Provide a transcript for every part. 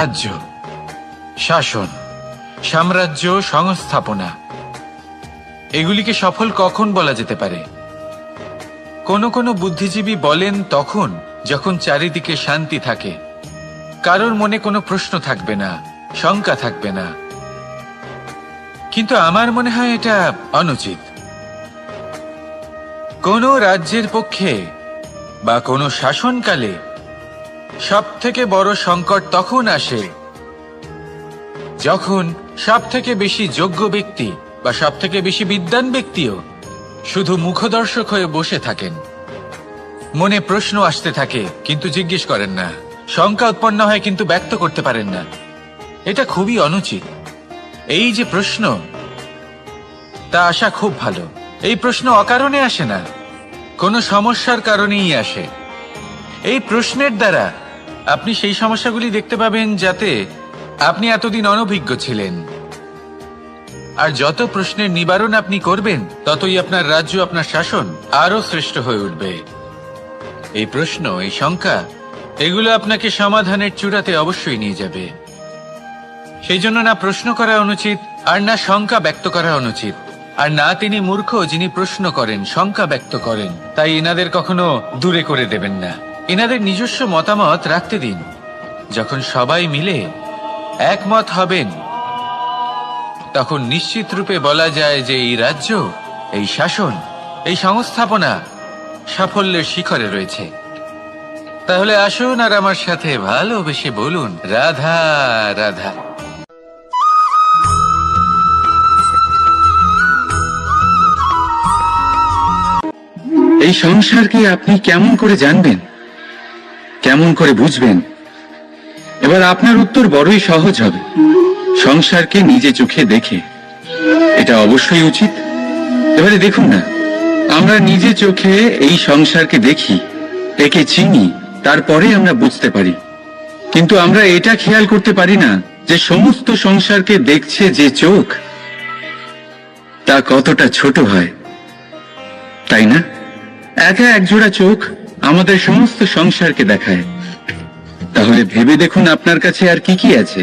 রাজ্য, শাসন, সাম্রাজ্য, সংস্থাপনা, এগুলিকে সফল কখন বলা যেতে পারে? কোনো কোনো বুদ্ধিজীবী বলেন তখন যখন চারিদিকে শান্তি থাকে, কারোর মনে কোনো প্রশ্ন থাকবে না, শঙ্কা থাকবে না। কিন্তু আমার মনে হয় এটা অনুচিত। কোনো রাজ্যের পক্ষে বা কোনো শাসনকালে সবথেকে বড় সংকট তখন আসে যখন সবথেকে বেশি যোগ্য ব্যক্তি বা সবথেকে বেশি বিদ্বান ব্যক্তিও শুধু মুখদর্শক হয়ে বসে থাকেন। মনে প্রশ্ন আসতে থাকে কিন্তু জিজ্ঞেস করেন না, শঙ্কা উৎপন্ন হয় কিন্তু ব্যক্ত করতে পারেন না। এটা খুবই অনুচিত। এই যে প্রশ্ন, তা আসা খুব ভালো। এই প্রশ্ন অকারণে আসে না, কোনো সমস্যার কারণেই আসে। এই প্রশ্নের দ্বারা আপনি সেই সমস্যাগুলি দেখতে পাবেন যাতে আপনি এতদিন অনভিজ্ঞ ছিলেন। আর যত প্রশ্নের নিবারণ আপনি করবেন, ততই আপনার রাজ্য, আপনার শাসন আরো শ্রেষ্ঠ হয়ে উঠবে। এই প্রশ্ন, এই শঙ্কা, এগুলো আপনাকে সমাধানের চূড়াতে অবশ্যই নিয়ে যাবে। সেই জন্য না প্রশ্ন করা অনুচিত, আর না শঙ্কা ব্যক্ত করা অনুচিত। আর না তিনি মূর্খ যিনি প্রশ্ন করেন, শঙ্কা ব্যক্ত করেন। তাই এনাদের কখনো দূরে করে দেবেন না, এনাদের নিজস্ব মতামত রাখতে দিন। যখন সবাই মিলে একমত হবেন, তখন নিশ্চিত রূপে বলা যায় যে এই রাজ্য, এই শাসন, এই সংস্থাপনা সাফল্যের শিখরে রয়েছে। তাহলে আসুন আর আমার সাথে ভালোবেসে বলুন, রাধা রাধা। এই সংসারকে আপনি কেমন করে জানবেন, কেমন করে বুঝবেন? এবার আপনার উত্তর বড়ই সহজ হবে, সংসারকে নিজে চোখে দেখে। এটা অবশ্যই উচিত। এবারে দেখুন না, আমরা নিজে চোখে এই সংসারকে দেখি, একে চিনি, তারপরে আমরা বুঝতে পারি। কিন্তু আমরা এটা খেয়াল করতে পারি না যে সমস্ত সংসারকে দেখছে যে চোখ, তা কতটা ছোট হয়, তাই না? একা একজোড়া চোখ আমাদের সমস্ত সংসারকে দেখায়। তাহলে ভেবে দেখুন আপনার কাছে আর কি কি আছে।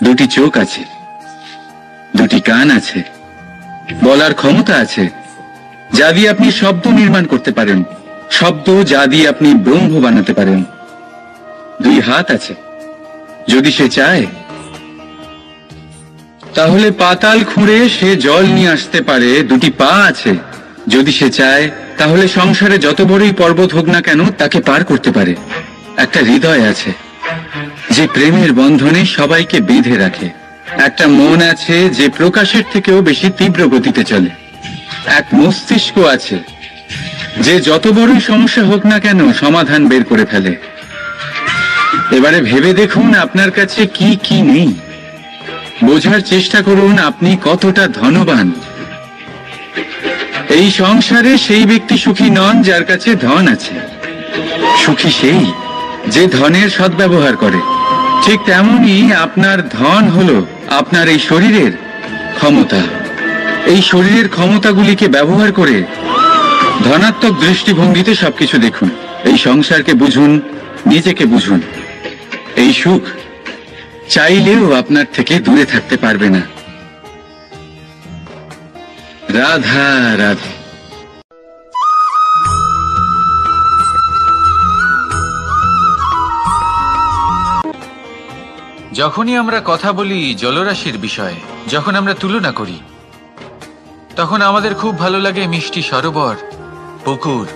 দুটি চোখ আছে, দুটি কান আছে, বলার ক্ষমতা আছে, যা দিয়ে আপনি শব্দ নির্মাণ করতে পারেন, শব্দ যা দিয়ে আপনি ব্রহ্ম বানাতে পারেন। দুই হাত আছে, যদি সে চায় তাহলে পাতাল খুঁড়ে সে জল নিয়ে আসতে পারে। দুটি পা আছে, যদি সে চায় তাহলে সংসারে যত বড়ই পর্বত হোক না কেন তাকে পার করতে পারে। একটা হৃদয় আছে যে প্রেমের বন্ধনে সবাইকে বেঁধে রাখে। একটা মন আছে যে প্রকাশের থেকেও বেশি তীব্র গতিতে চলে। এক মস্তিষ্ক আছে যে যত বড়ই সমস্যা হোক না কেন সমাধান বের করে ফেলে। এবারে ভেবে দেখুন আপনার কাছে কি কি নেই। বোঝার চেষ্টা করুন আপনি কতটা ধনবান। এই সংসারে সেই ব্যক্তি সুখী নন যার কাছে ধন আছে, সুখী সেই যে ধনের সদ্ব্যবহার করে। ঠিক তেমনি আপনার ধন হলো আপনার এই শরীরের ক্ষমতা। এই শরীরের ক্ষমতাগুলিকে ব্যবহার করে ধনাত্মক দৃষ্টিভঙ্গিতে সবকিছু দেখুন। এই সংসারকে বুঝুন, নিজেকে বুঝুন। এই সুখ চাইলেও আপনার থেকে দূরে থাকতে পারবে না। রাধা রাধা। যখনই আমরা কথা বলি জলরাশির বিষয়ে, যখন আমরা তুলনা করি, তখন আমাদের খুব ভালো লাগে মিষ্টি সরোবর, পুকুর,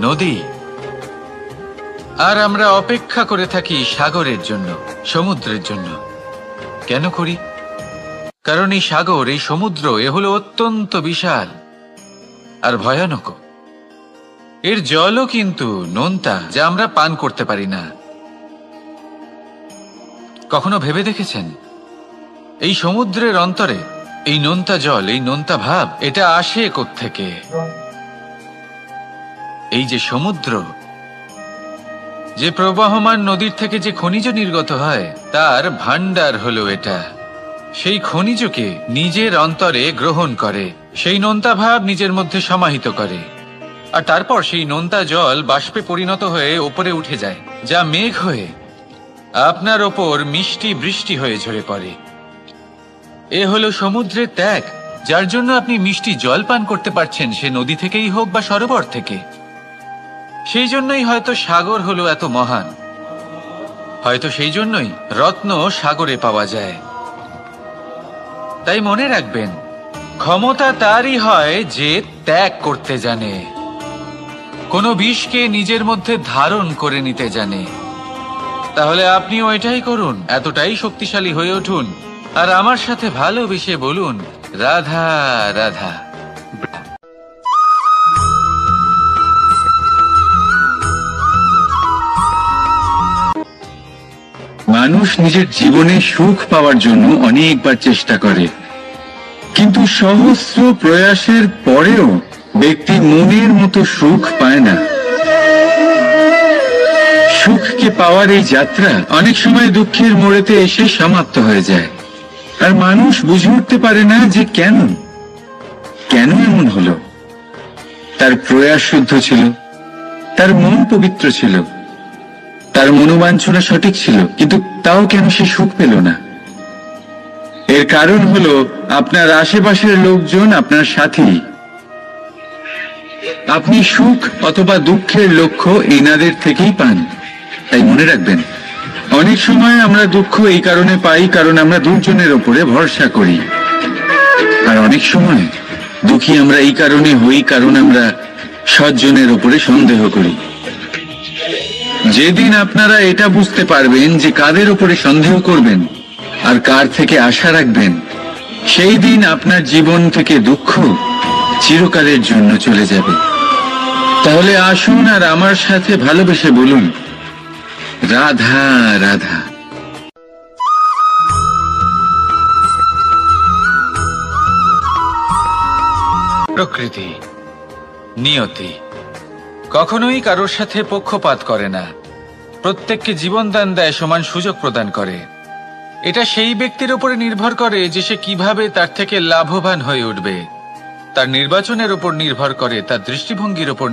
নদী। আর আমরা অপেক্ষা করে থাকি সাগরের জন্য, সমুদ্রের জন্য। কেন করি? কারণ এই সাগর, এই সমুদ্র, এ হলো অত্যন্ত বিশাল আর ভয়ানক। এর জলও কিন্তু নোনতা, যা আমরা পান করতে পারি না। কখনো ভেবে দেখেছেন এই সমুদ্রের অন্তরে এই নোনতা জল, এই নোনতা ভাব, এটা আসে কোত্থেকে? এই যে সমুদ্র, যে প্রবাহমান নদীর থেকে যে খনিজ নির্গত হয়, তার ভান্ডার হলো এটা। সেই খনিজকে নিজের অন্তরে গ্রহণ করে, সেই নোনতা ভাব নিজের মধ্যে সমাহিত করে, আর তারপর সেই নোনতা জল বাষ্পে পরিণত হয়ে উপরে উঠে যায়, যা মেঘ হয়ে আপনার ওপর মিষ্টি বৃষ্টি হয়ে ঝরে পড়ে। এ হলো সমুদ্রের ত্যাগ, যার জন্য আপনি মিষ্টি জল পান করতে পারছেন, সে নদী থেকেই হোক বা সরোবর থেকে। সেই জন্যই হয়তো সাগর হলো এত মহান, হয়তো সেই জন্যই রত্ন সাগরে পাওয়া যায়। তাই মনে রাখবেন, ক্ষমতা তারই হয় যে ত্যাগ করতে জানে, কোনো বিষকে নিজের মধ্যে ধারণ করে নিতে জানে। তাহলে আপনিও এটাই করুন, এতটাই শক্তিশালী হয়ে উঠুন, আর আমার সাথে ভালোবেসে বলুন, রাধা রাধা। মানুষ নিজের জীবনে সুখ পাওয়ার জন্য অনেকবার চেষ্টা করে, কিন্তু সহস্র প্রয়াসের পরেও ব্যক্তি মনের মতো সুখ পায় না। সুখকে পাওয়ার এই যাত্রা অনেক সময় দুঃখের মোড়েতে এসে সমাপ্ত হয়ে যায়, আর মানুষ বুঝে উঠতে পারে না যে কেন এমন হলো। তার প্রয়াস শুদ্ধ ছিল, তার মন পবিত্র ছিল, তার মনোবাঞ্ছনা সঠিক ছিল, কিন্তু তাও কেন সে সুখ পেল না? এর কারণ হলো আপনার আশেপাশের লোকজন আপনার সাথী। আপনি সুখ অথবা দুঃখের লক্ষ্য এনাদের থেকেই পান। তাই মনে রাখবেন, অনেক সময় আমরা দুঃখ এই কারণে পাই কারণ আমরা দুজনের ওপরে ভরসা করি, আর অনেক সময় দুঃখী আমরা এই কারণে হই কারণ আমরা সজ্জনের ওপরে সন্দেহ করি। যেদিন আপনারা এটা বুঝতে পারবেন যে কাদের উপরে সন্দেহ করবেন আর কার থেকে আশা রাখবেন, সেই দিন আপনার জীবন থেকে দুঃখ চিরকালের জন্য চলে যাবে। তাহলে আসুন আর আমার সাথে ভালোবেসে বলুন, রাধা রাধা। প্রকৃতি, নিয়তি কখনোই কারোর সাথে পক্ষপাত করে না, প্রত্যেককে জীবনদান দেয়, সমান সুযোগ প্রদান করে। এটা সেই ব্যক্তির উপরে নির্ভর করে যে সে কিভাবে তার থেকে লাভবান হয়ে উঠবে, তার নির্বাচনের উপর নির্ভর করে, তার দৃষ্টিভঙ্গির উপর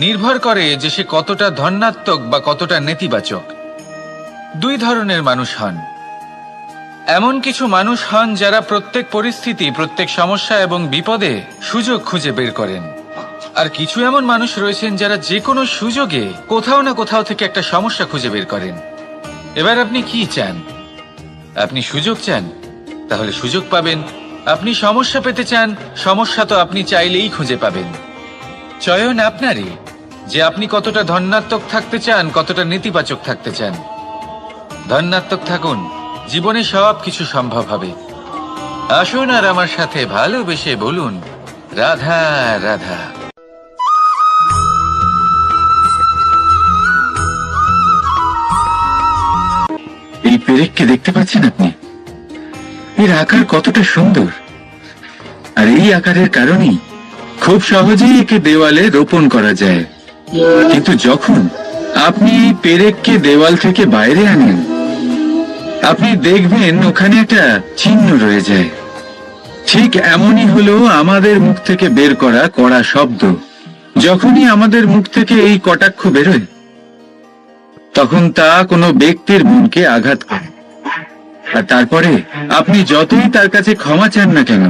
নির্ভর করে যে সে কতটা ধনাত্মক বা কতটা নেতিবাচক। দুই ধরনের মানুষ হন। এমন কিছু মানুষ হন যারা প্রত্যেক পরিস্থিতি, প্রত্যেক সমস্যা এবং বিপদে সুযোগ খুঁজে বের করেন, আর কিছু এমন মানুষ রয়েছেন যারা যে কোনো সুযোগে কোথাও না কোথাও থেকে একটা সমস্যা খুঁজে বের করেন। এবার আপনি কি চান? আপনি সুযোগ চান, তাহলে সুযোগ পাবেন। আপনি সমস্যা পেতে চান, সমস্যা তো আপনি চাইলেই খুঁজে পাবেন। চয়ন আপনারই, যে আপনি কতটা ধনাত্মক থাকতে চান, কতটা নেতিবাচক থাকতে চান। ধনাত্মক থাকুন, জীবনে সব কিছু সম্ভব হবে। আসুন আর আমার সাথে ভালোবেসে বলুন, রাধা রাধা। এই পেরেককে দেখতে পাচ্ছেন আপনি? এর আকার কতটা সুন্দর, আর এই আকারের কারণেই খুব সহজেই একে দেওয়ালে রোপণ করা যায়। কিন্তু যখন আপনি এই পেরেককে দেওয়াল থেকে বাইরে আনেন, আপনি দেখবেন ওখানে একটা চিহ্ন রয়ে যায়। ঠিক এমনই হলো আমাদের মুখ থেকে বের করা কড়া শব্দ। যখনই আমাদের মুখ থেকে এই কটাক্ষ বেরোয়, তখন তা কোনো ব্যক্তির মনকে আঘাত করে, আর তারপরে আপনি যতই তার কাছে ক্ষমা চান না কেন,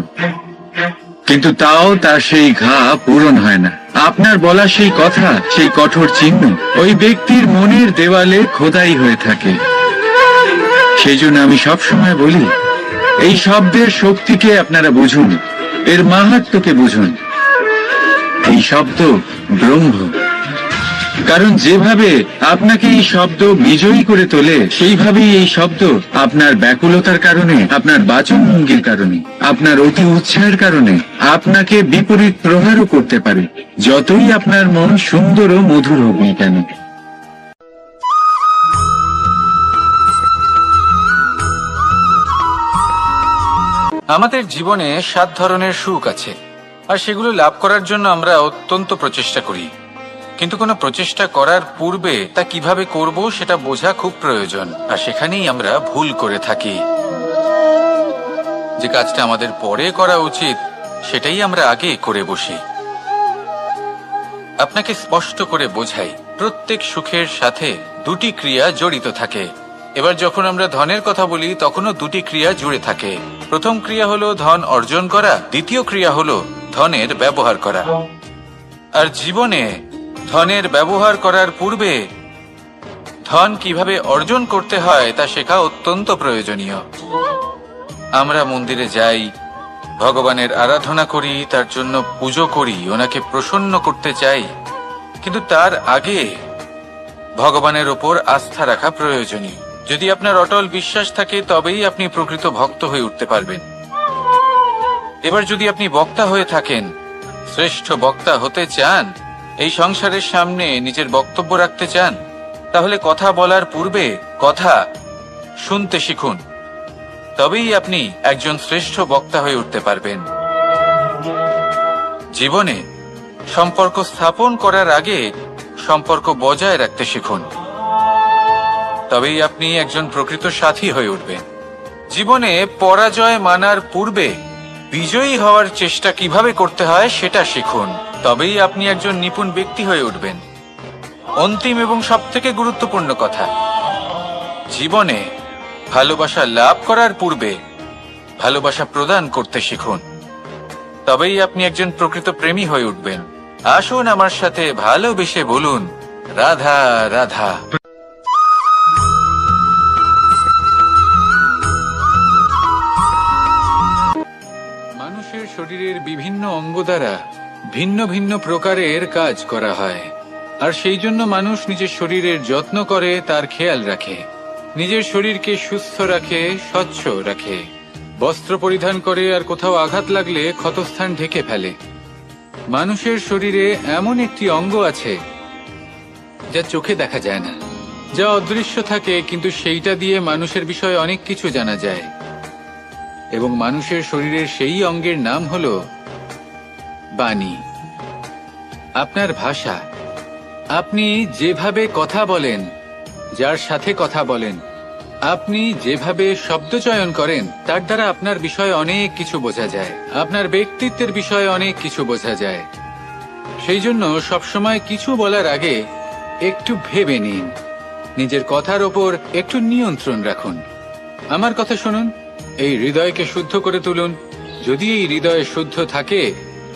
কিন্তু তাও তার সেই ঘা পূরণ হয় না। আপনার বলা সেই কথা, সেই কঠোর চিহ্ন ওই ব্যক্তির মনের দেওয়ালে খোদাই হয়ে থাকে। সেই জন্য আমি সবসময় বলি, এই শব্দের শক্তিকে আপনারা বুঝুন, এর মাহাত্ম্যকে বুঝুন। এই শব্দ ব্রহ্ম, কারণ যেভাবে আপনাকে এই শব্দ বিজয়ী করে তোলে, সেইভাবেই এই শব্দ আপনার ব্যাকুলতার কারণে, আপনার বাচনভঙ্গির কারণে, আপনার অতি উৎসাহের কারণে আপনাকে বিপরীত প্রহারও করতে পারে, যতই আপনার মন সুন্দর ও মধুর হোক না কেন। আমাদের জীবনে 7 ধরনের সুখ আছে, আর সেগুলো লাভ করার জন্য আমরা অত্যন্ত প্রচেষ্টা করি। কিন্তু কোনো প্রচেষ্টা করার পূর্বে তা কিভাবে করব সেটা বোঝা খুব প্রয়োজন, আর সেখানেই আমরা ভুল করে থাকি। যে কাজটা আমাদের পরে করা উচিত সেটাই আমরা আগে করে বসি। আপনাকে স্পষ্ট করে বোঝাই, প্রত্যেক সুখের সাথে দুটি ক্রিয়া জড়িত থাকে। এবার যখন আমরা ধনের কথা বলি তখনও দুটি ক্রিয়া জুড়ে থাকে। প্রথম ক্রিয়া হলো ধন অর্জন করা, দ্বিতীয় ক্রিয়া হলো ধনের ব্যবহার করা। আর জীবনে ধনের ব্যবহার করার পূর্বে ধন কিভাবে অর্জন করতে হয় তা শেখা অত্যন্ত প্রয়োজনীয়। আমরা মন্দিরে যাই, ভগবানের আরাধনা করি, তার জন্য পুজো করি, ওনাকে প্রসন্ন করতে চাই, কিন্তু তার আগে ভগবানের ওপর আস্থা রাখা প্রয়োজনীয়। যদি আপনার অটল বিশ্বাস থাকে তবেই আপনি প্রকৃত ভক্ত হয়ে উঠতে পারবেন। এবার যদি আপনি বক্তা হয়ে থাকেন, শ্রেষ্ঠ বক্তা হতে চান, এই সংসারের সামনে নিজের বক্তব্য রাখতে চান, তাহলে কথা বলার পূর্বে কথা শুনতে শিখুন। তবেই আপনি একজন শ্রেষ্ঠ বক্তা হয়ে উঠতে পারবেন। জীবনে সম্পর্ক স্থাপন করার আগে সম্পর্ক বজায় রাখতে শিখুন। তবেই আপনি একজন প্রকৃত সাথী হয়ে উঠবেন। জীবনে পরাজয় মানার পূর্বে বিজয়ী হওয়ার চেষ্টা কিভাবে করতে হয় সেটা শিখুন। তবেই আপনি একজন নিপুণ ব্যক্তি হয়ে উঠবেন। অন্তিম এবং সবথেকে গুরুত্বপূর্ণ কথা, জীবনে ভালোবাসা লাভ করার পূর্বে ভালোবাসা প্রদান করতে শিখুন। তবেই আপনি একজন প্রকৃত প্রেমী হয়ে উঠবেন। আসুন আমার সাথে ভালোবেসে বলুন, রাধা রাধা। মানুষের শরীরের বিভিন্ন অঙ্গ দ্বারা ভিন্ন ভিন্ন প্রকারের কাজ করা হয়, আর সেই জন্য মানুষ নিজের শরীরের যত্ন করে, তার খেয়াল রাখে, নিজের শরীরকে সুস্থ রাখে, স্বচ্ছ রাখে, বস্ত্র পরিধান করে, আর কোথাও আঘাত লাগলে ক্ষতস্থান ঢেকে ফেলে। মানুষের শরীরে এমন একটি অঙ্গ আছে যা চোখে দেখা যায় না, যা অদৃশ্য থাকে, কিন্তু সেইটা দিয়ে মানুষের বিষয়ে অনেক কিছু জানা যায়। এবং মানুষের শরীরের সেই অঙ্গের নাম হলো বাণী, আপনার ভাষা। আপনি যেভাবে কথা বলেন, যার সাথে কথা বলেন, আপনি যেভাবে শব্দ চয়ন করেন, তার দ্বারা আপনার বিষয়ে অনেক কিছু বোঝা যায়, আপনার ব্যক্তিত্বের বিষয়ে অনেক কিছু বোঝা যায়। সেই জন্য সবসময় কিছু বলার আগে একটু ভেবে নিন, নিজের কথার ওপর একটু নিয়ন্ত্রণ রাখুন। আমার কথা শুনুন, এই হৃদয়কে শুদ্ধ করে তুলুন। যদি এই হৃদয় শুদ্ধ থাকে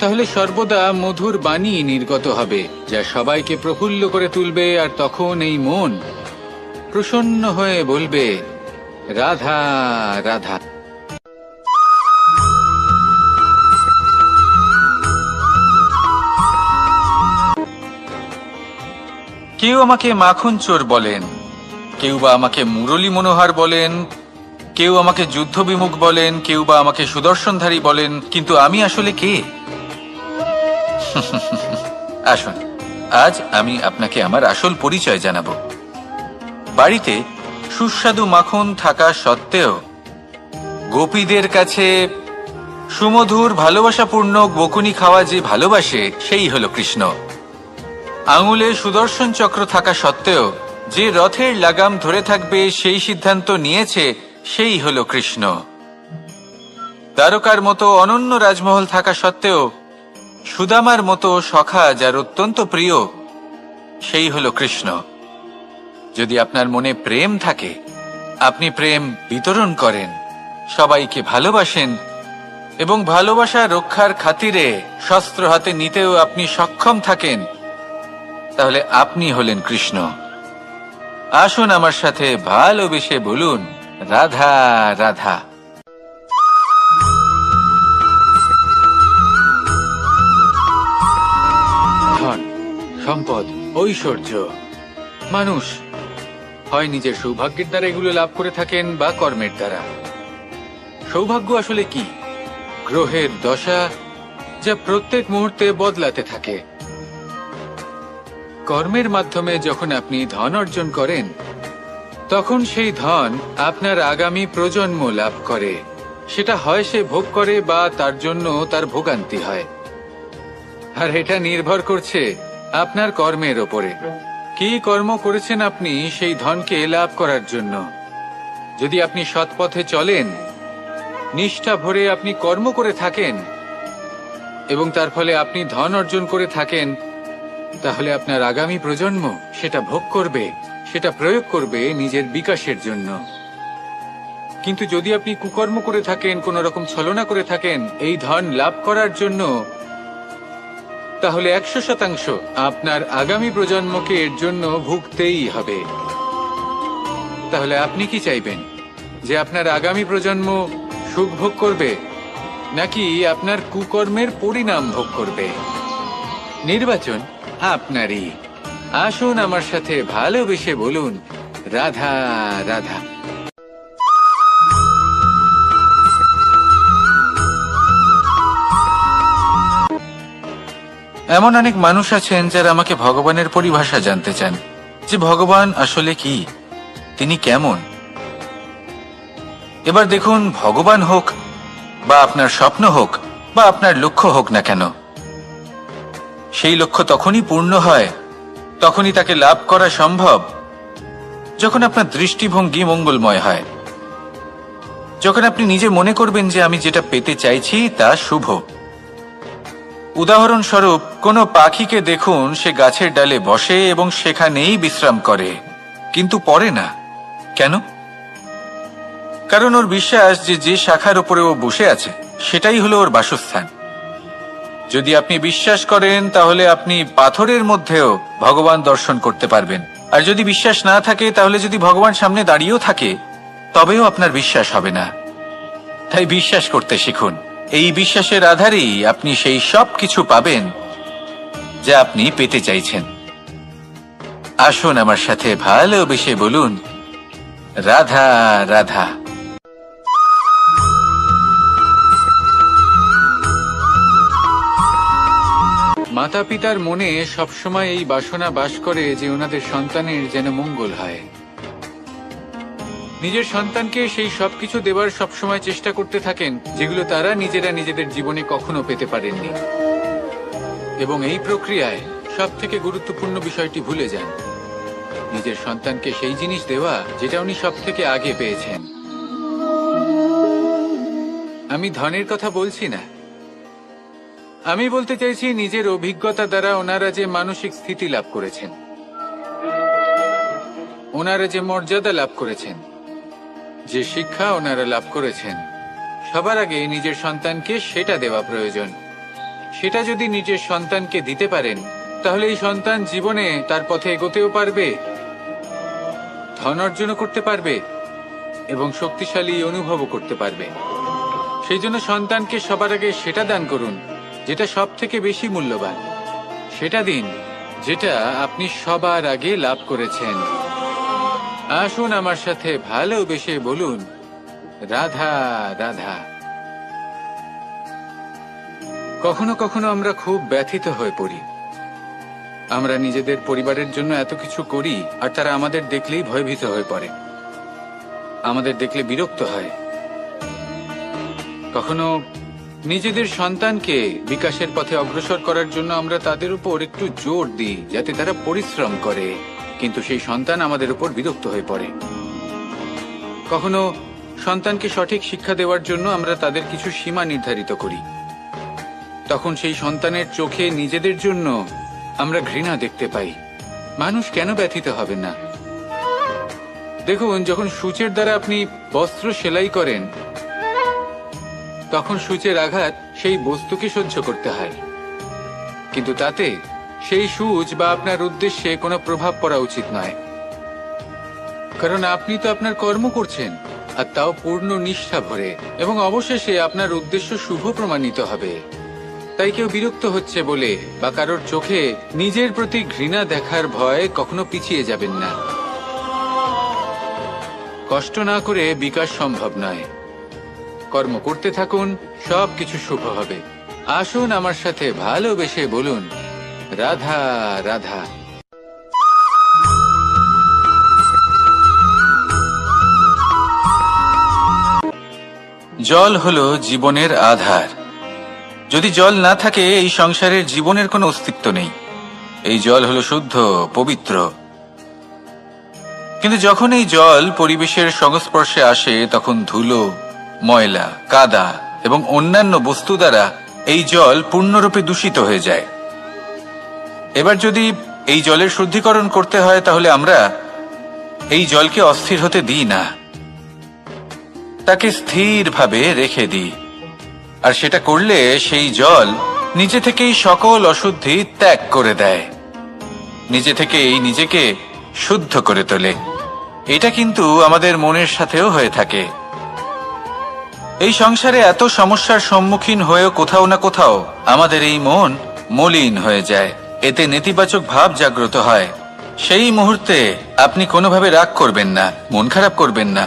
তাহলে সর্বদা মধুর বাণী নির্গত হবে, যা সবাইকে প্রফুল্ল করে তুলবে, আর তখন এই মন প্রসন্ন হয়ে বলবে, রাধা রাধা। কেউ আমাকে মাখন চোর বলেন, কেউ বা আমাকে মুরলী মনোহর বলেন, কেউ আমাকে যুদ্ধ বিমুখ বলেন, কেউ বা আমাকে সুদর্শনধারী বলেন, কিন্তু আমি আসলে কে? আসুন, আজ আমি আপনাকে আমার আসল পরিচয় জানাবো। বাড়িতে সুস্বাদু মাখন থাকা সত্ত্বেও গোপীদের কাছে সুমধুর ভালোবাসাপূর্ণ বকুনি খাওয়া যে ভালোবাসে, সেই হলো কৃষ্ণ। আঙুলে সুদর্শন চক্র থাকা সত্ত্বেও যে রথের লাগাম ধরে থাকবে সেই সিদ্ধান্ত নিয়েছে, সেই হলো কৃষ্ণ। দ্বারকার মতো অনন্য রাজমহল থাকা সত্ত্বেও সুদামার মতো সখা যার অত্যন্ত প্রিয়, সেই হলো কৃষ্ণ। যদি আপনার মনে প্রেম থাকে, আপনি প্রেম বিতরণ করেন, সবাইকে ভালোবাসেন, এবং ভালোবাসা রক্ষার খাতিরে শস্ত্র হাতে নিতেও আপনি সক্ষম থাকেন, তাহলে আপনি হলেন কৃষ্ণ। আসুন আমার সাথে ভালোবেসে বলুন, রাধা রাধা। ধন, সম্পদ, ঐশ্বর্য, মানুষ হয় নিজের সৌভাগ্যের দ্বারা এগুলো লাভ করে থাকেন বা কর্মের দ্বারা। সৌভাগ্য আসলে কি? গ্রহের দশা, যা প্রত্যেক মুহূর্তে বদলাতে থাকে। কর্মের মাধ্যমে যখন আপনি ধন অর্জন করেন, তখন সেই ধন আপনার আগামী প্রজন্ম লাভ করে। সেটা হয় সে ভোগ করে বা তার জন্য তার ভোগান্তি হয়। আর এটা নির্ভর করছে আপনার কর্মের ওপরে। কি কর্ম করেছেন আপনি সেই ধনকে লাভ করার জন্য? যদি আপনি সৎ পথে চলেন, নিষ্ঠা ভরে আপনি কর্ম করে থাকেন এবং তার ফলে আপনি ধন অর্জন করে থাকেন, তাহলে আপনার আগামী প্রজন্ম সেটা ভোগ করবে, সেটা প্রয়োগ করবে নিজের বিকাশের জন্য। কিন্তু যদি আপনি কুকর্ম করে থাকেন, কোন রকম ছলনা করে থাকেন এই ধন লাভ করার জন্য, তাহলে 100% আপনার আগামী প্রজন্মকে এর জন্য ভুগতেই হবে। তাহলে আপনি কি চাইবেন, যে আপনার আগামী প্রজন্ম সুখ ভোগ করবে, নাকি আপনার কুকর্মের পরিণাম ভোগ করবে? নির্বাচন আপনারই। আসুন আমার সাথে ভালোবেসে বলুন, রাধা রাধা। এমন অনেক মানুষ আছেন যারা আমাকে ভগবানের পরিভাষা জানতে চান, যে ভগবান আসলে কি, তিনি কেমন। এবার দেখুন, ভগবান হোক বা আপনার স্বপ্ন হোক বা আপনার লক্ষ্য হোক না কেন, সেই লক্ষ্য তখনই পূর্ণ হয়, তখনই তাকে লাভ করা সম্ভব যখন আপনার দৃষ্টিভঙ্গি মঙ্গলময় হয়, যখন আপনি নিজে মনে করবেন যে আমি যেটা পেতে চাইছি তা শুভ। উদাহরণস্বরূপ, কোনো পাখিকে দেখুন, সে গাছের ডালে বসে এবং সেখানেই বিশ্রাম করে, কিন্তু পড়ে না। কেন? কারণ ওর বিশ্বাস যে যে শাখার উপরে ও বসে আছে সেটাই হলো ওর বাসস্থান। যদি আপনি বিশ্বাস করেন, তাহলে আপনি পাথরের মধ্যেও ভগবান দর্শন করতে পারবেন। আর যদি বিশ্বাস না থাকে, তাহলে যদি ভগবান সামনে দাঁড়িয়েও থাকে, তবেও আপনার বিশ্বাস হবে না। তাই বিশ্বাস করতে শিখুন। এই বিশ্বাসের আধারেই আপনি সেই সব কিছু পাবেন যা আপনি পেতে চাইছেন। আসুন আমার সাথে ভালোবেসে বলুন, রাধা রাধা। মাতা পিতার মনে সবসময় এই বাসনা বাস করে যে ওনাদের সন্তানের যেন মঙ্গল হয়। নিজের সন্তানকে সেই সবকিছু দেবার সবসময় চেষ্টা করতে থাকেন যেগুলো তারা নিজেরা নিজেদের জীবনে কখনো পেতে পারেননি। এবং এই প্রক্রিয়ায় সব থেকে গুরুত্বপূর্ণ বিষয়টি ভুলে যান, নিজের সন্তানকে সেই জিনিস দেওয়া যেটা উনি সব থেকে আগে পেয়েছেন। আমি ধনের কথা বলছি না, আমি বলতে চাইছি নিজের অভিজ্ঞতা দ্বারা ওনারা যে মানসিক স্থিতি লাভ করেছেন, ওনারা যে মর্যাদা লাভ করেছেন, যে শিক্ষা ওনারা লাভ করেছেন, সবার আগে নিজের সন্তানকে সেটা দেওয়া প্রয়োজন। সেটা যদি নিজের সন্তানকে দিতে পারেন, তাহলে এই সন্তান জীবনে তার পথে এগোতেও পারবে, ধন অর্জনও করতে পারবে এবং শক্তিশালী অনুভবও করতে পারবে। সেই জন্য সন্তানকে সবার আগে সেটা দান করুন যেটা সব থেকে বেশি মূল্যবান। সেটা দিন যেটা আপনি সবার আগে লাভ করেছেন। আসুন আমার সাথে ভালোবেসে বলুন, রাধা রাধা। কখনো কখনো আমরা খুব ব্যথিত হয়ে পড়ি। আমরা নিজেদের পরিবারের জন্য এত কিছু করি, আর তারা আমাদের দেখলেই ভয়ভীত হয়ে পড়ে, আমাদের দেখলে বিরক্ত হয়। কখনো নিজেদের সন্তানকে বিকাশের পথে অগ্রসর করার জন্য আমরা তাদের উপর একটু জোর দিই যাতে তারা পরিশ্রম করে, কিন্তু সেই সন্তান আমাদের উপর বিরক্ত হয়ে পড়ে। কখনো সন্তানকে সঠিক শিক্ষা দেওয়ার জন্য আমরা তাদের কিছু সীমা নির্ধারিত করি, তখন সেই সন্তানের চোখে নিজেদের জন্য আমরা ঘৃণা দেখতে পাই। মানুষ কেন ব্যথিত হবে না? দেখুন, যখন সূচের দ্বারা আপনি বস্ত্র সেলাই করেন, তখন সূচের আঘাত সেই বস্তুকে সহ্য করতে হয়, কিন্তু তাতে সেই সূচ বা আপনার উদ্দেশ্যে কোনো প্রভাব পড়া উচিত নয়, কারণ আপনি তো আপনার কর্ম করছেন, আর তাও পূর্ণ নিষ্ঠা ভরে, এবং অবশেষে আপনার উদ্দেশ্য শুভ প্রমাণিত হবে। তাই কেউ বিরক্ত হচ্ছে বলে বা কারোর চোখে নিজের প্রতি ঘৃণা দেখার ভয় কখনো পিছিয়ে যাবেন না। কষ্ট না করে বিকাশ সম্ভব নয়। কর্ম করতে থাকুন, সব কিছু শুভ হবে। আসুন আমার সাথে ভালোবেসে বলুন, রাধা রাধা। জল হলো জীবনের আধার। যদি জল না থাকে, এই সংসারের জীবনের কোনো অস্তিত্ব নেই। এই জল হলো শুদ্ধ, পবিত্র। কিন্তু যখন এই জল পরিবেশের সংস্পর্শে আসে, তখন ধুলো, ময়লা, কাদা এবং অন্যান্য বস্তু দ্বারা এই জল পূর্ণরূপে দূষিত হয়ে যায়। এবার যদি এই জলের শুদ্ধিকরণ করতে হয় তাহলে আমরা এই জলকে অস্থির হতে দিই না, তাকে স্থিরভাবে রেখে দিই। আর সেটা করলে সেই জল নিজে থেকেই সকল অশুদ্ধি ত্যাগ করে দেয়, নিজে থেকেই নিজেকে শুদ্ধ করে তোলে। এটা কিন্তু আমাদের মনের সাথেও হয়ে থাকে। এই সংসারে এত সমস্যার সম্মুখীন হয়েও কোথাও না কোথাও আমাদের এই মন মলিন হয়ে যায়, এতে নেতিবাচক ভাব জাগ্রত হয়। সেই মুহূর্তে আপনি কোনোভাবে রাগ করবেন না, মন খারাপ করবেন না,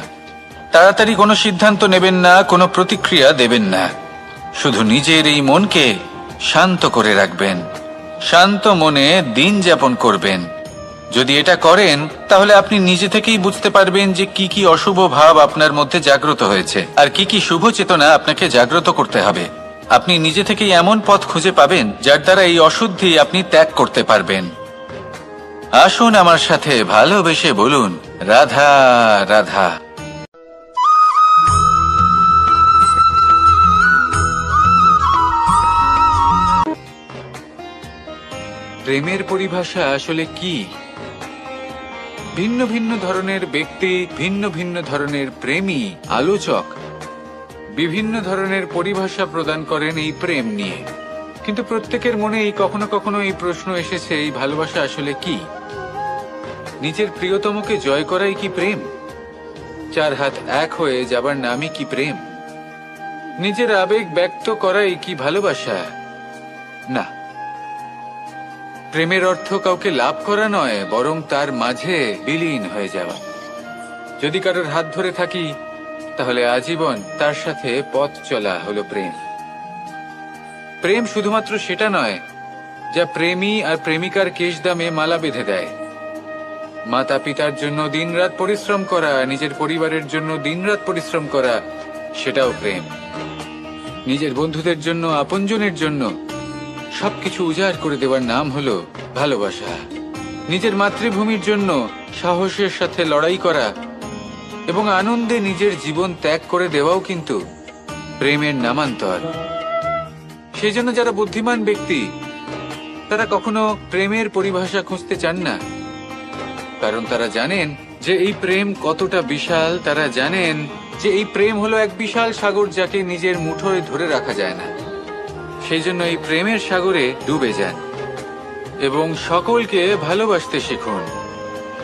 তাড়াতাড়ি কোনো সিদ্ধান্ত নেবেন না, কোনো প্রতিক্রিয়া দেবেন না। শুধু নিজের এই মনকে শান্ত করে রাখবেন, শান্ত মনে দিন যাপন করবেন। যদি এটা করেন তাহলে আপনি নিজে থেকেই বুঝতে পারবেন যে কি কি অশুভ ভাব আপনার মধ্যে জাগ্রত হয়েছে আর কি কি শুভ চেতনা আপনাকে জাগ্রত করতে হবে। আপনি নিজে থেকেই এমন পথ খুঁজে পাবেন যার দ্বারা এই অশুদ্ধি আপনি ত্যাগ করতে পারবেন। আসুন আমার সাথে ভালোবেসে বলুন, রাধা রাধা। প্রেমের পরিভাষা আসলে কি? ভিন্ন ভিন্ন ধরনের ব্যক্তি, ভিন্ন ভিন্ন ধরনের প্রেমী আলোচক বিভিন্ন ধরনের পরিভাষা প্রদান করেন এই প্রেম নিয়ে। কিন্তু প্রত্যেকের মনেই কখনো কখনো এই প্রশ্ন এসেছে, এই ভালোবাসা আসলে কি? নিজের প্রিয়তমকে জয় করাই কি প্রেম? চার হাত এক হয়ে যাবার নামই কি প্রেম? নিজের আবেগ ব্যক্ত করাই কি ভালোবাসা? না, প্রেমের অর্থ কাউকে লাভ করা নয়, বরং তার মাঝে বিলীন হয়ে যাওয়া। যদি কারোর হাত ধরে থাকি তাহলে আজীবন তার সাথে পথ চলা হলো প্রেম। প্রেম শুধুমাত্র সেটা নয় যা প্রেমী আর প্রেমিকার কেশদামে মালা বেঁধে দেয়। মাতা পিতার জন্য দিনরাত পরিশ্রম করা, নিজের পরিবারের জন্য দিনরাত পরিশ্রম করা, সেটাও প্রেম। নিজের বন্ধুদের জন্য, আপনজনের জন্য সবকিছু উজাড় করে দেওয়ার নাম হলো ভালোবাসা। নিজের মাতৃভূমির জন্য সাহসের সাথে লড়াই করা এবং আনন্দে নিজের জীবন ত্যাগ করে দেওয়াও কিন্তু প্রেমের নামান্তর। সেই জন্য যারা বুদ্ধিমান ব্যক্তি তারা কখনো প্রেমের পরিভাষা খুঁজতে চান না, কারণ তারা জানেন যে এই প্রেম কতটা বিশাল। তারা জানেন যে এই প্রেম হলো এক বিশাল সাগর যাকে নিজের মুঠোয় ধরে রাখা যায় না। সেই জন্য এই প্রেমের সাগরে ডুবে যান এবং সকলকে ভালোবাসতে শিখুন।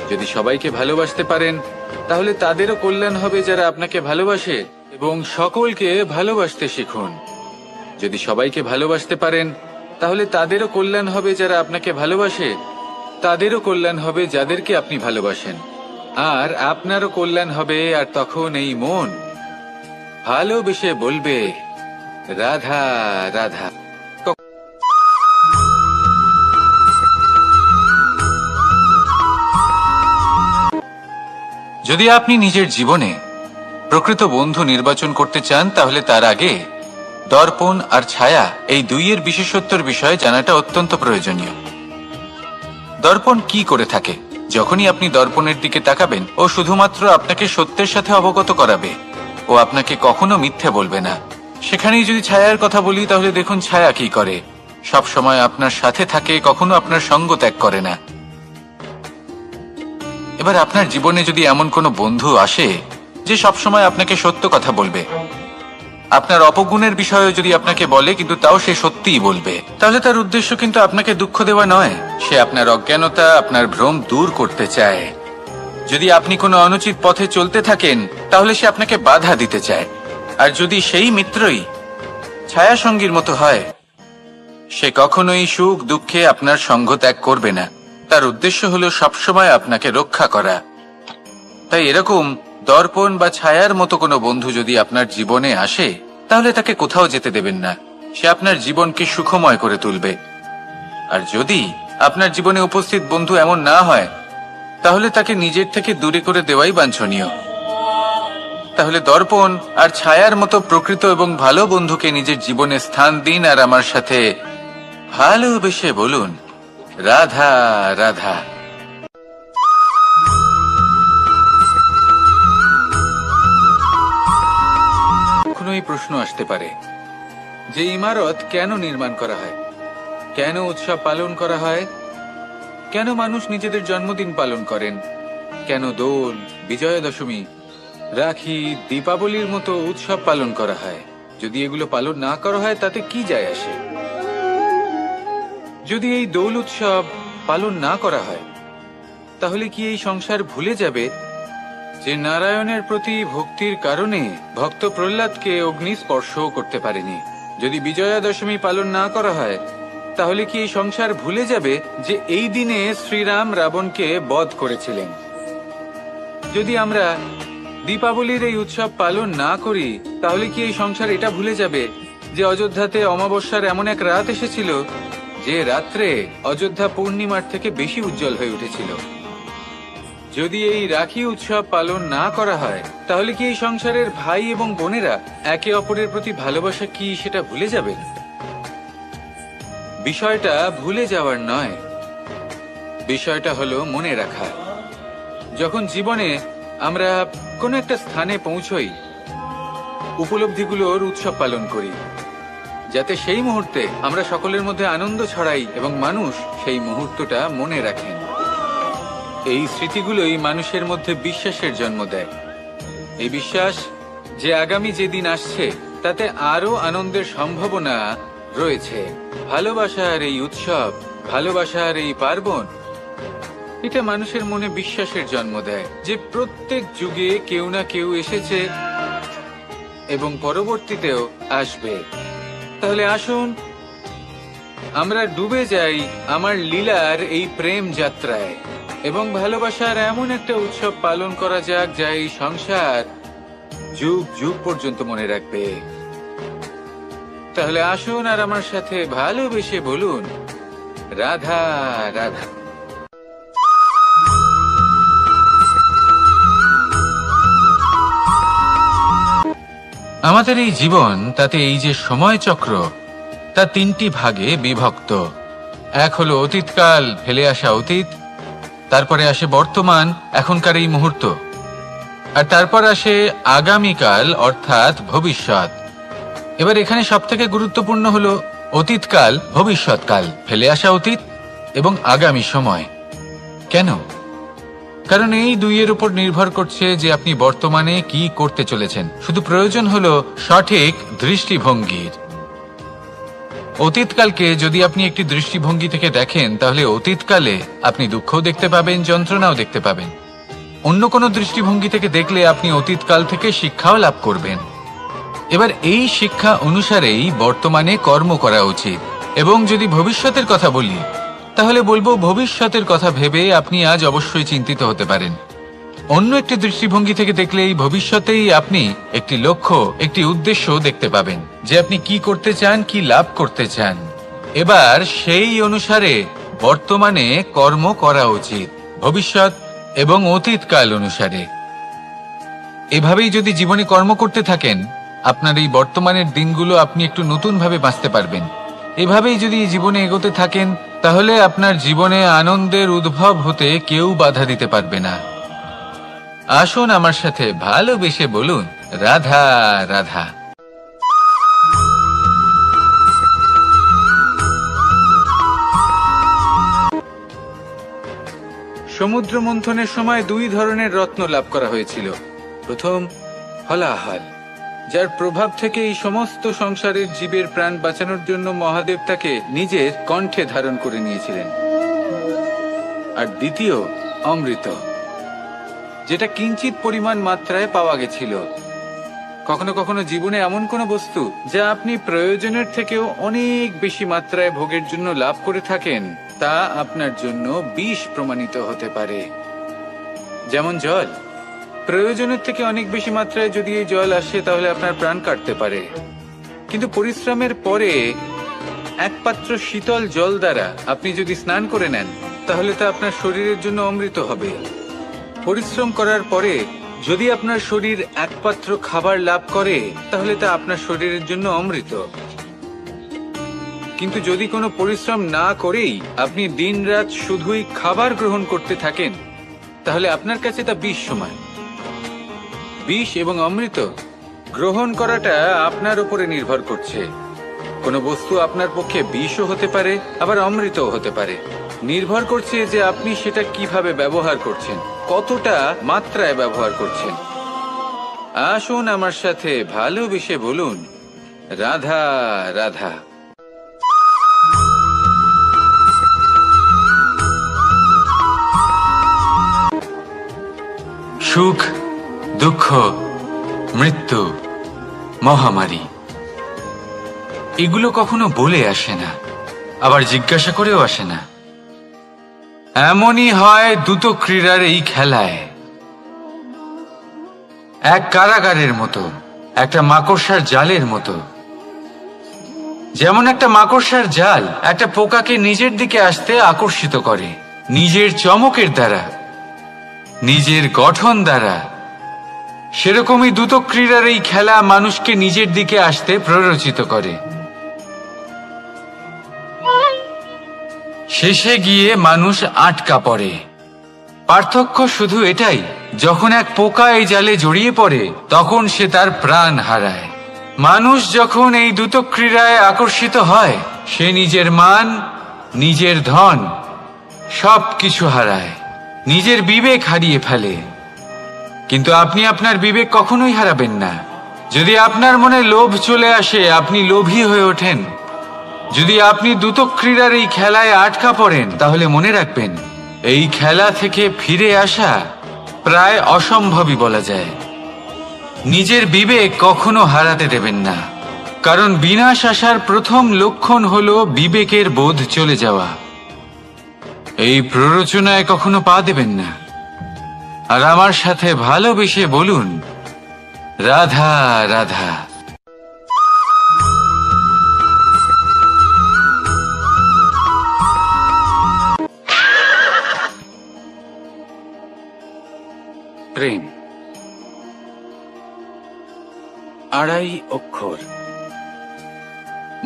যদি সবাইকে ভালোবাসতে পারেন তাহলে তাদেরও কল্যাণ হবে যারা আপনাকে ভালোবাসে, এবং সকলকে ভালোবাসতে শিখুন। যদি সবাইকে ভালোবাসতে পারেন তাহলে তাদেরও কল্যাণ হবে যারা আপনাকে ভালোবাসে, তাদেরও কল্যাণ হবে যাদেরকে আপনি ভালোবাসেন, আর আপনারও কল্যাণ হবে। আর তখন এই মন ভালোবেসে বলবে, রাধা রাধা। যদি আপনি নিজের জীবনে প্রকৃত বন্ধু নির্বাচন করতে চান তাহলে তার আগে দর্পণ আর ছায়া এই দুইয়ের বিশেষত্বর বিষয়ে জানাটা অত্যন্ত প্রয়োজনীয়। দর্পণ কি করে থাকে? যখনই আপনি দর্পণের দিকে তাকাবেন ও শুধুমাত্র আপনাকে সত্যের সাথে অবগত করাবে, ও আপনাকে কখনো মিথ্যে বলবে না। সেখানেই যদি ছায়ার কথা বলি তাহলে দেখুন ছায়া কি করে, সব সময় আপনার সাথে থাকে, কখনো আপনার সঙ্গ ত্যাগ করে না। এবার আপনার জীবনে যদি এমন কোনো বন্ধু আসে যে সবসময় আপনাকে সত্য কথা বলবে, আপনার অপগুণের বিষয়ে যদি আপনাকে বলে কিন্তু তাও সে সত্যিই বলবে, তাহলে তার উদ্দেশ্য কিন্তু আপনাকে দুঃখ দেওয়া নয়। সে আপনার অজ্ঞানতা, আপনার ভ্রম দূর করতে চায়। যদি আপনি কোনো অনুচিত পথে চলতে থাকেন তাহলে সে আপনাকে বাধা দিতে চায়। আর যদি সেই মিত্রই ছায়া সঙ্গীর মতো হয়, সে কখনোই সুখ দুঃখে আপনার সঙ্গ ত্যাগ করবে না। তার উদ্দেশ্য হলো সবসময় আপনাকে রক্ষা করা। তাই এরকম দর্পণ বা ছায়ার মতো কোনো বন্ধু যদি আপনার জীবনে আসে তাহলে তাকে কোথাও যেতে দেবেন না। সে আপনার জীবনকে সুখময় করে তুলবে। আর যদি আপনার জীবনে উপস্থিত বন্ধু এমন না হয় তাহলে তাকে নিজের থেকে দূরে করে দেওয়াই বাঞ্ছনীয়। তাহলে দর্পণ আর ছায়ার মতো প্রকৃত এবং ভালো বন্ধুকে নিজের জীবনে স্থান দিন আর আমার সাথে ভালোবেসে বলুন, রাধা রাধা। কখনো এই প্রশ্ন আসতে পারে যে ইমারত কেন নির্মাণ করা হয়, কেন উৎসব পালন করা হয়, কেন মানুষ নিজেদের জন্মদিন পালন করেন, কেন দোল, বিজয়া দশমী, রাখি, দীপাবলির মতো উৎসব পালন করা হয়। যদি এগুলো পালন না করা হয় তাতে কি যায় আসে? যদি এই দোল উৎসব পালন না করা হয় তাহলে কি এই সংসার ভুলে যাবে যে নারায়ণের প্রতি ভক্তির কারণে ভক্ত প্রহ্লাদকে অগ্নি স্পর্শও করতে পারেনি? যদি বিজয়া দশমী পালন না করা হয় তাহলে কি এই সংসার ভুলে যাবে যে এই দিনে শ্রীরাম রাবণকে বধ করেছিলেন? যদি আমরা দীপাবলির এই উৎসব পালন না করি তাহলে কি এই সংসার এটা ভুলে যাবে যে অযোধ্যাতে অমাবস্যার এমন এক রাত এসেছিল যে রাত্রে অযোধ্যা পূর্ণিমার থেকে বেশি উজ্জ্বল হয়ে উঠেছিল? যদি এই রাখি উৎসব পালন না করা হয় তাহলে কি এই সংসারের ভাই এবং বোনেরা একে অপরের প্রতি ভালোবাসা কি সেটা ভুলে যাবে? বিষয়টা ভুলে যাওয়ার নয়, বিষয়টা হলো মনে রাখা। যখন জীবনে আমরা কোনো একটা স্থানে পৌঁছই, উপলব্ধিগুলোর উৎসব পালন করি, যাতে সেই মুহূর্তে আমরা সকলের মধ্যে আনন্দ ছড়াই এবং মানুষ সেই মুহূর্তটা মনে রাখেন। এই স্মৃতিগুলোই মানুষের মধ্যে বিশ্বাসের জন্ম দেয়। এই বিশ্বাস যে আগামী যেদিন আসছে তাতে আরো আনন্দের সম্ভাবনা রয়েছে। ভালোবাসার এই উৎসব, ভালোবাসার এই পার্বণ, এটা মানুষের মনে বিশ্বাসের জন্ম দেয় যে প্রত্যেক যুগে কেউ না কেউ এসেছে এবং পরবর্তীতেও আসবে। তাহলে আসুন আমরা ডুবে যাই আমার লীলার এই প্রেম যাত্রায় এবং ভালোবাসার এমন একটা উৎসব পালন করা যাক যা এই সংসার যুগ যুগ পর্যন্ত মনে রাখবে। তাহলে আসুন আর আমার সাথে ভালোবেসে বলুন, রাধা রাধা। আমাদের এই জীবন, তাতে এই যে সময় চক্র, তা তিনটি ভাগে বিভক্ত। এক হলো অতীতকাল, ফেলে আসা অতীত, তারপরে আসে বর্তমান, এখনকার এই মুহূর্ত, আর তারপর আসে আগামীকাল অর্থাৎ ভবিষ্যৎ। এবার এখানে সবথেকে গুরুত্বপূর্ণ হলো অতীতকাল, ভবিষ্যৎকাল, ফেলে আসা অতীত এবং আগামী সময়। কেন? কারণ এই দুইয়ের উপর নির্ভর করছে যে আপনি বর্তমানে কি করতে চলেছেন। শুধু প্রয়োজন হলো সঠিক দৃষ্টিভঙ্গির। অতীতকালকে যদি আপনি একটি দৃষ্টিভঙ্গি থেকে দেখেন তাহলে অতীতকালে আপনি দুঃখও দেখতে পাবেন, যন্ত্রণাও দেখতে পাবেন। অন্য কোনো দৃষ্টিভঙ্গি থেকে দেখলে আপনি অতীতকাল থেকে শিক্ষাও লাভ করবেন। এবার এই শিক্ষা অনুসারেই বর্তমানে কর্ম করা উচিত। এবং যদি ভবিষ্যতের কথা বলি তাহলে বলবো ভবিষ্যতের কথা ভেবে আপনি আজ অবশ্যই চিন্তিত হতে পারেন। অন্য একটি দৃষ্টিভঙ্গি থেকে দেখলে এই ভবিষ্যতেই আপনি একটি লক্ষ্য, একটি উদ্দেশ্য দেখতে পাবেন যে আপনি কি করতে চান, কি লাভ করতে চান। এবার সেই অনুসারে বর্তমানে কর্ম করা উচিত, ভবিষ্যৎ এবং অতীতকাল অনুসারে। এভাবেই যদি জীবনে কর্ম করতে থাকেন আপনার এই বর্তমানের দিনগুলো আপনি একটু নতুন ভাবে বাঁচতে পারবেন। এভাবেই যদি জীবনে এগোতে থাকেন তাহলে আপনার জীবনে আনন্দের উদ্ভব হতে কেউ বাধা দিতে পারবে না। আসুন আমার সাথে ভালোবেসে বলুন, রাধা রাধা। সমুদ্র মন্থনের সময় দুই ধরনের রত্ন লাভ করা হয়েছিল। প্রথম হলাহল, যার প্রভাব থেকে এই সমস্ত সংসারের জীবের প্রাণ বাঁচানোর জন্য মহাদেব তাকে নিজের কণ্ঠে ধারণ করে নিয়েছিলেন। আর দ্বিতীয় অমৃত, যেটা কিঞ্চিত পরিমাণ মাত্রায় পাওয়া গেছিল। কখনো কখনো জীবনে এমন কোনো বস্তু যা আপনি প্রয়োজনের থেকেও অনেক বেশি মাত্রায় ভোগের জন্য লাভ করে থাকেন তা আপনার জন্য বিষ প্রমাণিত হতে পারে। যেমন জল, প্রয়োজনের থেকে অনেক বেশি মাত্রায় যদি এই জল আসে তাহলে আপনার প্রাণ কাটতে পারে। কিন্তু পরিশ্রমের পরে এক পাত্র শীতল জল দ্বারা আপনি যদি স্নান করে নেন তাহলে তা আপনার শরীরের জন্য অমৃত হবে। পরিশ্রম করার পরে যদি আপনার শরীর এক পাত্র খাবার লাভ করে তাহলে তা আপনার শরীরের জন্য অমৃত। কিন্তু যদি কোনো পরিশ্রম না করেই আপনি দিনরাত শুধুই খাবার গ্রহণ করতে থাকেন তাহলে আপনার কাছে তা বিষ সমান। বিষ এবং অমৃত গ্রহণ করাটা আপনার উপরে নির্ভর করছে। কোনো বস্তু আপনার পক্ষে বিষও হতে পারে, আবার অমৃতও হতে পারে। নির্ভর করছে যে আপনি সেটা কিভাবে ব্যবহার করছেন, কতটা মাত্রায় ব্যবহার করছেন। আসুন আমার সাথে ভালোবেসে বলুন, রাধা রাধা। সুখ, দুঃখ, মৃত্যু, মহামারী, এগুলো কখনো বলে আসে না, আবার জিজ্ঞাসা করেও আসে না। এমনই হয় দ্রুত ক্রীড়ার এই খেলায়। এক কারাগারের মতো, একটা মাকড়সার জালের মতো। যেমন একটা মাকড়সার জাল একটা পোকাকে নিজের দিকে আসতে আকর্ষিত করে নিজের চমকের দ্বারা, নিজের গঠন দ্বারা, সেরকমই দ্রুত ক্রীড়ার এই খেলা মানুষকে নিজের দিকে আসতে প্ররোচিত করে। শেষে গিয়ে মানুষ আটকা পড়ে। পার্থক্য শুধু এটাই, যখন এক পোকা এই জালে জড়িয়ে পড়ে তখন সে তার প্রাণ হারায়। মানুষ যখন এই দ্রুত ক্রীড়ায় আকর্ষিত হয়, সে নিজের মান, নিজের ধন সবকিছু হারায়, নিজের বিবেক হারিয়ে ফেলে। কিন্তু আপনি আপনার বিবেক কখনোই হারাবেন না। যদি আপনার মনে লোভ চলে আসে, আপনি লোভী হয়ে ওঠেন। যদি আপনি দ্রুত ক্রীড়ার এই খেলায় আটকা পড়েন, তাহলে মনে রাখবেন, এই খেলা থেকে ফিরে আসা প্রায় অসম্ভবই বলা যায়। নিজের বিবেক কখনো হারাতে দেবেন না, কারণ বিনাশ আসার প্রথম লক্ষণ হলো বিবেকের বোধ চলে যাওয়া। এই প্ররোচনায় কখনো পা দেবেন না। আর আমার সাথে ভালোবেসে বলুন, রাধা রাধা। প্রেম, আড়াই অক্ষর,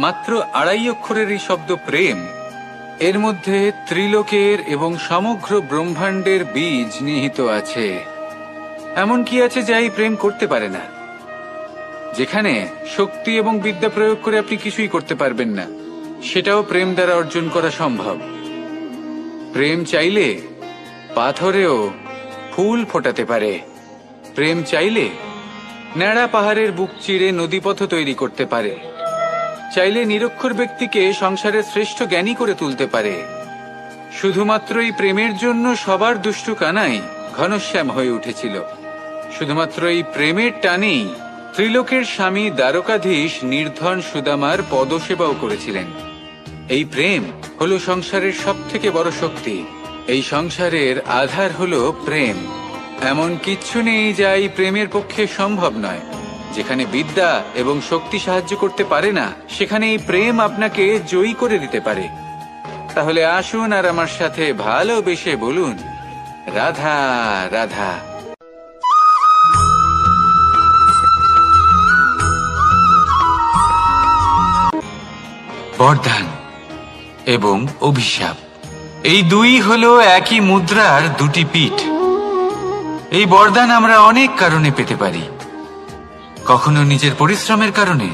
মাত্র আড়াই অক্ষরের এই শব্দ প্রেম, এর মধ্যে ত্রিলোকের এবং সমগ্র ব্রহ্মাণ্ডের বীজ নিহিত আছে। এমন কি আছে যা এই প্রেম করতে পারে না? যেখানে শক্তি এবং বিদ্যা প্রয়োগ করে আপনি কিছুই করতে পারবেন না, সেটাও প্রেম দ্বারা অর্জন করা সম্ভব। প্রেম চাইলে পাথরেও ফুল ফোটাতে পারে। প্রেম চাইলে ন্যাড়া পাহাড়ের বুক চিরে নদীপথ তৈরি করতে পারে। চাইলে নিরক্ষর ব্যক্তিকে সংসারের শ্রেষ্ঠ জ্ঞানী করে তুলতে পারে। শুধুমাত্র এই প্রেমের জন্য সবার দুষ্টু কানাই ঘনশ্যাম হয়ে উঠেছিল। শুধুমাত্র এই প্রেমের টানেই ত্রিলোকের স্বামী দ্বারকাধীশ নির্ধন সুদামার পদসেবাও করেছিলেন। এই প্রেম হলো সংসারের সবথেকে বড় শক্তি। এই সংসারের আধার হলো প্রেম। এমন কিচ্ছু নেই যা এই প্রেমের পক্ষে সম্ভব নয়। যেখানে বিদ্যা এবং শক্তি সাহায্য করতে পারে না, সেখানে এই প্রেম আপনাকে জয়ী করে দিতে পারে। তাহলে আসুন আর আমার সাথে ভালোবেসে বলুন, রাধা রাধা। বরদান এবং অভিশাপ, এই দুই হলো একই মুদ্রার দুটি পিঠ। এই বরদান আমরা অনেক কারণে পেতে পারি। কখনো নিজের পরিশ্রমের কারণে,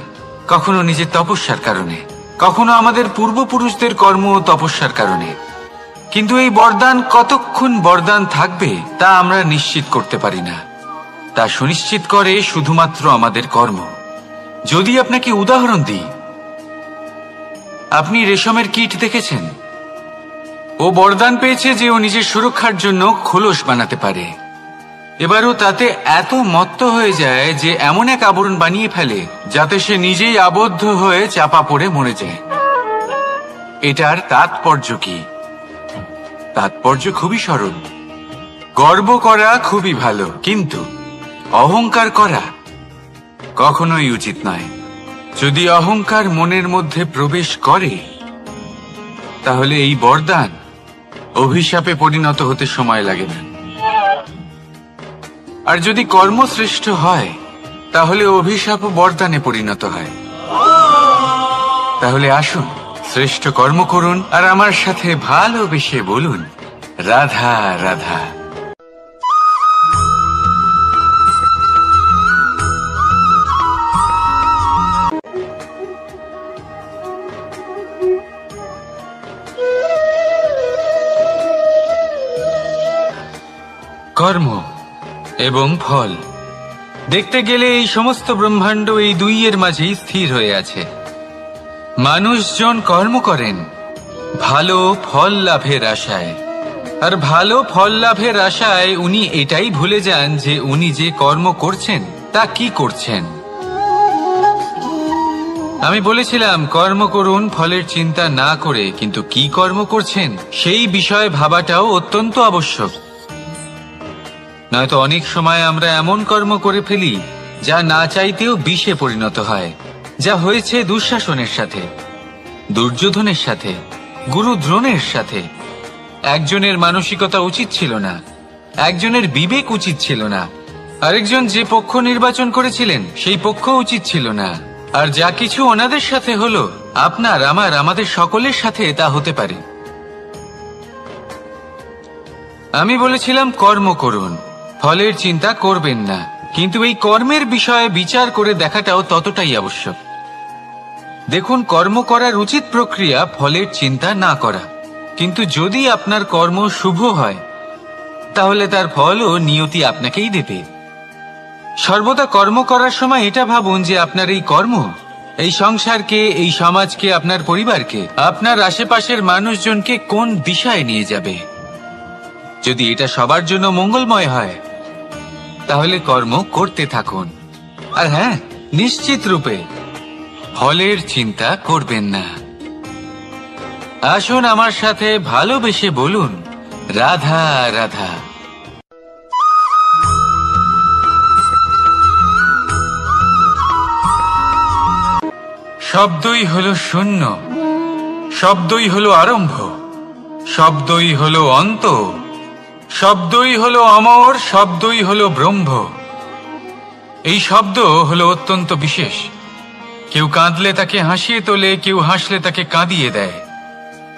কখনো নিজের তপস্যার কারণে, কখনো আমাদের পূর্বপুরুষদের কর্ম ও তপস্যার কারণে। কিন্তু এই বরদান কতক্ষণ বরদান থাকবে তা আমরা নিশ্চিত করতে পারি না। তা সুনিশ্চিত করে শুধুমাত্র আমাদের কর্ম। যদি আপনাকে উদাহরণ দিই, আপনি রেশমের কীট দেখেছেন? ও বরদান পেয়েছে যে ও নিজের সুরক্ষার জন্য খোলস বানাতে পারে। এবারও তাতে এত মত্ত হয়ে যায় যে এমন এক আবরণ বানিয়ে ফেলে যাতে সে নিজেই আবদ্ধ হয়ে চাপা পড়ে মরে যায়। এটার তাৎপর্য কি? তাৎপর্য খুবই সরল। গর্ব করা খুবই ভালো, কিন্তু অহংকার করা কখনোই উচিত নয়। যদি অহংকার মনের মধ্যে প্রবেশ করে, তাহলে এই বরদান অভিশাপে পরিণত হতে সময় লাগে না। আর যদি কর্মশ্রেষ্ঠ হয়, তাহলে অভিশাপ বরদানে পরিণত হয়। তাহলে আসুন শ্রেষ্ঠ কর্ম করুন আর আমার সাথে ভালোবেসে বলুন, রাধা রাধা। কর্ম এবং ফল। দেখতে গেলে এই সমস্ত ব্রহ্মাণ্ড এই দুইয়ের মাঝেই স্থির হয়ে আছে। মানুষজন কর্ম করেন ভালো ফল লাভের আশায়, আর ভালো ফল লাভের আশায় উনি এটাই ভুলে যান যে উনি যে কর্ম করছেন তা কি করছেন। আমি বলেছিলাম কর্ম করুন ফলের চিন্তা না করে, কিন্তু কি কর্ম করছেন সেই বিষয়ে ভাবাটাও অত্যন্ত আবশ্যক। নয়তো অনেক সময় আমরা এমন কর্ম করে ফেলি যা না চাইতেও বিষে পরিণত হয়, যা হয়েছে দুঃশাসনের সাথে, দুর্যোধনের সাথে, গুরু দ্রোণের সাথে। একজনের মানসিকতা উচিত ছিল না, একজনের বিবেক উচিত ছিল না, আরেকজন যে পক্ষ নির্বাচন করেছিলেন সেই পক্ষ উচিত ছিল না। আর যা কিছু ওনাদের সাথে হলো, আপনার আমাদের সকলের সাথে তা হতে পারে। আমি বলেছিলাম কর্ম করুন, ফলের চিন্তা করবেন না, কিন্তু এই কর্মের বিষয়ে বিচার করে দেখাটাও ততটাই আবশ্যক। দেখুন, কর্ম করার উচিত প্রক্রিয়া ফলের চিন্তা না করা, কিন্তু যদি আপনার কর্ম শুভ হয় তাহলে তার ফলও নিয়তি আপনাকেই দেবে। সর্বদা কর্ম করার সময় এটা ভাবুন যে আপনার এই কর্ম এই সংসারকে, এই সমাজকে, আপনার পরিবারকে, আপনার আশেপাশের মানুষজনকে কোন দিশায় নিয়ে যাবে। যদি এটা সবার জন্য মঙ্গলময় হয় তাহলে কর্ম করতে থাকুন। আর হ্যাঁ, নিশ্চিত রূপে ফলের চিন্তা করবেন না। আসুন আমার সাথে ভালোবেসে বলুন, রাধা রাধা। শব্দই হলো শূন্য, শব্দই হলো আরম্ভ, শব্দই হলো অন্ত, শব্দই হলো অমর, শব্দই হলো ব্রহ্ম। এই শব্দ হলো অত্যন্ত বিশেষ। কেউ কাঁদলে তাকে হাসিয়ে তোলে, কেউ হাসলে তাকে কাঁদিয়ে দেয়।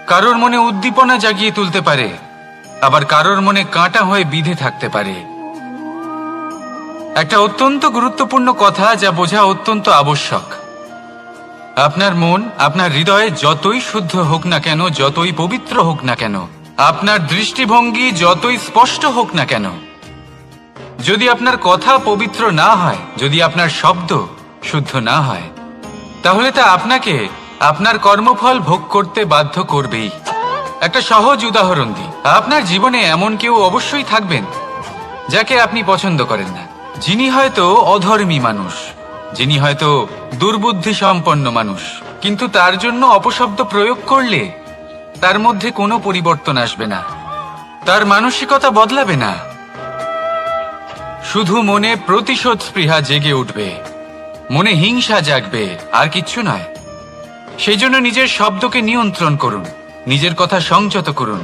কারোর মনে উদ্দীপনা জাগিয়ে তুলতে পারে, আবার কারোর মনে কাঁটা হয়ে বিঁধে থাকতে পারে। একটা অত্যন্ত গুরুত্বপূর্ণ কথা যা বোঝা অত্যন্ত আবশ্যক। আপনার মন, আপনার হৃদয়ে যতই শুদ্ধ হোক না কেন, যতই পবিত্র হোক না কেন, আপনার দৃষ্টিভঙ্গি যতই স্পষ্ট হোক না কেন, যদি আপনার কথা পবিত্র না হয়, যদি আপনার শব্দ শুদ্ধ না হয়, তাহলে তা আপনাকে আপনার কর্মফল ভোগ করতে বাধ্য করবেই। একটা সহজ উদাহরণ দিই। আপনার জীবনে এমন কেউ অবশ্যই থাকবেন যাকে আপনি পছন্দ করেন না, যিনি হয়তো অধর্মী মানুষ, যিনি হয়তো দুর্বুদ্ধি সম্পন্ন মানুষ, কিন্তু তার জন্য অপশব্দ প্রয়োগ করলে তার মধ্যে কোনো পরিবর্তন আসবে না, তার মানসিকতা বদলাবে না, শুধু মনে প্রতিশোধ স্পৃহা জেগে উঠবে, মনে হিংসা জাগবে, আর কিচ্ছু নয়। সেই জন্য নিজের শব্দকে নিয়ন্ত্রণ করুন, নিজের কথা সংযত করুন।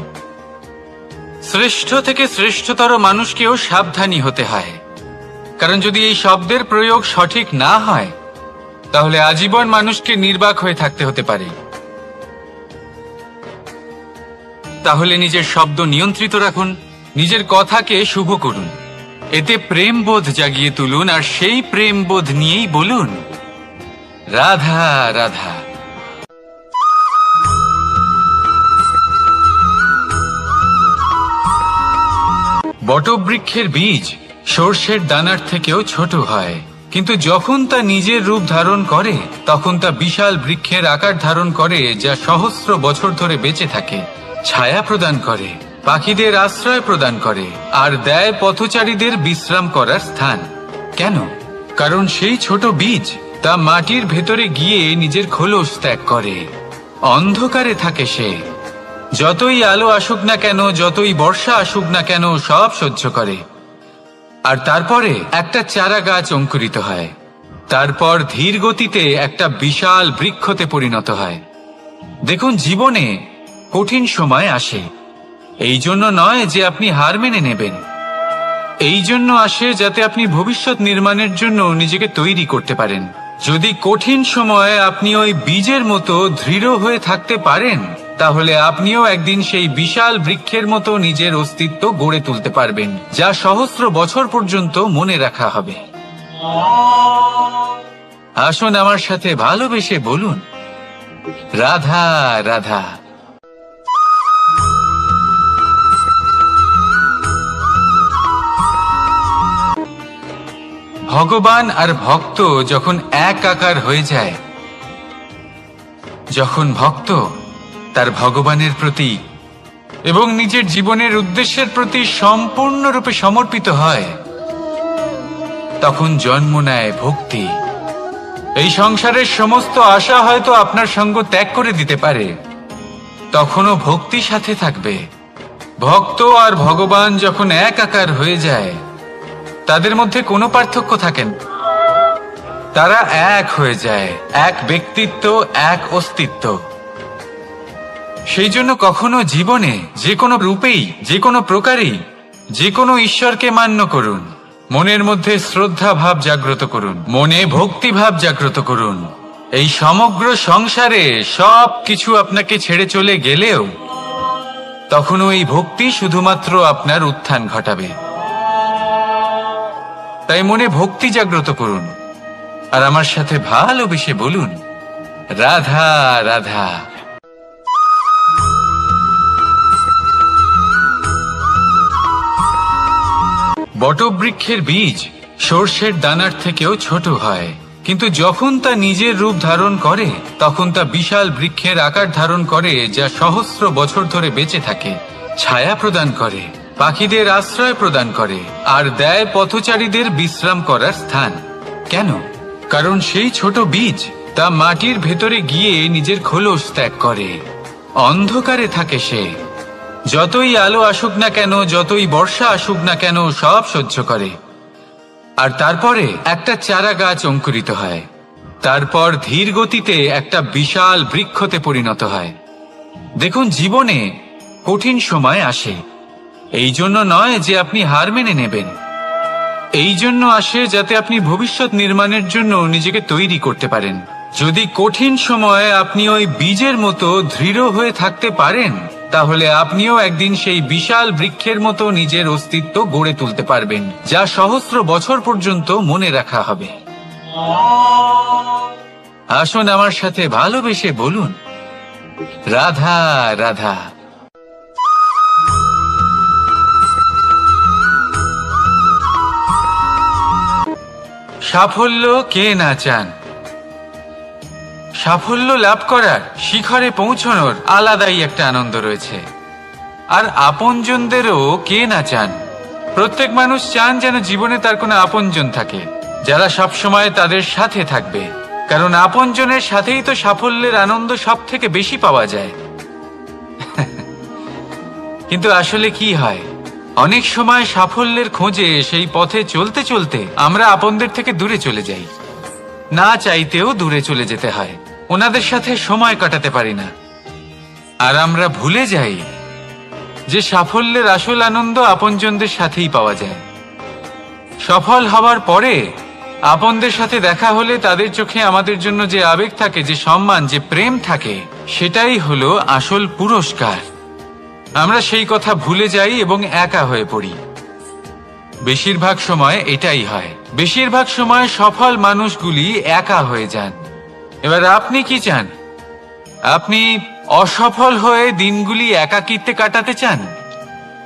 শ্রেষ্ঠ থেকে শ্রেষ্ঠতর মানুষকেও সাবধানী হতে হয়, কারণ যদি এই শব্দের প্রয়োগ সঠিক না হয় তাহলে আজীবন মানুষকে নির্বাক হয়ে থাকতে হতে পারে। তাহলে নিজের শব্দ নিয়ন্ত্রিত রাখুন, নিজের কথাকে শুভ করুন, এতে প্রেমবোধ জাগিয়ে তুলুন, আর সেই প্রেমবোধ নিয়েই বলুন, রাধা রাধা। বটবৃক্ষের বীজ সর্ষের দানার থেকেও ছোট হয়, কিন্তু যখন তা নিজের রূপ ধারণ করে তখন তা বিশাল বৃক্ষের আকার ধারণ করে, যা সহস্র বছর ধরে বেঁচে থাকে, ছায়া প্রদান করে, পাখিদের আশ্রয় প্রদান করে, আর দেয় পথচারীদের বিশ্রাম করার স্থান। কেন? কারণ সেই ছোট বীজ তা মাটির ভেতরে গিয়ে নিজের খোলস ত্যাগ করে। অন্ধকারে থাকে সে, যতই আলো আসুক না কেন, যতই বর্ষা আসুক না কেন, সব সহ্য করে। আর তারপরে একটা চারা গাছ অঙ্কুরিত হয়, তারপর ধীর গতিতে একটা বিশাল বৃক্ষতে পরিণত হয়। দেখুন, জীবনে কঠিন সময় আসে, এই জন্য নয় যে আপনি হার মেনে নেবেন, এই জন্য আসে যাতে আপনি ভবিষ্যৎ নির্মাণের জন্য নিজেকে তৈরি করতে পারেন। যদি কঠিন সময়ে আপনি ওই বীজের মতো দৃঢ় হয়ে থাকতে পারেন, তাহলে আপনিও একদিন সেই বিশাল বৃক্ষের মতো নিজের অস্তিত্ব গড়ে তুলতে পারবেন, যা সহস্র বছর পর্যন্ত মনে রাখা হবে। আসুন আমার সাথে ভালোবেসে বলুন, রাধা রাধা। ভগবান আর ভক্ত যখন এক আকার হয়ে যায়, যখন ভক্ত তার ভগবানের প্রতি এবং নিজের জীবনের উদ্দেশ্যের প্রতি সম্পূর্ণরূপে সমর্পিত হয়, তখন জন্ম নেয় ভক্তি। এই সংসারের সমস্ত আশা হয়তো আপনার সঙ্গ ত্যাগ করে দিতে পারে, তখনও ভক্তি সাথে থাকবে। ভক্ত আর ভগবান যখন এক আকার হয়ে যায়, তাদের মধ্যে কোনো পার্থক্য থাকে না। তারা এক হয়ে যায়, এক ব্যক্তিত্ব, এক অস্তিত্ব। সেই জন্য কখনো জীবনে যে কোনো রূপেই, যে কোনো প্রকারেই, যে কোনো ঈশ্বরকে মান্য করুন, মনের মধ্যে শ্রদ্ধা ভাব জাগ্রত করুন, মনে ভক্তি ভাব জাগ্রত করুন। এই সমগ্র সংসারে সব কিছু আপনাকে ছেড়ে চলে গেলেও তখনও এই ভক্তি শুধুমাত্র আপনার উত্থান ঘটাবে। তাই মনে ভক্তি জাগ্রত করুন আর আমার সাথে ভালোবেসে বলুন, রাধা রাধা। বটবৃক্ষের বীজ সর্ষের দানার থেকেও ছোট হয়, কিন্তু যখন তা নিজের রূপ ধারণ করে তখন তা বিশাল বৃক্ষের আকার ধারণ করে, যা সহস্র বছর ধরে বেঁচে থাকে, ছায়া প্রদান করে, পাখিদের আশ্রয় প্রদান করে আর দেয় পথচারীদের বিশ্রাম করার স্থান। কেন? কারণ সেই ছোট বীজ তা মাটির ভেতরে গিয়ে নিজের খোলস ত্যাগ করে। অন্ধকারে থাকে সে, যতই আলো আসুক না কেন, যতই বর্ষা আসুক না কেন, সব সহ্য করে। আর তারপরে একটা চারা গাছ অঙ্কুরিত হয়, তারপর ধীর গতিতে একটা বিশাল বৃক্ষতে পরিণত হয়। দেখুন, জীবনে কঠিন সময় আসে, এই জন্য নয় যে আপনি হার মেনে নেবেন, এই জন্য আসে যাতে আপনি ভবিষ্যৎ নির্মাণের জন্য নিজেকে তৈরি করতে পারেন। যদি কঠিন সময়ে আপনি ওই বীজের মতো দৃঢ় হয়ে থাকতে পারেন, তাহলে আপনিও একদিন সেই বিশাল বৃক্ষের মতো নিজের অস্তিত্ব গড়ে তুলতে পারবেন, যা সহস্র বছর পর্যন্ত মনে রাখা হবে। আসুন আমার সাথে ভালোবেসে বলুন, রাধা রাধা। সাফল্য কে না চান? সাফল্য লাভ করার, শিখরে পৌঁছানোর আলাদাই একটা আনন্দ রয়েছে। আর আপনজনদেরও কে না চান? প্রত্যেক মানুষ চান যেন জীবনে তার কোনো আপনজন থাকে, যারা সবসময় তাদের সাথে থাকবে, কারণ আপনজনের সাথেই তো সাফল্যের আনন্দ সব থেকে বেশি পাওয়া যায়। কিন্তু আসলে কি হয়, অনেক সময় সাফল্যের খোঁজে সেই পথে চলতে চলতে আমরা আপনদের থেকে দূরে চলে যাই, না চাইতেও দূরে চলে যেতে হয়, ওনাদের সাথে সময় কাটাতে পারি না। আর আমরা ভুলে যাই যে সাফল্যের আসল আনন্দ আপনজনদের সাথেই পাওয়া যায়। সফল হওয়ার পরে আপনদের সাথে দেখা হলে তাদের চোখে আমাদের জন্য যে আবেগ থাকে, যে সম্মান, যে প্রেম থাকে, সেটাই হলো আসল পুরস্কার। আমরা সেই কথা ভুলে যাই এবং একা হয়ে পড়ি। বেশিরভাগ সময় এটাই হয়, বেশিরভাগ সময় সফল মানুষগুলি একা হয়ে যান। এবার আপনি কি চান? আপনি অসফল হয়ে দিনগুলি একাকিত্বে কাটাতে চান,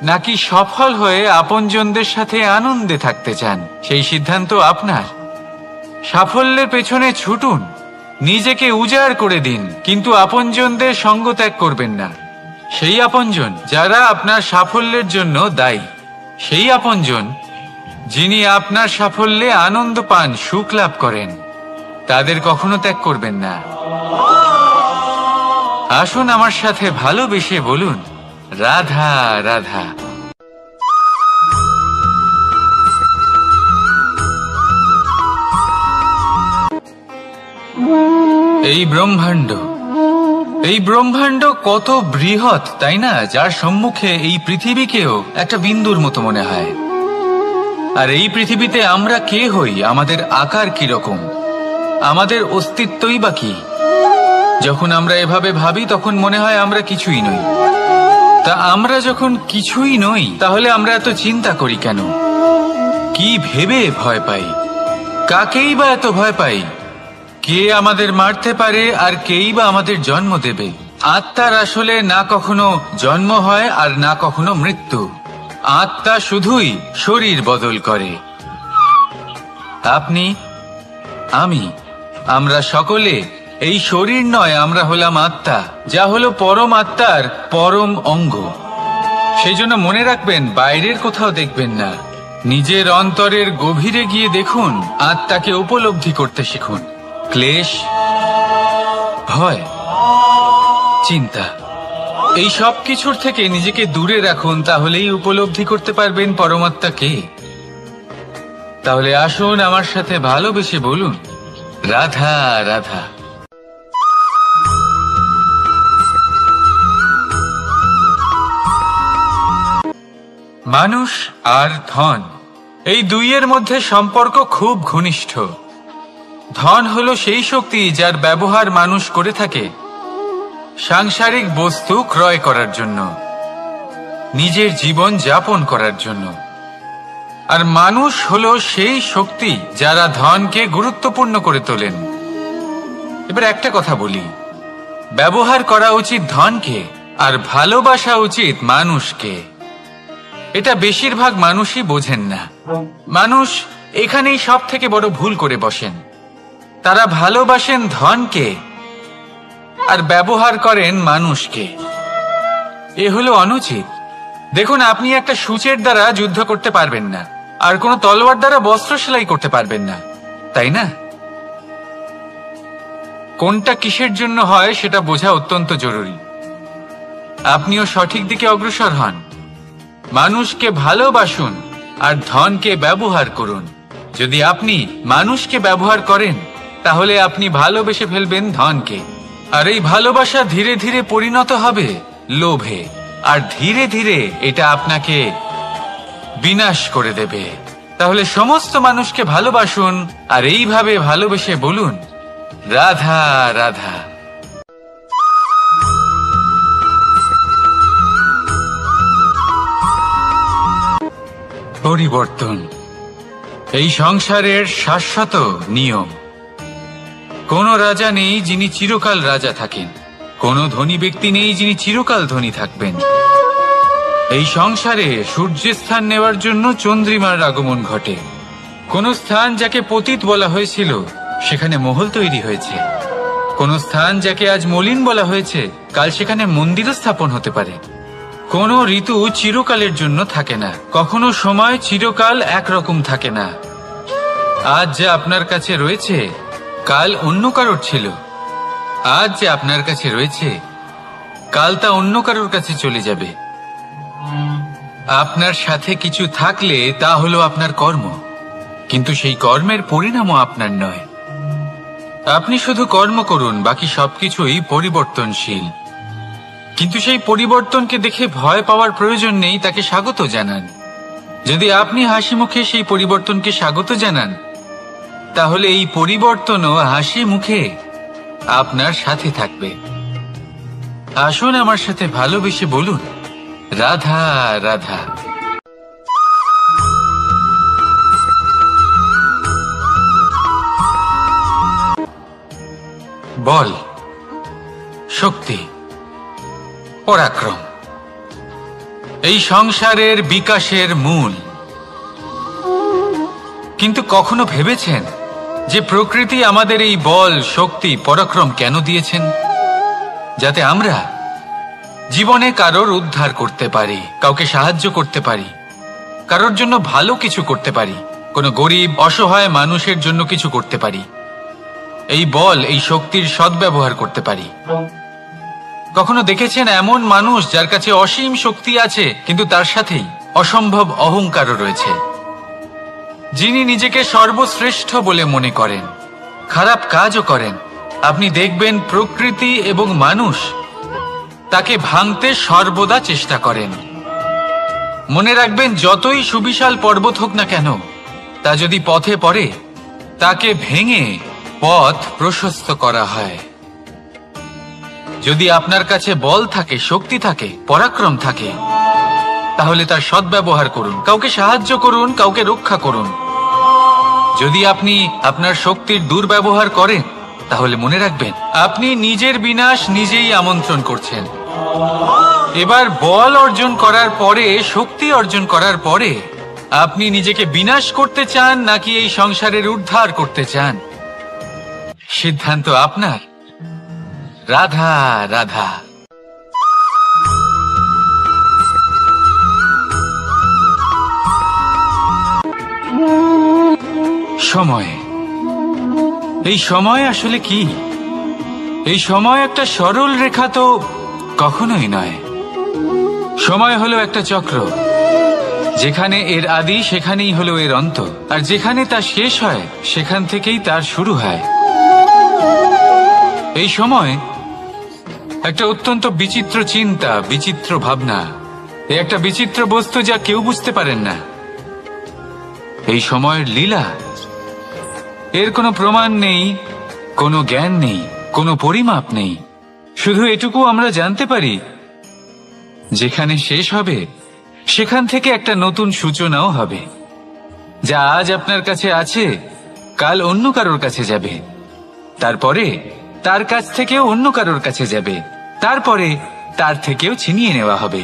নাকি সফল হয়ে আপনজনদের সাথে আনন্দে থাকতে চান? সেই সিদ্ধান্ত আপনার। সাফল্যের পেছনে ছুটুন, নিজেকে উজাড় করে দিন, কিন্তু আপনজনদের সঙ্গ ত্যাগ করবেন না। সেই আপনজন যারা আপনার সাফল্যের জন্য দায়ী, সেই আপনজন যিনি আপনার সাফল্যে আনন্দ পান, সুখ লাভ করেন, তাদের কখনো ত্যাগ করবেন না। আসুন আমার সাথে ভালোবেসে বলুন, রাধা রাধা। এই ব্রহ্মাণ্ড কত বৃহৎ, তাই না? যার সম্মুখে এই পৃথিবীকেও একটা বিন্দুর মতো মনে হয়। আর এই পৃথিবীতে আমরা কে হই, আমাদের আকার কিরকম, আমাদের অস্তিত্বই বা কি? যখন আমরা এভাবে ভাবি তখন মনে হয় আমরা কিছুই নই। তা আমরা যখন কিছুই নই, তাহলে আমরা এত চিন্তা করি কেন? কি ভেবে ভয় পাই? কাকেই বা এত ভয় পাই? কে আমাদের মারতে পারে আর কেই বা আমাদের জন্ম দেবে? আত্মার আসলে না কখনো জন্ম হয় আর না কখনো মৃত্যু। আত্মা শুধুই শরীর বদল করে। আপনি, আমি, আমরা সকলে এই শরীর নয়, আমরা হলাম আত্মা, যা হলো পরম আত্মার পরম অঙ্গ। সেই জন্য মনে রাখবেন, বাইরের কোথাও দেখবেন না, নিজের অন্তরের গভীরে গিয়ে দেখুন, আত্মাকে উপলব্ধি করতে শিখুন। ক্লেশ, ভয়, চিন্তা, এই সব কিছুর থেকে নিজেকে দূরে রাখুন, তাহলেই উপলব্ধি করতে পারবেন পরমাত্মাকে। তাহলে আসুন আমার সাথে ভালোবেসে বলুন, রাধা রাধা। মানুষ আর ধন, এই দুইয়ের মধ্যে সম্পর্ক খুব ঘনিষ্ঠ। ধন হলো সেই শক্তি যার ব্যবহার মানুষ করে থাকে সাংসারিক বস্তু ক্রয় করার জন্য, নিজের জীবন যাপন করার জন্য। আর মানুষ হলো সেই শক্তি যারা ধনকে গুরুত্বপূর্ণ করে তোলেন। এবার একটা কথা বলি, ব্যবহার করা উচিত ধনকে আর ভালোবাসা উচিত মানুষকে। এটা বেশিরভাগ মানুষই বোঝেন না। মানুষ এখানেই সব থেকে বড় ভুল করে বসেন। তারা ভালোবাসেন ধনকে আর ব্যবহার করেন মানুষকে। এ হলো অনুচিত। দেখুন, আপনি একটা সূচের দ্বারা যুদ্ধ করতে পারবেন না, আর কোনো তলোয়ার দ্বারা বস্ত্র সেলাই করতে পারবেন না, তাই না? কোনটা কিসের জন্য হয় সেটা বোঝা অত্যন্ত জরুরি। আপনিও সঠিক দিকে অগ্রসর হন। মানুষকে ভালোবাসুন আর ধনকে ব্যবহার করুন। যদি আপনি মানুষকে ব্যবহার করেন, তাহলে আপনি ভালোবেসে ফেলবেন ধনকে, আর এই ভালোবাসা ধীরে ধীরে পরিণত হবে লোভে, আর ধীরে ধীরে এটা আপনাকে বিনাশ করে দেবে। তাহলে সমস্ত মানুষকে ভালোবাসুন আর এইভাবে ভালোবেসে বলুন, রাধা রাধা। পরিবর্তন এই সংসারের শাশ্বত নিয়ম। কোন রাজা নেই যিনি চিরকাল রাজা থাকেন, কোন ধনী ব্যক্তি নেই যিনি চিরকাল ধনী থাকবেন। এই সংসারে সূর্যের স্থান নেওয়ার জন্য চন্দ্রিমার আগমন ঘটে। কোন স্থান যাকে পতিত বলা হয়েছিল সেখানে মহল তৈরি হয়েছে। কোন স্থান যাকে আজ মলিন বলা হয়েছে কাল সেখানে মন্দিরও স্থাপন হতে পারে। কোন ঋতু চিরকালের জন্য থাকে না, কখনো সময় চিরকাল একরকম থাকে না। আজ যা আপনার কাছে রয়েছে কাল অন্য কারোর ছিল। আজ যে আপনার কাছে রয়েছে কাল তা অন্য কারোর কাছে চলে যাবে। আপনার সাথে কিছু থাকলে তা হলো আপনার কর্ম, কিন্তু সেই কর্মের পরিণামও আপনার নয়। আপনি শুধু কর্ম করুন, বাকি সবকিছুই পরিবর্তনশীল। কিন্তু সেই পরিবর্তনকে দেখে ভয় পাওয়ার প্রয়োজন নেই, তাকে স্বাগত জানান। যদি আপনি হাসি মুখে সেই পরিবর্তনকে স্বাগত জানান, তাহলে এই পরিবর্তনও হাসি মুখে আপনার সাথে থাকবে। আসুন আমার সাথে ভালোবেসে বলুন, রাধা রাধা। বল, শক্তি, পরাক্রম এই সংসারের বিকাশের মূল। কিন্তু কখনো ভেবেছেন যে প্রকৃতি আমাদের এই বল, শক্তি, পরাক্রম কেন দিয়েছেন? যাতে আমরা জীবনে কারোর উদ্ধার করতে পারি, কাউকে সাহায্য করতে পারি, কারোর জন্য ভালো কিছু করতে পারি, কোনো গরিব অসহায় মানুষের জন্য কিছু করতে পারি। এই বল, এই শক্তির সদ্ব্যবহার করতে পারি। কখনো দেখেছেন এমন মানুষ যার কাছে অসীম শক্তি আছে, কিন্তু তার সাথেই অসম্ভব অহংকারও রয়েছে? যিনি নিজেকে সর্বশ্রেষ্ঠ বলে মনে করেন, খারাপ কাজও করেন। আপনি দেখবেন প্রকৃতি এবং মানুষ তাকে ভাঙতে সর্বদা চেষ্টা করেন। মনে রাখবেন, যতই সুবিশাল পর্বত হোক না কেন, তা যদি পথে পড়ে তাকে ভেঙে পথ প্রশস্ত করা হয়। যদি আপনার কাছে বল থাকে, শক্তি থাকে, পরাক্রম থাকে, তাহলে তার সদ্ব্যবহার করুন, কাউকে সাহায্য করুন, কাউকে রক্ষা করুন। যদি আপনি আপনার শক্তির দুর্ব্যবহার করেন, তাহলে মনে রাখবেন আপনি নিজের বিনাশ নিজেই আমন্ত্রণ করছেন। এবার বল অর্জন করার পরে, শক্তি অর্জন করার পরে আপনি নিজেকে বিনাশ করতে চান নাকি এই সংসারের উদ্ধার করতে চান? সিদ্ধান্ত আপনার। রাধা রাধা। সময়, এই সময় আসলে কি? এই সময় একটা সরল রেখা তো কখনোই নয়। সময় হলো একটা চক্র, যেখানে এর আদি সেখানেই হলো এর অন্ত, আর যেখানে তা শেষ হয় সেখান থেকেই তার শুরু হয়। এই সময় একটা অত্যন্ত বিচিত্র চিন্তা, বিচিত্র ভাবনা, একটা বিচিত্র বস্তু যা কেউ বুঝতে পারেন না। এই সময়ের লীলা, এর কোনো প্রমাণ নেই, কোনো জ্ঞান নেই, কোনো পরিমাপ নেই। শুধু এটুকু আমরা জানতে পারি, যেখানে শেষ হবে সেখান থেকে একটা নতুন সূচনাও হবে। যা আজ আপনার কাছে আছে কাল অন্য কারোর কাছে যাবে, তারপরে তার কাছ থেকেও অন্য কারোর কাছে যাবে, তারপরে তার থেকেও ছিনিয়ে নেওয়া হবে।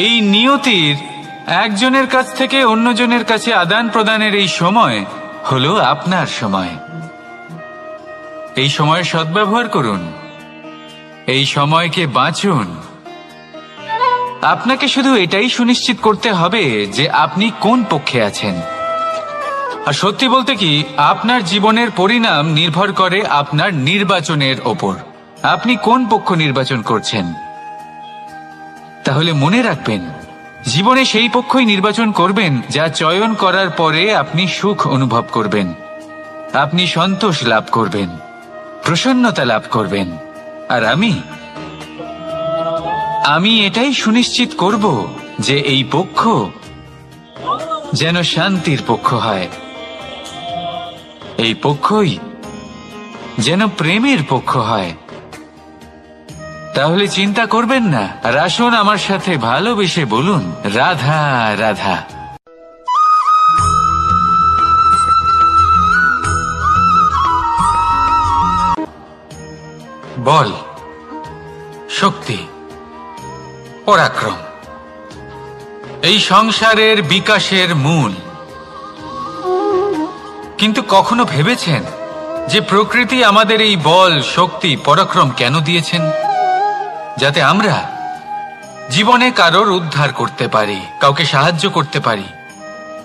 এই নিয়তির একজনের কাছ থেকে অন্যজনের কাছে আদান প্রদানের এই সময় হলো আপনার সময়। এই সময়ের সদ্ব্যবহার করুন, এই সময়কে বাঁচুন। আপনাকে শুধু এটাই সুনিশ্চিত করতে হবে যে আপনি কোন পক্ষে আছেন। আর সত্যি বলতে কি, আপনার জীবনের পরিণাম নির্ভর করে আপনার নির্বাচনের ওপর। আপনি কোন পক্ষ নির্বাচন করছেন। তাহলে মনে রাখবেন, জীবনে সেই পক্ষই নির্বাচন করবেন যা চয়ন করার পরে আপনি সুখ অনুভব করবেন, আপনি সন্তোষ লাভ করবেন, প্রসন্নতা লাভ করবেন। আর আমি এটাই সুনিশ্চিত করব যে এই পক্ষ যেন শান্তির পক্ষ হয়, এই পক্ষই যেন প্রেমের পক্ষ হয়। তাহলে চিন্তা করবেন না, আর আসুন আমার সাথে ভালোবেসে বলুন, রাধা রাধা। বল, শক্তি, পরাক্রম এই সংসারের বিকাশের মূল। কিন্তু কখনো ভেবেছেন যে প্রকৃতি আমাদের এই বল, শক্তি, পরাক্রম কেন দিয়েছেন? যাতে আমরা জীবনে কারোর উদ্ধার করতে পারি, কাউকে সাহায্য করতে পারি,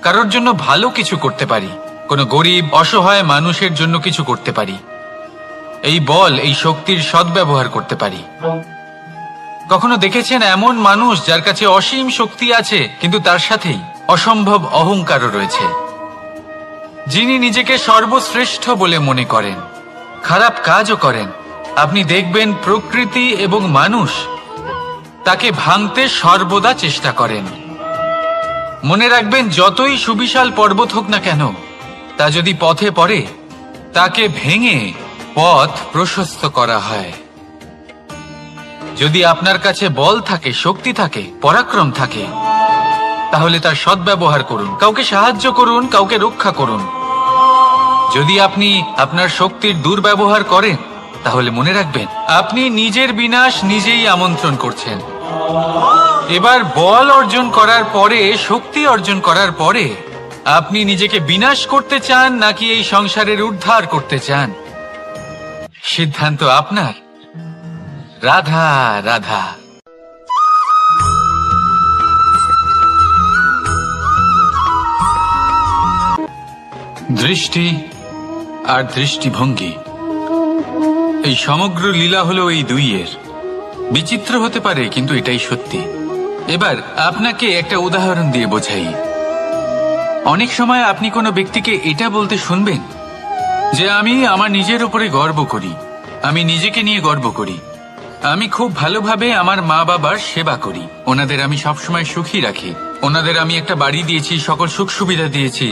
কারোর জন্য ভালো কিছু করতে পারি, কোনো গরিব অসহায় মানুষের জন্য কিছু করতে পারি। এই বল, এই শক্তির সদ্ব্যবহার করতে পারি। কখনো দেখেছেন এমন মানুষ যার কাছে অসীম শক্তি আছে কিন্তু তার সাথেই অসম্ভব অহংকারও রয়েছে, যিনি নিজেকে সর্বশ্রেষ্ঠ বলে মনে করেন, খারাপ কাজও করেন। আপনি দেখবেন প্রকৃতি এবং মানুষ তাকে ভাঙতে সর্বদা চেষ্টা করেন। মনে রাখবেন, যতই সুবিশাল পর্বত হোক না কেন, তা যদি পথে পড়ে তাকে ভেঙে পথ প্রশস্ত করা হয়। যদি আপনার কাছে বল থাকে, শক্তি থাকে, পরাক্রম থাকে, তাহলে তার সদ্ব্যবহার করুন, কাউকে সাহায্য করুন, কাউকে রক্ষা করুন। যদি আপনি আপনার শক্তির দুর্ব্যবহার করেন, তাহলে মনে রাখবেন আপনি নিজের বিনাশ নিজেই আমন্ত্রণ করছেন। এবার বল অর্জন করার পরে, শক্তি অর্জন করার পরে আপনি নিজেকে বিনাশ করতে চান নাকি এই সংসারের উদ্ধার করতে চান? সিদ্ধান্ত আপনার। রাধা রাধা। দৃষ্টি আর দৃষ্টিভঙ্গি, এই সমগ্র লীলা হলো এই দুইয়ের। বিচিত্র হতে পারে কিন্তু এটাই সত্যি। এবার আপনাকে একটা উদাহরণ দিয়ে বোঝাই। অনেক সময় আপনি কোনো ব্যক্তিকে এটা বলতে শুনবেন যে আমি আমার নিজের উপরে গর্ব করি, আমি নিজেকে নিয়ে গর্ব করি, আমি খুব ভালোভাবে আমার মা বাবার সেবা করি, ওনাদের আমি সবসময় সুখী রাখি, ওনাদের আমি একটা বাড়ি দিয়েছি, সকল সুখ সুবিধা দিয়েছি,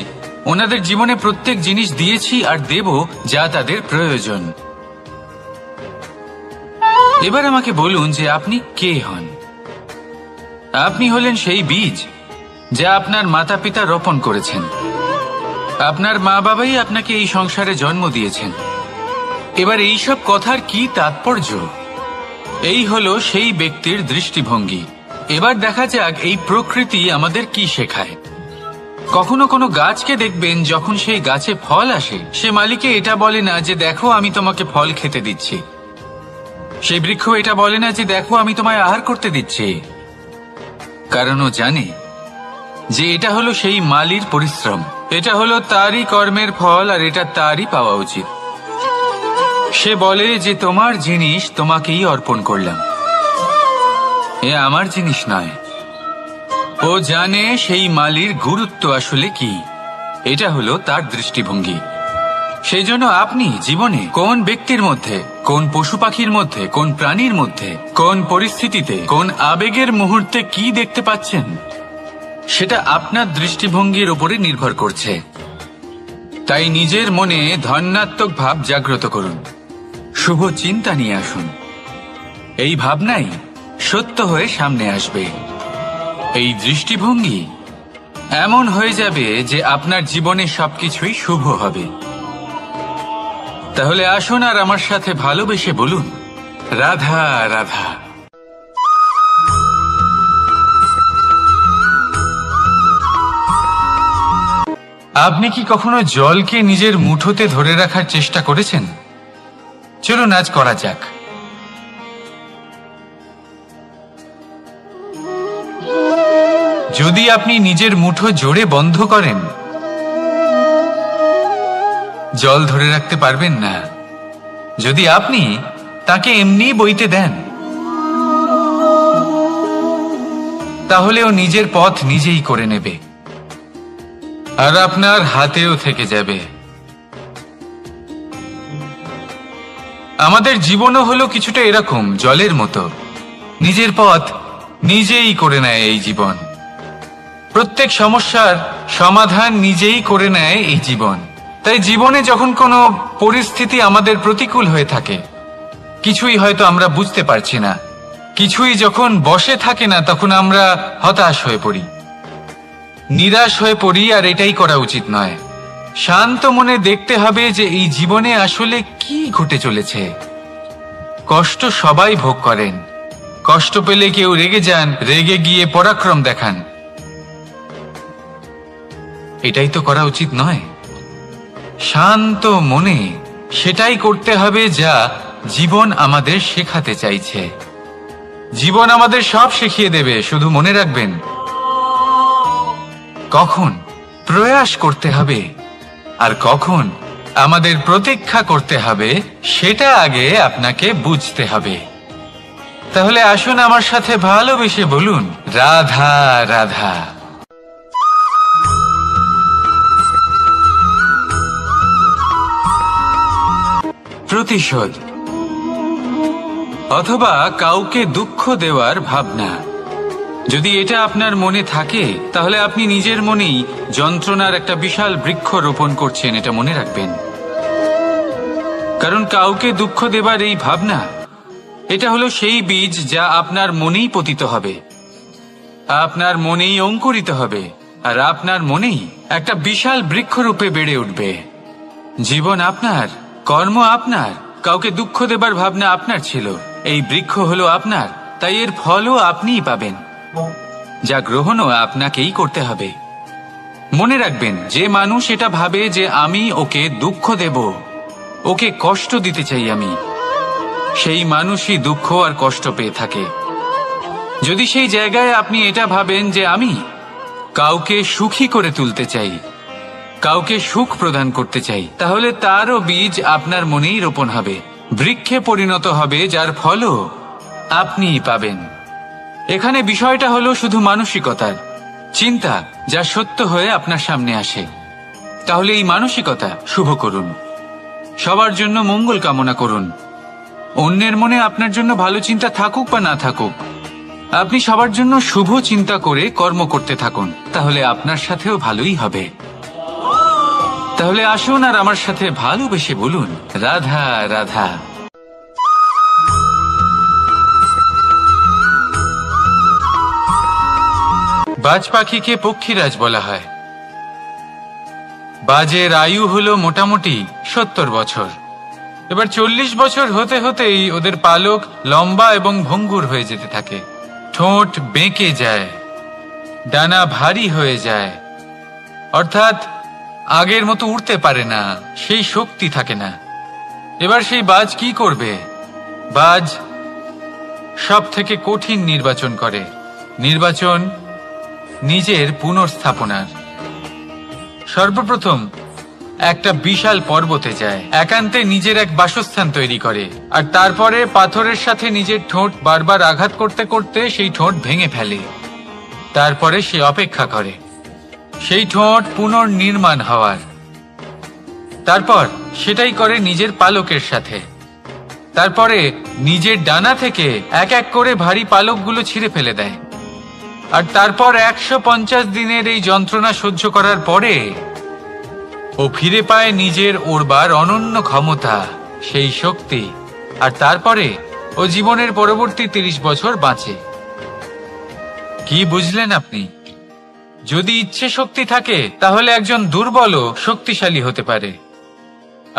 ওনাদের জীবনে প্রত্যেক জিনিস দিয়েছি আর দেব যা তাদের প্রয়োজন। এবার আমাকে বলুন যে আপনি কে হন? আপনি হলেন সেই বীজ যা আপনার মাতা পিতা রোপণ করেছেন। আপনার মা বাবাই আপনাকে এই সংসারে জন্ম দিয়েছেন। এবার এইসব কথার কি তাৎপর্য? এই হলো সেই ব্যক্তির দৃষ্টিভঙ্গি। এবার দেখা যাক এই প্রকৃতি আমাদের কি শেখায়। কখনো কোনো গাছকে দেখবেন, যখন সেই গাছে ফল আসে, সে মালিকে এটা বলে না যে দেখো আমি তোমাকে ফল খেতে দিচ্ছি। সেই বৃক্ষ এটা বলে না যে দেখো আমি তোমায় আহার করতে দিচ্ছি, কারণ ও জানে যে এটা হলো সেই মালির পরিশ্রম, এটা হলো তারই কর্মের ফল, আর এটা তারই পাওয়া উচিত। সে বলে যে তোমার জিনিস তোমাকেই অর্পণ করলাম, এ আমার জিনিস নয়। ও জানে সেই মালির গুরুত্ব আসলে কি, এটা হলো তার দৃষ্টিভঙ্গি। সেই জন্য আপনি জীবনে কোন ব্যক্তির মধ্যে, কোন পশু পাখির মধ্যে, কোন প্রাণীর মধ্যে, কোন পরিস্থিতিতে, কোন আবেগের মুহূর্তে কি দেখতে পাচ্ছেন, সেটা আপনার দৃষ্টিভঙ্গির উপরে নির্ভর করছে। তাই নিজের মনে ধনাত্মক ভাব জাগ্রত করুন, শুভ চিন্তা নিয়ে আসুন। এই ভাবনাই সত্য হয়ে সামনে আসবে। এই দৃষ্টিভঙ্গি এমন হয়ে যাবে যে আপনার জীবনে সবকিছুই শুভ হবে। তাহলে আসুন আর আমার সাথে ভালোবেসে বলুন, রাধা রাধা। আপনি কি কখনো জলকে নিজের মুঠোতে ধরে রাখার চেষ্টা করেছেন? চলুন আজ করা যাক। যদি আপনি নিজের মুঠো জোরে বন্ধ করেন, জল ধরে রাখতে পারবেন না। যদি আপনি তাকে এমনি বইতে দেন, তাহলে ও নিজের পথ নিজেই করে নেবে, আর আপনার হাতেও থেকে যাবে। আমাদের জীবনও হলো কিছুটা এরকম, জলের মতো। নিজের পথ নিজেই করে নেয় এই জীবন। প্রত্যেক সমস্যার সমাধান নিজেই করে নেয় এই জীবন। তাই জীবনে যখন কোনো পরিস্থিতি আমাদের প্রতিকূল হয়ে থাকে, কিছুই হয়তো আমরা বুঝতে পারছি না, কিছুই যখন বসে থাকে না, তখন আমরা হতাশ হয়ে পড়ি, নিরাশ হয়ে পড়ি, আর এটাই করা উচিত নয়। শান্ত মনে দেখতে হবে যে এই জীবনে আসলে কি ঘটে চলেছে। কষ্ট সবাই ভোগ করেন, কষ্ট পেলে কেউ রেগে যান, রেগে গিয়ে পরাক্রম দেখান। এটাই তো করা উচিত নয়। শান্ত মনে সেটাই করতে হবে যা জীবন আমাদের শেখাতে চাইছে। জীবন আমাদের সব শিখিয়ে দেবে, শুধু মনে রাখবেন কখন প্রয়াস করতে হবে আর কখন আমাদের প্রতীক্ষা করতে হবে, সেটা আগে আপনাকে বুঝতে হবে। তাহলে আসুন আমার সাথে ভালোবেসে বলুন, রাধা রাধা। প্রতিশোধ অথবা কাউকে দুঃখ দেওয়ার ভাবনা, যদি এটা আপনার মনে থাকে, তাহলে আপনি নিজের মনেই যন্ত্রণার একটা বিশাল বৃক্ষ রোপণ করছেন, এটা মনে রাখবেন। কারণ কাউকে দুঃখ দেবার এই ভাবনা, এটা হলো সেই বীজ যা আপনার মনেই পতিত হবে, আপনার মনেই অঙ্কুরিত হবে, আর আপনার মনেই একটা বিশাল বৃক্ষরূপে বেড়ে উঠবে। জীবন আপনার, কর্ম আপনার, কাউকে দুঃখ দেবার ভাবনা আপনার ছিল, এই বৃক্ষ হলো আপনার, তাই এর ফলও আপনিই পাবেন, যা গ্রহণও আপনাকেই করতে হবে। মনে রাখবেন, যে মানুষ এটা ভাবে যে আমি ওকে দুঃখ দেব, ওকে কষ্ট দিতে চাই আমি, সেই মানুষই দুঃখ আর কষ্ট পেয়ে থাকে। যদি সেই জায়গায় আপনি এটা ভাবেন যে আমি কাউকে সুখী করে তুলতে চাই, কাউকে সুখ প্রদান করতে চাই, তাহলে তারও বীজ আপনার মনেই রোপণ হবে, বৃক্ষে পরিণত হবে, যার ফলও আপনিই পাবেন। এখানে বিষয়টা হলো শুধু মানসিকতার চিন্তা, যা সত্য হয়ে আপনার সামনে আসে। তাহলে এই মানসিকতা শুভ করুন, সবার জন্য মঙ্গল কামনা করুন। অন্যের মনে আপনার জন্য ভালো চিন্তা থাকুক বা না থাকুক, আপনি সবার জন্য শুভ চিন্তা করে কর্ম করতে থাকুন, তাহলে আপনার সাথেও ভালোই হবে। তাহলে আসুন আর আমার সাথে ভালোবেসে বলুন, রাধা রাধা। বাজ পাখিকে পক্ষীরাজ বলা হয়। বাজের আয়ু হলো মোটামুটি 70 বছর। এবার 40 বছর হতে হতেই ওদের পালক লম্বা এবং ভঙ্গুর হয়ে যেতে থাকে, ঠোঁট বেঁকে যায়, ডানা ভারী হয়ে যায়, অর্থাৎ আগের মতো উড়তে পারে না, সেই শক্তি থাকে না। এবার সেই বাজ কি করবে? বাজ সব থেকে কঠিন নির্বাচন করে, নির্বাচন নিজের পুনর্স্থাপনার। সর্বপ্রথম একটা বিশাল পর্বতে যায়, একান্তে নিজের এক বাসস্থান তৈরি করে, আর তারপরে পাথরের সাথে নিজের ঠোঁট বারবার আঘাত করতে করতে সেই ঠোঁট ভেঙে ফেলে। তারপরে সে অপেক্ষা করে সেই ঠোঁট পুনর্নির্মাণ হওয়ার। তারপর সেটাই করে নিজের পালকের সাথে। তারপরে নিজের ডানা থেকে এক এক করে ভারী পালকগুলো ছিঁড়ে ফেলে দেয়। আর তারপর 150 দিনের এই যন্ত্রণা সহ্য করার পরে ও ফিরে পায় নিজের ওড়বার অনন্য ক্ষমতা, সেই শক্তি। আর তারপরে ও জীবনের পরবর্তী 30 বছর বাঁচে। কি বুঝলেন আপনি? যদি ইচ্ছে শক্তি থাকে তাহলে একজন দুর্বলও শক্তিশালী হতে পারে।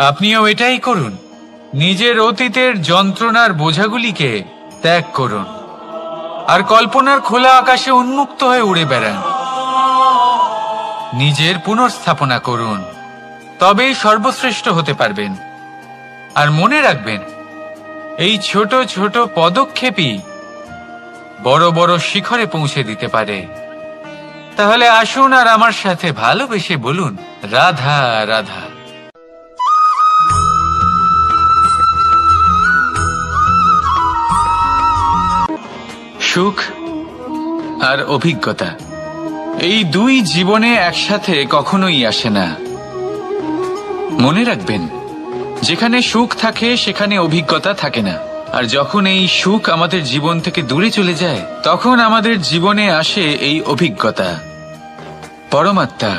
আপনিও এটাই করুন, নিজের অতীতের যন্ত্রণার বোঝাগুলিকে ত্যাগ করুন আর কল্পনার খোলা আকাশে উন্মুক্ত হয়ে উড়ে বেড়ান। নিজের পুনর্স্থাপনা করুন, তবেই সর্বশ্রেষ্ঠ হতে পারবেন। আর মনে রাখবেন, এই ছোট ছোট পদক্ষেপই বড় বড় শিখরে পৌঁছে দিতে পারে। তাহলে আসুন আর আমার সাথে ভালোবেসে বলুন, রাধা রাধা। সুখ আর অভিজ্ঞতা, এই দুই জীবনে একসাথে কখনোই আসে না। মনে রাখবেন, যেখানে সুখ থাকে সেখানে অভিজ্ঞতা থাকে না। আর যখন এই সুখ আমাদের জীবন থেকে দূরে চলে যায়, তখন আমাদের জীবনে আসে এই অভিজ্ঞতা। পরমাত্মা,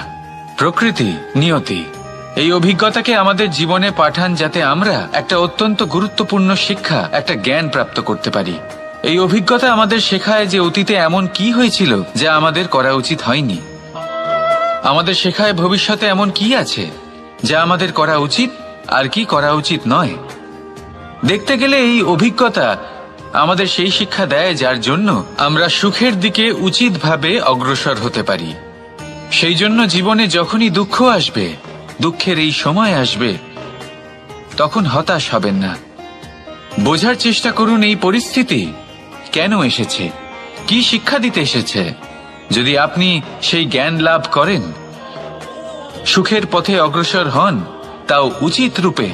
প্রকৃতি, নিয়তি এই অভিজ্ঞতাকে আমাদের জীবনে পাঠান, যাতে আমরা একটা অত্যন্ত গুরুত্বপূর্ণ শিক্ষা, একটা জ্ঞান প্রাপ্ত করতে পারি। এই অভিজ্ঞতা আমাদের শেখায় যে অতীতে এমন কি হয়েছিল যা আমাদের করা উচিত হয়নি। আমাদের শেখায় ভবিষ্যতে এমন কি আছে যা আমাদের করা উচিত আর কি করা উচিত নয়। দেখতে গেলে এই অভিজ্ঞতা আমাদের সেই শিক্ষা দেয় যার জন্য আমরা সুখের দিকে উচিতভাবে অগ্রসর হতে পারি। সেই জন্য জীবনে যখনই দুঃখ আসবে, দুঃখের এই সময় আসবে, তখন হতাশ হবেন না। বোঝার চেষ্টা করুন এই পরিস্থিতি কেন এসেছে, কি শিক্ষা দিতে এসেছে। যদি আপনি সেই জ্ঞান লাভ করেন, সুখের পথে অগ্রসর হন, তাও উচিত রূপে,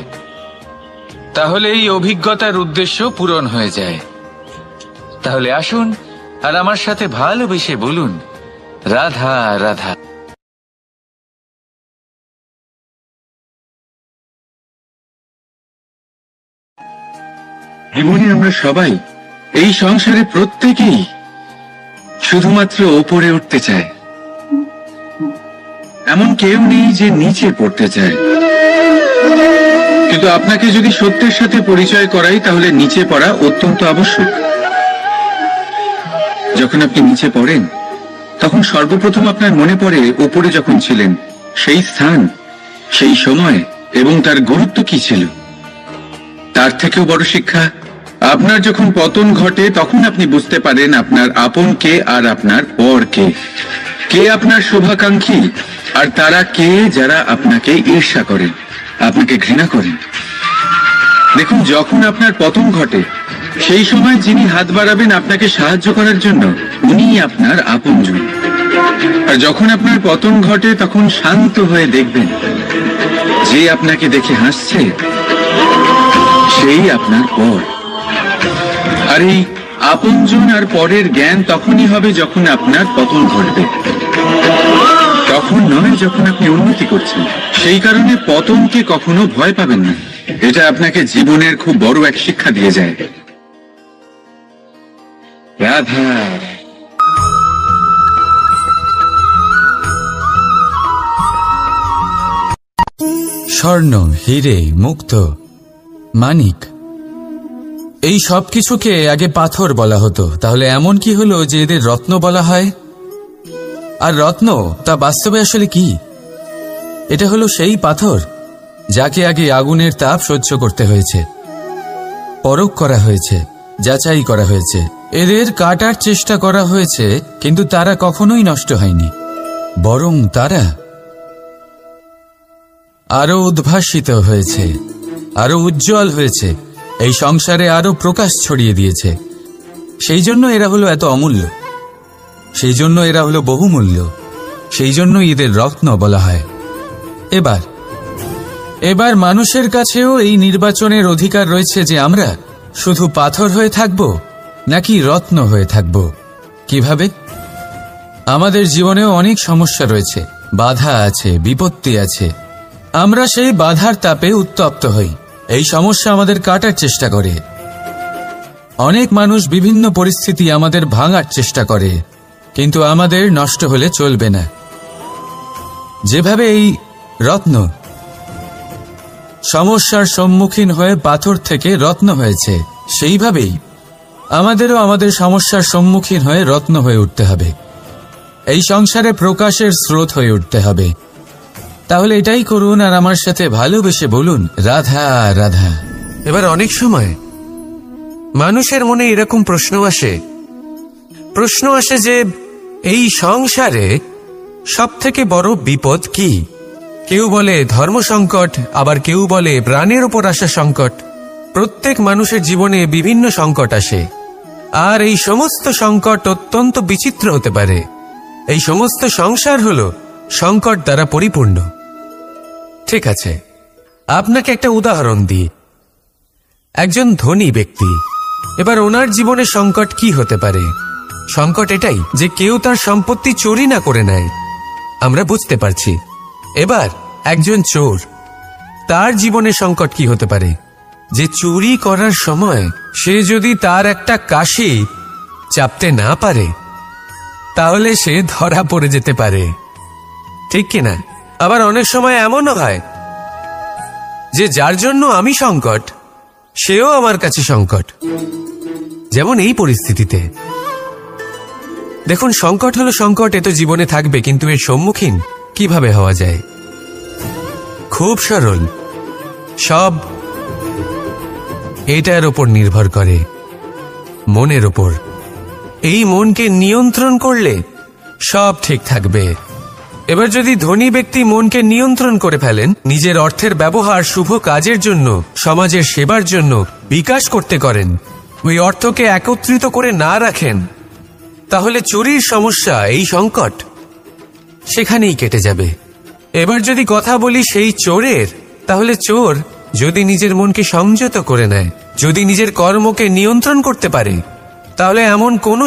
তাহলে এই অভিজ্ঞতার উদ্দেশ্য পূরণ হয়ে যায়। তাহলে আসুন আর আমার সাথে ভালোবেসে বলুন, রাধা রাধা। জীবনে আমরা সবাই, এই সংসারে প্রত্যেকেই শুধুমাত্র ওপরে উঠতে চায়। এমন কেউ নেই যে নিচে পড়তে চায়। কিন্তু আপনাকে যদি সত্যের সাথে পরিচয় করাই, তাহলে নিচে পড়া অত্যন্ত আবশ্যক। যখন আপনি নিচে পড়েন, তখন সর্বপ্রথম আপনার মনে পড়ে ওপরে যখন ছিলেন, সেই স্থান, সেই সময় এবং তার গুরুত্ব কি ছিল। তার থেকেও বড় শিক্ষা, আপনার যখন পতন ঘটে তখন আপনি বুঝতে পারেন আপনার আপন কে আর আপনার পর কে। কে আপনার শুভাকাঙ্ক্ষী আর তারা কে যারা আপনাকে ঈর্ষা করেন, আপনাকে ঘৃণা করেন। দেখুন, যখন আপনার পতন ঘটে, সেই সময় যিনি হাত বাড়াবেন আপনাকে সাহায্য করার জন্য, উনিই আপনার আপনজন। আর যখন আপনার পতন ঘটে, তখন শান্ত হয়ে দেখবেন যে আপনাকে দেখে হাসছে সেই আপনার পর। আর এই আপনজন আর পরের জ্ঞান তখনই হবে যখন আপনার পতন ঘটবে, তখন নয় যখন আপনি উন্নতি করছেন। সেই কারণে পতনকে কখনো ভয় পাবেন না। এটা আপনাকে জীবনের খুব বড় এক শিক্ষা দিয়ে যায়। রাধা। স্বর্ণ, হিরে, মুক্ত, মানিক, এই সব কিছুকে আগে পাথর বলা হতো। তাহলে এমন কি হলো যে এদের রত্ন বলা হয়? আর রত্ন তা বাস্তবে আসলে কি? এটা হলো সেই পাথর যাকে আগে আগুনের তাপ সহ্য করতে হয়েছে, পরখ করা হয়েছে, যাচাই করা হয়েছে, এদের কাটার চেষ্টা করা হয়েছে, কিন্তু তারা কখনোই নষ্ট হয়নি, বরং তারা আরো উদ্ভাসিত হয়েছে, আরো উজ্জ্বল হয়েছে, এই সংসারে আরো প্রকাশ ছড়িয়ে দিয়েছে। সেই জন্য এরা হলো এত অমূল্য, সেই জন্য এরা হলো বহুমূল্য, সেই জন্য এদের রত্ন বলা হয়। এবার মানুষের কাছেও এই নির্বাচনের অধিকার রয়েছে যে আমরা শুধু পাথর হয়ে থাকব নাকি রত্ন হয়ে থাকব। কিভাবে? আমাদের জীবনেও অনেক সমস্যা রয়েছে, বাধা আছে, বিপত্তি আছে। আমরা সেই বাধার তাপে উত্তপ্ত হই, এই সমস্যা আমাদের কাটার চেষ্টা করে। অনেক মানুষ বিভিন্ন পরিস্থিতি আমাদের ভাঙার চেষ্টা করে, কিন্তু আমাদের নষ্ট হলে চলবে না। যেভাবে এই রত্ন সমস্যার সম্মুখীন হয়ে পাথর থেকে রত্ন হয়েছে, সেইভাবেই আমাদেরও আমাদের সমস্যার সম্মুখীন হয়ে রত্ন হয়ে উঠতে হবে, এই সংসারে প্রকাশের স্রোত হয়ে উঠতে হবে। তাহলে এটাই করুন আর আমার সাথে ভালোবেসে বলুন, রাধা রাধা। এবার অনেক সময় মানুষের মনে এরকম প্রশ্ন আসে যে এই সংসারে সবথেকে বড় বিপদ কি? কেউ বলে ধর্ম সংকট, আবার কেউ বলে প্রাণের উপর আসা সংকট। প্রত্যেক মানুষের জীবনে বিভিন্ন সংকট আসে, আর এই সমস্ত সংকট অত্যন্ত বিচিত্র হতে পারে। এই সমস্ত সংসার হলো সংকট দ্বারা পরিপূর্ণ। ঠিক আছে, আপনাকে একটা উদাহরণ দিই। একজন ধনী ব্যক্তি, এবার ওনার জীবনে সংকট কি হতে পারে? সংকট এটাই যে কেউ তার সম্পত্তি চুরি না করে নেয়, আমরা বুঝতে পারছি। এবার একজন চোর, তার জীবনে সংকট কি হতে পারে? যে চুরি করার সময় সে যদি তার একটা কাশি চাপতে না পারে, তাহলে সে ধরা পড়ে যেতে পারে, ঠিক কিনা? আবার অনেক সময় এমনও হয় যে যার জন্য আমি সংকট, সেও আমার কাছে সংকট। যেমন এই পরিস্থিতিতে দেখুন, সংকট হলো সংকট, এ তো জীবনে থাকবে, কিন্তু এর সম্মুখীন কিভাবে হওয়া যায়? খুব সরল, সব এটার ওপর নির্ভর করে, মনের ওপর। এই মনকে নিয়ন্ত্রণ করলে সব ঠিক থাকবে। এবার যদি ধনী ব্যক্তি মনকে নিয়ন্ত্রণ করে ফেলেন, নিজের অর্থের ব্যবহার শুভ কাজের জন্য, সমাজের সেবার জন্য বিকাশ করতে করেন, ওই অর্থকে একত্রিত করে না রাখেন, তাহলে চুরির সমস্যা, এই সংকট সেখানেই কেটে যাবে। এবার যদি কথা বলি সেই চোরের, তাহলে চোর যদি নিজের মনকে সংযত করে নেয়, যদি নিজের কর্মকে নিয়ন্ত্রণ করতে পারে, তাহলে এমন কোনো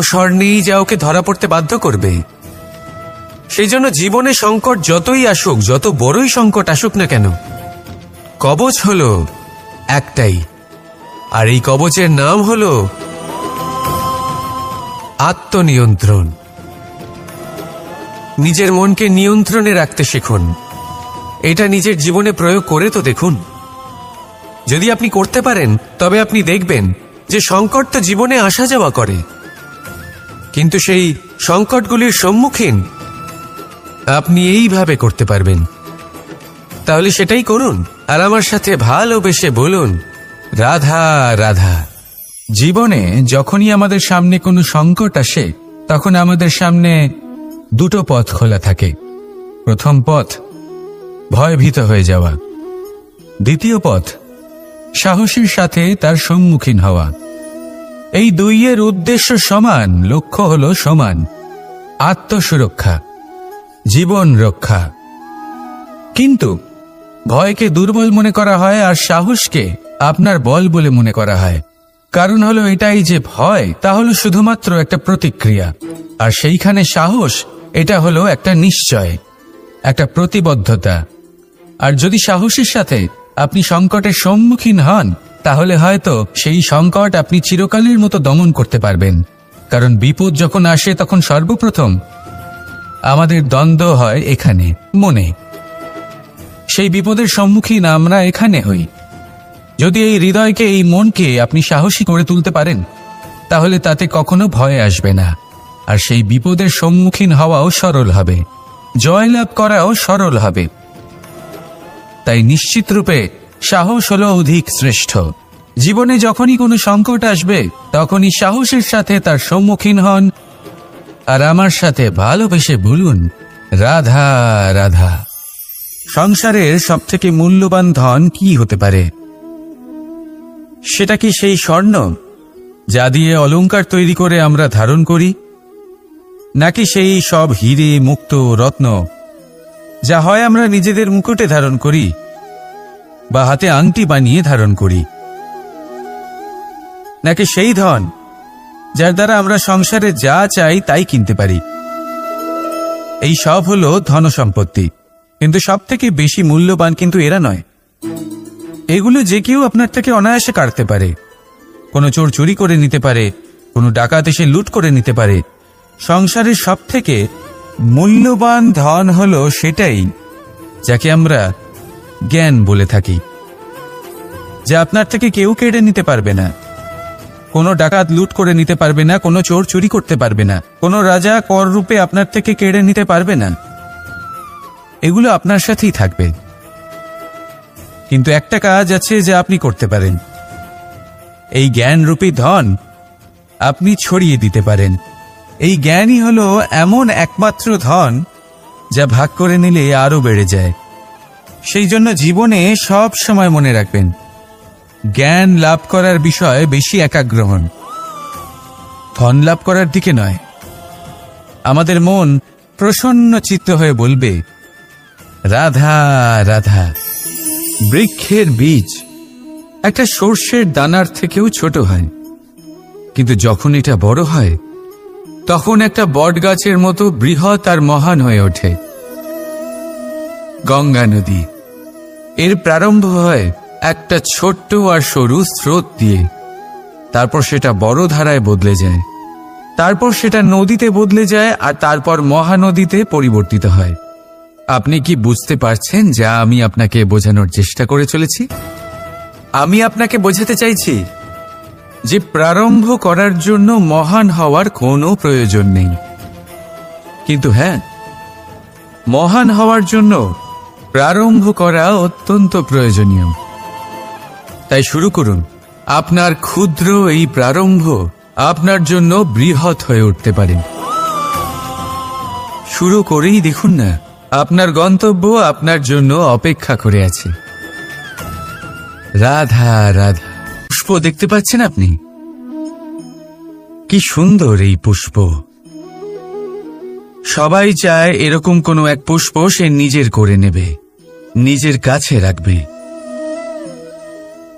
স্বর নেই যা ওকে ধরা পড়তে বাধ্য করবে। সেই জন্য জীবনে সংকট যতই আসুক, যত বড়ই সংকট আসুক না কেন, কবচ হলো একটাই, আর এই কবচের নাম হলো আত্মনিয়ন্ত্রণ। নিজের মনকে নিয়ন্ত্রণে রাখতে শিখুন। এটা নিজের জীবনে প্রয়োগ করে তো দেখুন। যদি আপনি করতে পারেন, তবে আপনি দেখবেন যে সংকট তো জীবনে আসা যাওয়া করে, কিন্তু সেই সংকটগুলির সম্মুখীন আপনি এইভাবে করতে পারবেন। তাহলে সেটাই করুন, আর আমার সাথে ভালোবেসে বলুন, রাধা রাধা। জীবনে যখনই আমাদের সামনে কোনো সংকট আসে, তখন আমাদের সামনে দুটো পথ খোলা থাকে। প্রথম পথ ভয়ভীত হয়ে যাওয়া, দ্বিতীয় পথ সাহসের সাথে তার সম্মুখীন হওয়া। এই দুইয়ের উদ্দেশ্য সমান, লক্ষ্য হলো সমান, আত্মসুরক্ষা, জীবন রক্ষা। কিন্তু ভয়কে দুর্বল মনে করা হয় আর সাহসকে আপনার বল বলে মনে করা হয়। কারণ হলো এটাই যে ভয়, তা হলো শুধুমাত্র একটা প্রতিক্রিয়া, আর সেইখানে সাহস, এটা হলো একটা নিশ্চয়, একটা প্রতিবদ্ধতা। আর যদি সাহসের সাথে আপনি সংকটের সম্মুখীন হন, তাহলে হয়তো সেই সংকট আপনি চিরকালের মতো দমন করতে পারবেন। কারণ বিপদ যখন আসে, তখন সর্বপ্রথম আমাদের দ্বন্দ্ব হয় এখানে, মনে। সেই বিপদের সম্মুখীন আমরা এখানে হই। যদি এই হৃদয়কে, এই মনকে আপনি সাহসী করে তুলতে পারেন, তাহলে তাতে কখনো ভয় আসবে না, আর সেই বিপদের সম্মুখীন হওয়াও সরল হবে, জয়লাভ করাও সরল হবে। তাই নিশ্চিত রূপে সাহস হলো অধিক শ্রেষ্ঠ। জীবনে যখনই কোনো সংকট আসবে, তখনই সাহসের সাথে তার সম্মুখীন হন, আর আমার সাথে ভালোবেসে বলুন, রাধা রাধা। সংসারের সবথেকে মূল্যবান ধন কি হতে পারে? সেটা কি সেই স্বর্ণ যা দিয়ে অলংকার তৈরি করে আমরা ধারণ করি, নাকি সেই সব হিরে মুক্ত রত্ন যা হয় আমরা নিজেদের মুকুটে ধারণ করি বা হাতে আংটি বানিয়ে ধারণ করি, নাকি সেই ধন যার দ্বারা আমরা সংসারে যা চাই তাই কিনতে পারি? এই সব হলো ধন সম্পত্তি, কিন্তু সব থেকে বেশি মূল্যবান কিন্তু এরা নয়। এগুলো যে কেউ আপনার থেকে অনায়াসে কাটতে পারে। কোনো চোর চুরি করে নিতে পারে, কোনো ডাকাত এসে লুট করে নিতে পারে। সংসারের সব থেকে মূল্যবান ধন হলো সেটাই যাকে আমরা জ্ঞান বলে থাকি, যা আপনার থেকে কেউ কেড়ে নিতে পারবে না। কোনো ডাকাত লুট করে নিতে পারবে না, কোনো চোর চুরি করতে পারবে না, কোনো রাজা কর রূপে আপনার থেকে কেড়ে নিতে পারবে না। এগুলো আপনার সাথেই থাকবে। কিন্তু একটা কাজ আছে যা আপনি করতে পারেন। এই জ্ঞানরূপী ধন আপনি ছড়িয়ে দিতে পারেন। এই জ্ঞানই হলো এমন একমাত্র ধন যা ভাগ করে নিলে আরো বেড়ে যায়। সেই জন্য জীবনে সব সময় মনে রাখবেন, জ্ঞান লাভ করার বিষয়ে বেশি একাগ্র হন, ধন লাভ করার দিকে নয়। আমাদের মন প্রসন্ন চিত্ত হয়ে বলবে, রাধা রাধা। বৃক্ষের বীজ একটা সর্ষের দানার থেকেও ছোট হয়, কিন্তু যখন এটা বড় হয় তখন একটা বটগাছের মতো বৃহৎ আর মহান হয়ে ওঠে। গঙ্গা নদী, এর প্রারম্ভ হয় একটা ছোট্ট আর সরু স্রোত দিয়ে, তারপর সেটা বড় ধারায় বদলে যায়, তারপর সেটা নদীতে বদলে যায়, আর তারপর মহানদীতে পরিবর্তিত হয়। আপনি কি বুঝতে পারছেন যা আমি আপনাকে বোঝানোর চেষ্টা করে চলেছি? আমি আপনাকে বোঝাতে চাইছি যে প্রারম্ভ করার জন্য মহান হওয়ার কোনো প্রয়োজন নেই, কিন্তু হ্যাঁ, মহান হওয়ার জন্য প্রারম্ভ করা অত্যন্ত প্রয়োজনীয়। তাই শুরু করুন। আপনার ক্ষুদ্র এই প্রারম্ভ আপনার জন্য বৃহৎ হয়ে উঠতে পারে। শুরু করেই দেখুন না, আপনার গন্তব্য আপনার জন্য অপেক্ষা করে আছে। রাধা রাধা। পুষ্প দেখতে পাচ্ছেন আপনি? কি সুন্দর এই পুষ্প। সবাই চায় এরকম কোনো এক পুষ্প সে নিজের করে নেবে, নিজের কাছে রাখবে।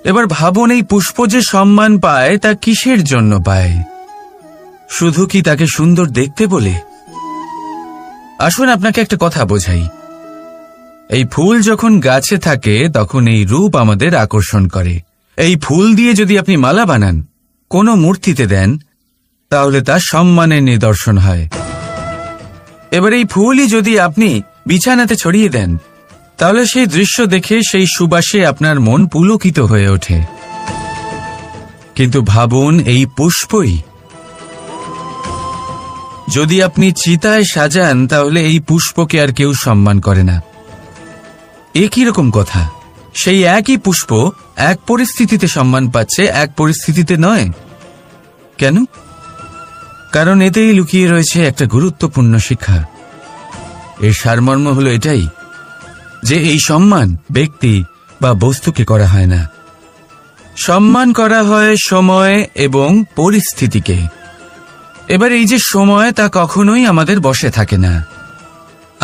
এবার ভাবুন, এই পুষ্প যে সম্মান পায় তা কিসের জন্য পায়? শুধু কি তাকে সুন্দর দেখতে বলে? আসুন আপনাকে একটা কথা বোঝাই। এই ফুল যখন গাছে থাকে তখন এই রূপ আমাদের আকর্ষণ করে। এই ফুল দিয়ে যদি আপনি মালা বানান, কোনো মূর্তিতে দেন, তাহলে তা সম্মানের নিদর্শন হয়। এবার এই ফুলই যদি আপনি বিছানাতে ছড়িয়ে দেন, তাহলে সেই দৃশ্য দেখে সেই সুবাসে আপনার মন পুলকিত হয়ে ওঠে। কিন্তু ভাবুন, এই পুষ্পই যদি আপনি চিতায় সাজান, তাহলে এই পুষ্পকে আর কেউ সম্মান করে না। একই রকম কথা, সেই একই পুষ্প এক পরিস্থিতিতে সম্মান পাচ্ছে, এক পরিস্থিতিতে নয়। কেন? কারণ এতেই লুকিয়ে রয়েছে একটা গুরুত্বপূর্ণ শিক্ষা। এর সারমর্ম হলো এটাই যে এই সম্মান ব্যক্তি বা বস্তুকে করা হয় না, সম্মান করা হয় সময় এবং পরিস্থিতিকে। এবার এই যে সময়, তা কখনোই আমাদের বশে থাকে না।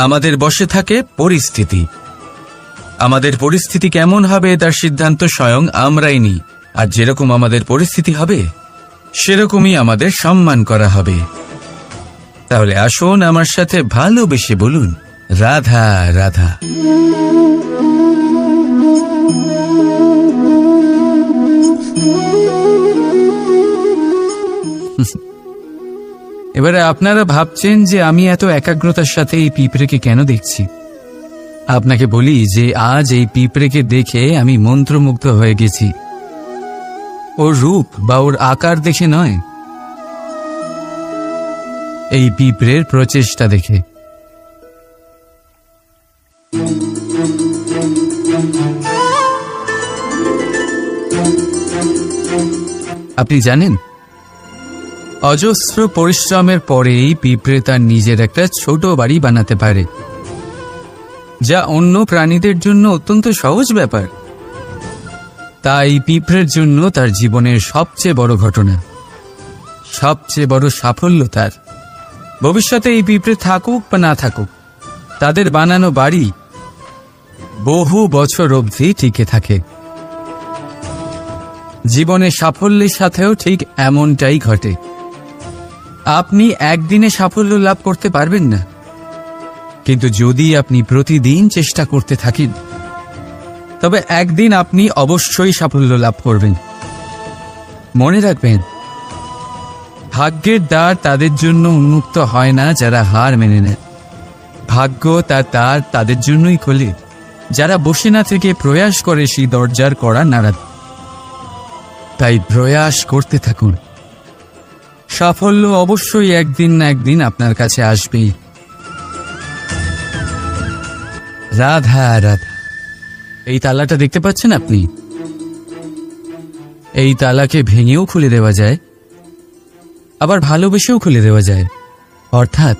আমাদের বশে থাকে পরিস্থিতি। আমাদের পরিস্থিতি কেমন হবে তার সিদ্ধান্ত স্বয়ং আমরাই নিই, আর যেরকম আমাদের পরিস্থিতি হবে সেরকমই আমাদের সম্মান করা হবে। তাহলে আসুন আমার সাথে ভালোবেসে বলুন, রাধা রাধা। এবারে আপনারা ভাবছেন যে আমি এত একাগ্রতার সাথে এই পিঁপড়েকে কেন দেখছি। আপনাকে বলি যে আজ এই পিঁপড়েকে দেখে আমি মন্ত্রমুগ্ধ হয়ে গেছি। ওর রূপ বা ওর আকার দেখে নয়, এই পিঁপড়ের প্রচেষ্টা দেখে। আপনি জানেন, অজস্র পরিশ্রমের পরেই পিঁপড়ে তার নিজের একটা ছোট বাড়ি বানাতে পারে, যা অন্য প্রাণীদের জন্য অত্যন্ত সহজ ব্যাপার। তাই পিঁপড়ের জন্য তার জীবনের সবচেয়ে বড় ঘটনা, সবচেয়ে বড় সাফল্য তার। ভবিষ্যতে এই পিঁপড়ে থাকুক বা না থাকুক, তাদের বানানো বাড়ি বহু বছর অবধি টিকে থাকে। জীবনের সাফল্যের সাথেও ঠিক এমনটাই ঘটে। আপনি একদিনে সাফল্য লাভ করতে পারবেন না, কিন্তু যদি আপনি প্রতিদিন চেষ্টা করতে থাকেন, তবে একদিন আপনি অবশ্যই সাফল্য লাভ করবেন। মনে রাখবেন, ভাগ্যের দ্বার তাদের জন্য উন্মুক্ত হয় না যারা হার মেনে নেয়। ভাগ্য তার দ্বার তাদের জন্যই খোলে যারা বসে না থেকে প্রয়াস করে সেই দরজার কড়া নাড়াতে। তাই প্রয়াস করতে থাকুন। সাফল্য অবশ্যই একদিন না একদিন আপনার কাছে আসবেই। রাধা রাধা। এই তালাটা দেখতে পাচ্ছেন আপনি? এই তালাকে ভেঙেও খুলে দেওয়া যায়, আবার ভালোবেসেও খুলে দেওয়া যায়। অর্থাৎ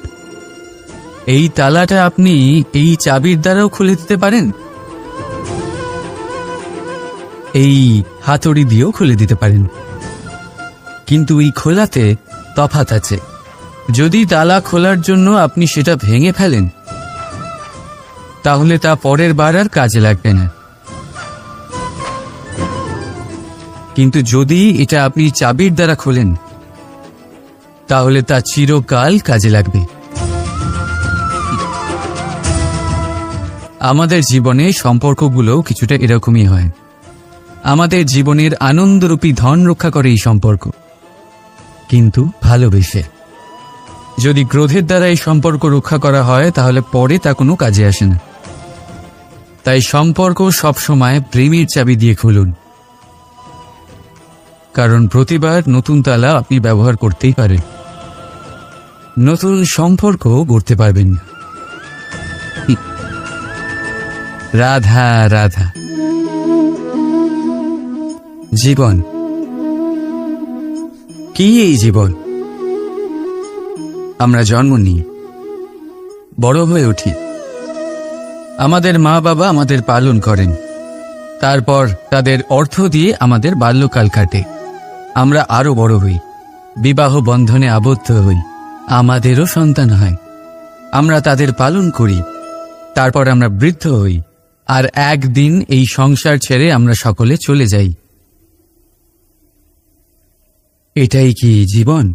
এই তালাটা আপনি এই চাবির দ্বারাও খুলে দিতে পারেন, এই হাতুড়ি দিয়েও খুলে দিতে পারেন। কিন্তু এই খোলাতে তফাৎ আছে। যদি তালা খোলার জন্য আপনি সেটা ভেঙে ফেলেন, তাহলে তা পরের বার আর কাজে লাগবে না। কিন্তু যদি এটা আপনি চাবির দ্বারা খোলেন, তাহলে তা চিরকাল কাজে লাগবে। আমাদের জীবনে সম্পর্কগুলো কিছুটা এরকমই হয়। আমাদের জীবনের আনন্দরূপী ধন রক্ষা করে এই সম্পর্ক, কিন্তু ভালোবেসে। যদি ক্রোধের দ্বারা এই সম্পর্ক রক্ষা করা হয়, তাহলে পরে তা কোনো কাজে আসে না। তাই সম্পর্ক সবসময় প্রেমের চাবি দিয়ে খুলুন, কারণ প্রতিবার নতুন তালা আপনি ব্যবহার করতেই পারেন, নতুন সম্পর্ক গড়তে পারবেন না। রাধা রাধা। জীবন কি? এই জীবন আমরা জন্ম নিই, বড় হয়ে উঠি, আমাদের মা বাবা আমাদের পালন করেন, তারপর তাদের অর্থ দিয়ে আমাদের বাল্যকাল কাটে। আমরা আরো বড় হই, বিবাহ বন্ধনে আবদ্ধ হই, আমাদেরও সন্তান হয়, আমরা তাদের পালন করি, তারপর আমরা বৃদ্ধ হই, আর একদিন এই সংসার ছেড়ে আমরা সকলে চলে যাই। এটাই কি জীবন?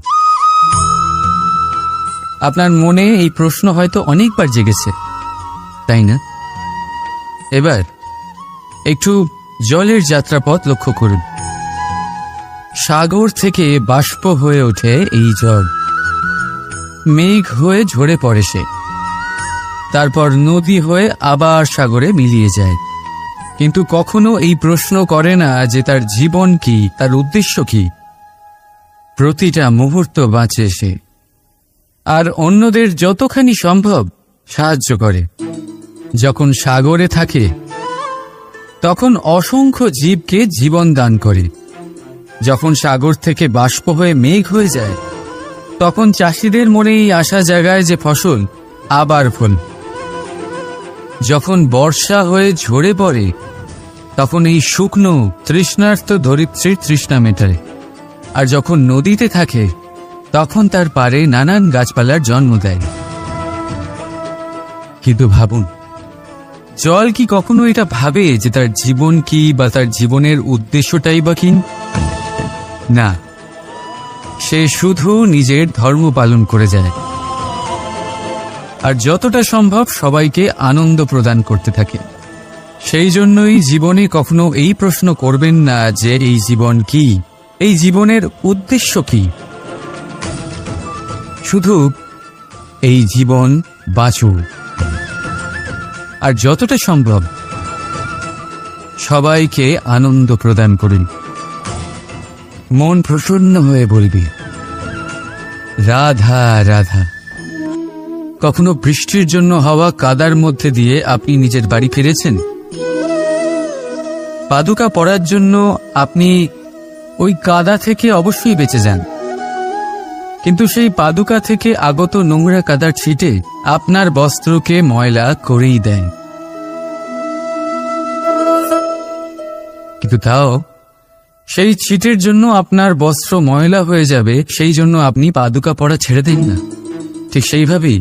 আপনার মনে এই প্রশ্ন হয়তো অনেকবার জেগেছে, তাই না? এবার একটু জলের যাত্রাপথ লক্ষ্য করুন। সাগর থেকে বাষ্প হয়ে ওঠে এই জল, মেঘ হয়ে ঝরে পড়ে সে, তারপর নদী হয়ে আবার সাগরে মিলিয়ে যায়। কিন্তু কখনো এই প্রশ্ন করে না যে তার জীবন কি, তার উদ্দেশ্য কি। প্রতিটা মুহূর্ত বাঁচে সে, আর অন্যদের যতখানি সম্ভব সাহায্য করে। যখন সাগরে থাকে, তখন অসংখ্য জীবকে জীবন দান করে। যখন সাগর থেকে বাষ্প হয়ে মেঘ হয়ে যায়, তখন চাষিদের মনে এই আশা জাগায় যে ফসল আবার ফল। যখন বর্ষা হয়ে ঝরে পড়ে, তখন এই শুকনো তৃষ্ণার্ত ধরিত্রীর তৃষ্ণা মেটায়। আর যখন নদীতে থাকে, তখন তার পাড়ে নানান গাছপালার জন্ম দেয়। কিন্তু ভাবুন, জল কি কখনো এটা ভাবে যে তার জীবন কি বা তার জীবনের উদ্দেশ্যটাই বা কি? না, সে শুধু নিজের ধর্ম পালন করে যায়, আর যতটা সম্ভব সবাইকে আনন্দ প্রদান করতে থাকে। সেই জন্যই জীবনে কখনো এই প্রশ্ন করবেন না যে এই জীবন কি, এই জীবনের উদ্দেশ্য কি। শুধু এই জীবন বাঁচুন, আর যতটা সম্ভব সবাইকে আনন্দ প্রদান করুন। মন প্রসন্ন হয়ে বলবি রাধা রাধা। কখনো বৃষ্টির জন্য হওয়া কাদার মধ্যে দিয়ে আপনি নিজের বাড়ি ফিরেছেন? পাদুকা পরার জন্য আপনি ওই কাদা থেকে অবশ্যই বেঁচে যান, কিন্তু সেই পাদুকা থেকে আগত নোংরা কাদার ছিটে আপনার বস্ত্রকে ময়লা করেই দেয়। কিন্তু তাও সেই ছিটের জন্য আপনার বস্ত্র ময়লা হয়ে যাবে, সেই জন্য আপনি পাদুকা পরা ছেড়ে দেন না। ঠিক সেইভাবেই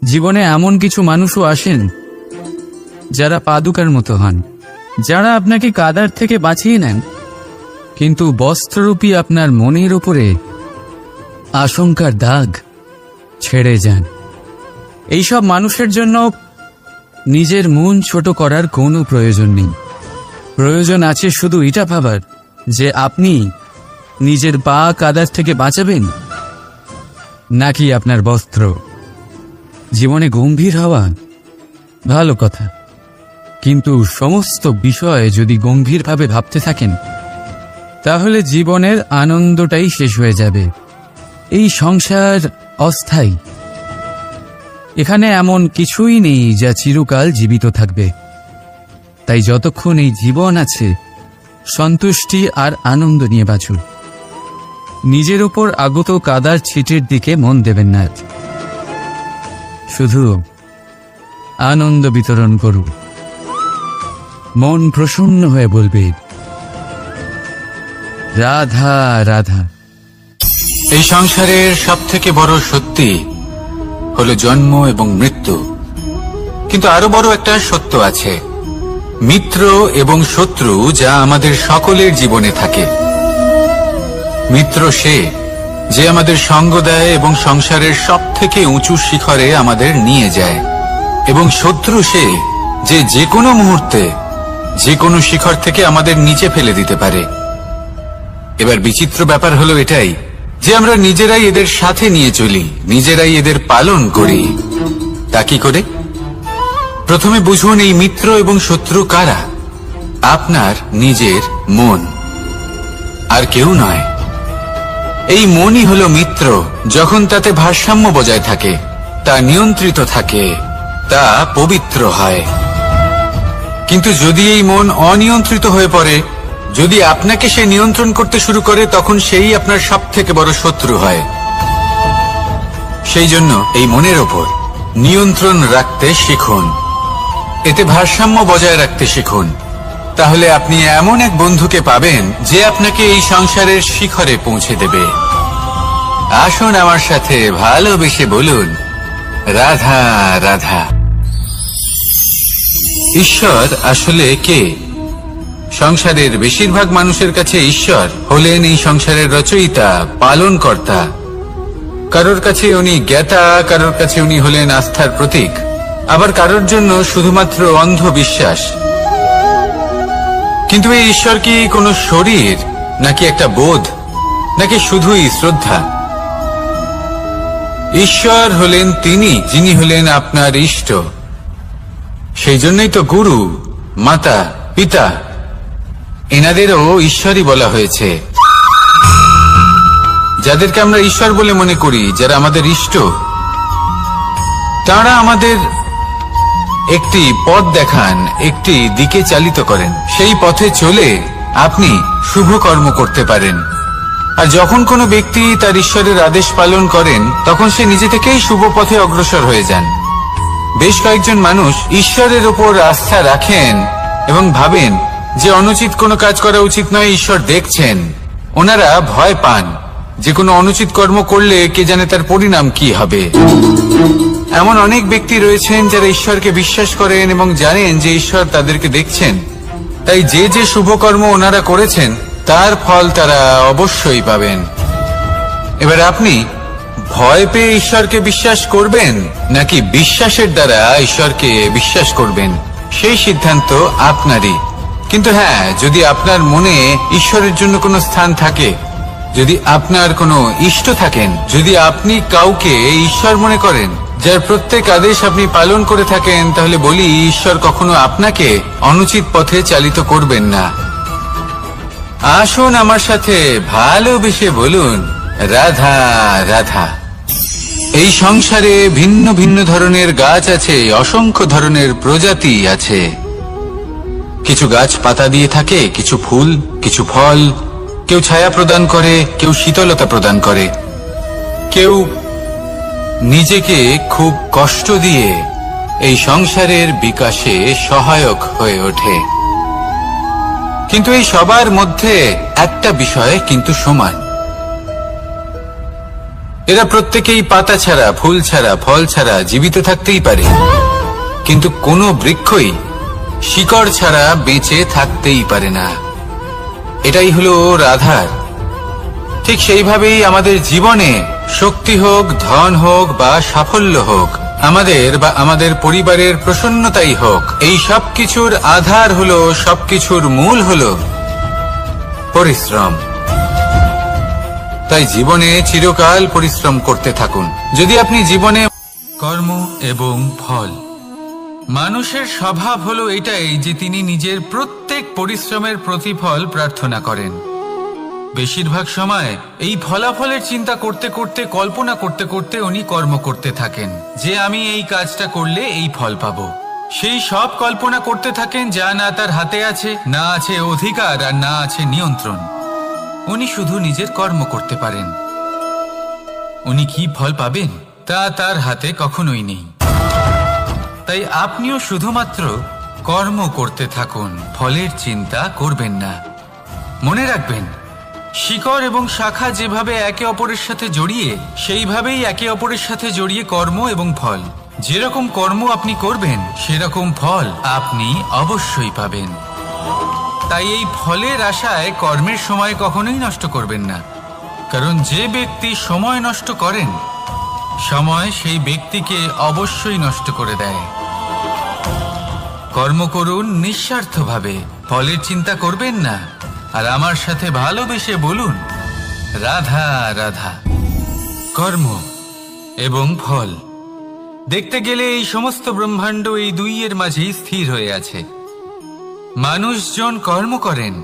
জীবনে এমন কিছু মানুষও আসেন যারা পাদুকার মতো হন, যারা আপনাকে কাদার থেকে বাঁচিয়ে নেন, কিন্তু বস্ত্ররূপী আপনার মনের উপরে আশঙ্কার দাগ ছেড়ে যান। এইসব মানুষের জন্য নিজের মন ছোট করার কোনো প্রয়োজন নেই। প্রয়োজন আছে শুধু এটা ভাবার যে আপনি নিজের পা কাদার থেকে বাঁচাবেন নাকি আপনার বস্ত্র। জীবনে গম্ভীর হওয়া ভালো কথা, কিন্তু সমস্ত বিষয়ে যদি গম্ভীরভাবে ভাবতে থাকেন তাহলে জীবনের আনন্দটাই শেষ হয়ে যাবে। এই সংসার অস্থায়ী, এখানে এমন কিছুই নেই যা চিরকাল জীবিত থাকবে। তাই যতক্ষণ এই জীবন আছে সন্তুষ্টি আর আনন্দ নিয়ে বাঁচুন। নিজের উপর আগত কাদার ছিটের দিকে মন দেবেন না, শুধু আনন্দ বিতরণ করুন। মন প্রসন্ন হয়ে বলবে, রাধা রাধা। এই সংসারের সব থেকে বড় সত্যি হলো জন্ম এবং মৃত্যু, কিন্তু আরো বড় একটা সত্য আছে, মিত্র এবং শত্রু, যা আমাদের সকলের জীবনে থাকে। মিত্র সে যে আমাদের সঙ্গ দেয় এবং সংসারের সব থেকে উঁচু শিখরে আমাদের নিয়ে যায়, এবং শত্রু সে যে যে কোনো মুহূর্তে যে কোনো শিখর থেকে আমাদের নিচে ফেলে দিতে পারে। এবার বিচিত্র ব্যাপার হলো এটাই যে আমরা নিজেরাই এদের সাথে নিয়ে চলি, নিজেরাই এদের পালন করি। তা কি করে? প্রথমে বুঝুন এই মিত্র এবং শত্রু কারা। আপনার নিজের মন, আর কেউ নয়। এই মনই হলো মিত্র যখন তাতে ভারসাম্য বজায় থাকে, তা নিয়ন্ত্রিত থাকে, তা পবিত্র হয়। কিন্তু যদি এই মন অনিয়ন্ত্রিত হয়ে পড়ে, যদি আপনাকে সে নিয়ন্ত্রণ করতে শুরু করে, তখন সেই আপনার সব থেকে বড় শত্রু হয়। সেই জন্য এই মনের ওপর নিয়ন্ত্রণ রাখতে শিখুন, এতে ভারসাম্য বজায় রাখতে শিখুন। তাহলে আপনি এমন এক বন্ধুকে পাবেন যে আপনাকে এই সংসারের শিখরে পৌঁছে দেবে। আসুন আমার সাথে ভালোবেসে বলুন, রাধা রাধা। ঈশ্বর আসলে কে? সংসারের বেশিরভাগ মানুষের কাছে ঈশ্বর হলেন এই সংসারের রচয়িতা, পালনকর্তা। কারোর কাছে উনি জ্ঞাতা, কারোর কাছে উনি হলেন আস্থার প্রতীক, আবার কারোর জন্য শুধুমাত্র অন্ধ বিশ্বাস। কিন্তু এই ঈশ্বর কি কোনো শরীর, নাকি একটা বোধ, নাকি শুধুই শ্রদ্ধা? ঈশ্বর হলেন তিনি যিনি হলেন আপনার ইষ্ট। সেই জন্যই তো গুরু, মাতা, পিতা এনাদেরও ঈশ্বরই বলা হয়েছে। যাদেরকে আমরা ঈশ্বর বলে মনে করি, যারা আমাদের ইষ্ট, তারা আমাদের একটি পথ দেখান, একটি দিকে চালিত করেন। সেই পথে চলে আপনি শুভ কর্ম করতে পারেন। আর যখন কোনো ব্যক্তি তার ঈশ্বরের আদেশ পালন করেন, তখন সে নিজে থেকেই শুভ পথে অগ্রসর হয়ে যান। বেশ কয়েকজন মানুষ ঈশ্বরের ওপর আস্থা রাখেন এবং ভাবেন যে অনুচিত কোনো কাজ করা উচিত নয়, ঈশ্বর দেখছেন। ওনারা ভয় পান যে কোনো অনুচিত কর্ম করলে কে জানে তার পরিণাম কি হবে। এমন অনেক ব্যক্তি রয়েছেন যারা ঈশ্বরকে বিশ্বাস করেন এবং জানেন যে ঈশ্বর তাদেরকে দেখছেন। তাই যে যে শুভ কর্ম ওনারা করেছেন তার ফল তারা অবশ্যই পাবেন। এবার আপনি ভয় পেয়ে ঈশ্বরকে বিশ্বাস করবেন নাকি বিশ্বাসের দ্বারা ঈশ্বরকে বিশ্বাস করবেন, সেই সিদ্ধান্ত আপনারই। কিন্তু হ্যাঁ, যদি আপনার মনে ঈশ্বরের জন্য কোনো স্থান থাকে, যদি আপনার কোনো ইষ্ট থাকেন, যদি আপনি কাউকে ঈশ্বর মনে করেন, যার প্রত্যেক আদেশ আপনি পালন করে থাকেন, তাহলে বলি ঈশ্বর কখনো আপনাকে অনুচিত পথে চালিত করবেন না। আসুন আমার সাথে ভালোবেসে বলুন, রাধা রাধা। এই সংসারে ভিন্ন ভিন্ন ধরনের গাছ আছে, অসংখ্য ধরনের প্রজাতি আছে। কিছু গাছ পাতা দিয়ে থাকে, কিছু ফুল, কিছু ফল, কেউ ছায়া প্রদান করে, কেউ শীতলতা প্রদান করে। কেউ নিজেকে খুব কষ্ট দিয়ে এই সংসারের বিকাশে সহায়ক হয়ে ওঠে, কিন্তু এই সবার মধ্যে একটা বিষয় কিন্তু সমান। এরা প্রত্যেকেই পাতা ছাড়া, ফুল ছাড়া, ফল ছাড়া জীবিত থাকতেই পারে, কিন্তু কোনো বৃক্ষই শিকড় ছাড়া বেঁচে থাকতেই পারে না। এটাই হলো রাধার। ঠিক সেইভাবেই আমাদের জীবনে শক্তি হোক, ধন হোক বা সাফল্য হোক, আমাদের বা আমাদের পরিবারের প্রসন্নতাই হোক, এই সবকিছুর আধার হলো, সবকিছুর মূল হলো পরিশ্রম। তাই জীবনে চিরকাল পরিশ্রম করতে থাকুন। যদি আপনি জীবনে কর্ম এবং ফল, মানুষের স্বভাব হলো এটাই যে তিনি নিজের প্রত্যেক পরিশ্রমের প্রতিফল প্রার্থনা করেন। বেশিরভাগ সময় এই ফলাফলের চিন্তা করতে করতে, কল্পনা করতে করতে উনি কর্ম করতে থাকেন যে আমি এই কাজটা করলে এই ফল পাবো। সেই সব কল্পনা করতে থাকেন যা না তার হাতে আছে, না আছে অধিকার আর না আছে নিয়ন্ত্রণ। উনি শুধু নিজের কর্ম করতে পারেন। উনি কি ফল পাবেন তা তার হাতে কখনোই নেই। তাই আপনিও শুধুমাত্র কর্ম করতে থাকুন, ফলের চিন্তা করবেন না। মনে রাখবেন, শিকড় এবং শাখা যেভাবে একে অপরের সাথে জড়িয়ে, সেইভাবেই একে অপরের সাথে জড়িয়ে কর্ম এবং ফল। যেরকম কর্ম আপনি করবেন সেরকম ফল আপনি অবশ্যই পাবেন। তাই এই ফলের আশায় কর্মের সময় কখনোই নষ্ট করবেন না, কারণ যে ব্যক্তি সময় নষ্ট করেন, সময় সেই ব্যক্তিকে অবশ্যই নষ্ট করে দেয়। কর্ম করুন নিঃস্বার্থভাবে, ফলের চিন্তা করবেন না, আর আমার সাথে ভালোবেসে বলুন রাধা রাধা। কর্ম এবং ফল, দেখতে গেলে এই সমস্ত ব্রহ্মাণ্ড এই দুইয়ের মাঝেই স্থির হয়ে আছে। মানুষজন কর্ম করেন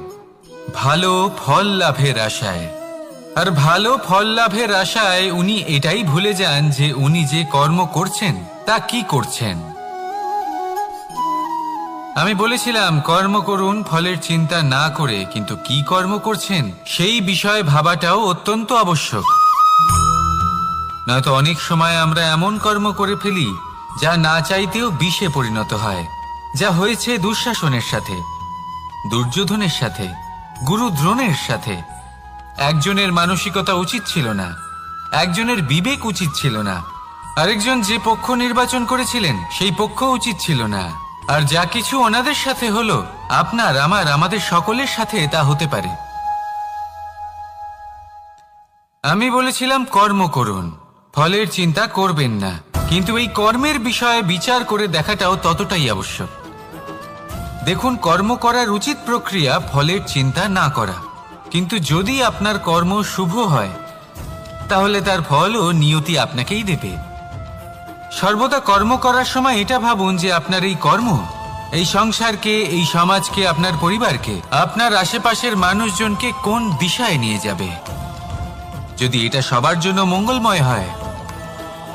ভালো ফল লাভের আশায়, আর ভালো ফল লাভের আশায় উনি এটাই ভুলে যান যে উনি যে কর্ম করছেন তা কি করছেন। আমি বলেছিলাম কর্ম করুন ফলের চিন্তা না করে, কিন্তু কি কর্ম করছেন সেই বিষয়ে ভাবাটাও অত্যন্ত আবশ্যক। নয়তো অনেক সময় আমরা এমন কর্ম করে ফেলি যা না চাইতেও বিষে পরিণত হয়, যা হয়েছে দুঃশাসনের সাথে, দুর্যোধনের সাথে, গুরু দ্রোণের সাথে। একজনের মানসিকতা উচিত ছিল না, একজনের বিবেক উচিত ছিল না, আরেকজন যে পক্ষ নির্বাচন করেছিলেন সেই পক্ষ উচিত ছিল না। আর যা কিছু ওনাদের সাথে হলো, আপনার, আমার, আমাদের সকলের সাথে তা হতে পারে। আমি বলেছিলাম কর্ম করুন, ফলের চিন্তা করবেন না, কিন্তু এই কর্মের বিষয়ে বিচার করে দেখাটাও ততটাই আবশ্যক। দেখুন, কর্ম করার উচিত প্রক্রিয়া ফলের চিন্তা না করা, কিন্তু যদি আপনার কর্ম শুভ হয় তাহলে তার ফলও নিয়তি আপনাকেই দেবে। সর্বদা কর্ম করার সময় এটা ভাবুন যে আপনার এই কর্ম এই সংসারকে, এই সমাজকে, আপনার পরিবারকে, আপনার আশেপাশের মানুষজনকে কোন দিশায় নিয়ে যাবে। যদি এটা সবার জন্য মঙ্গলময় হয়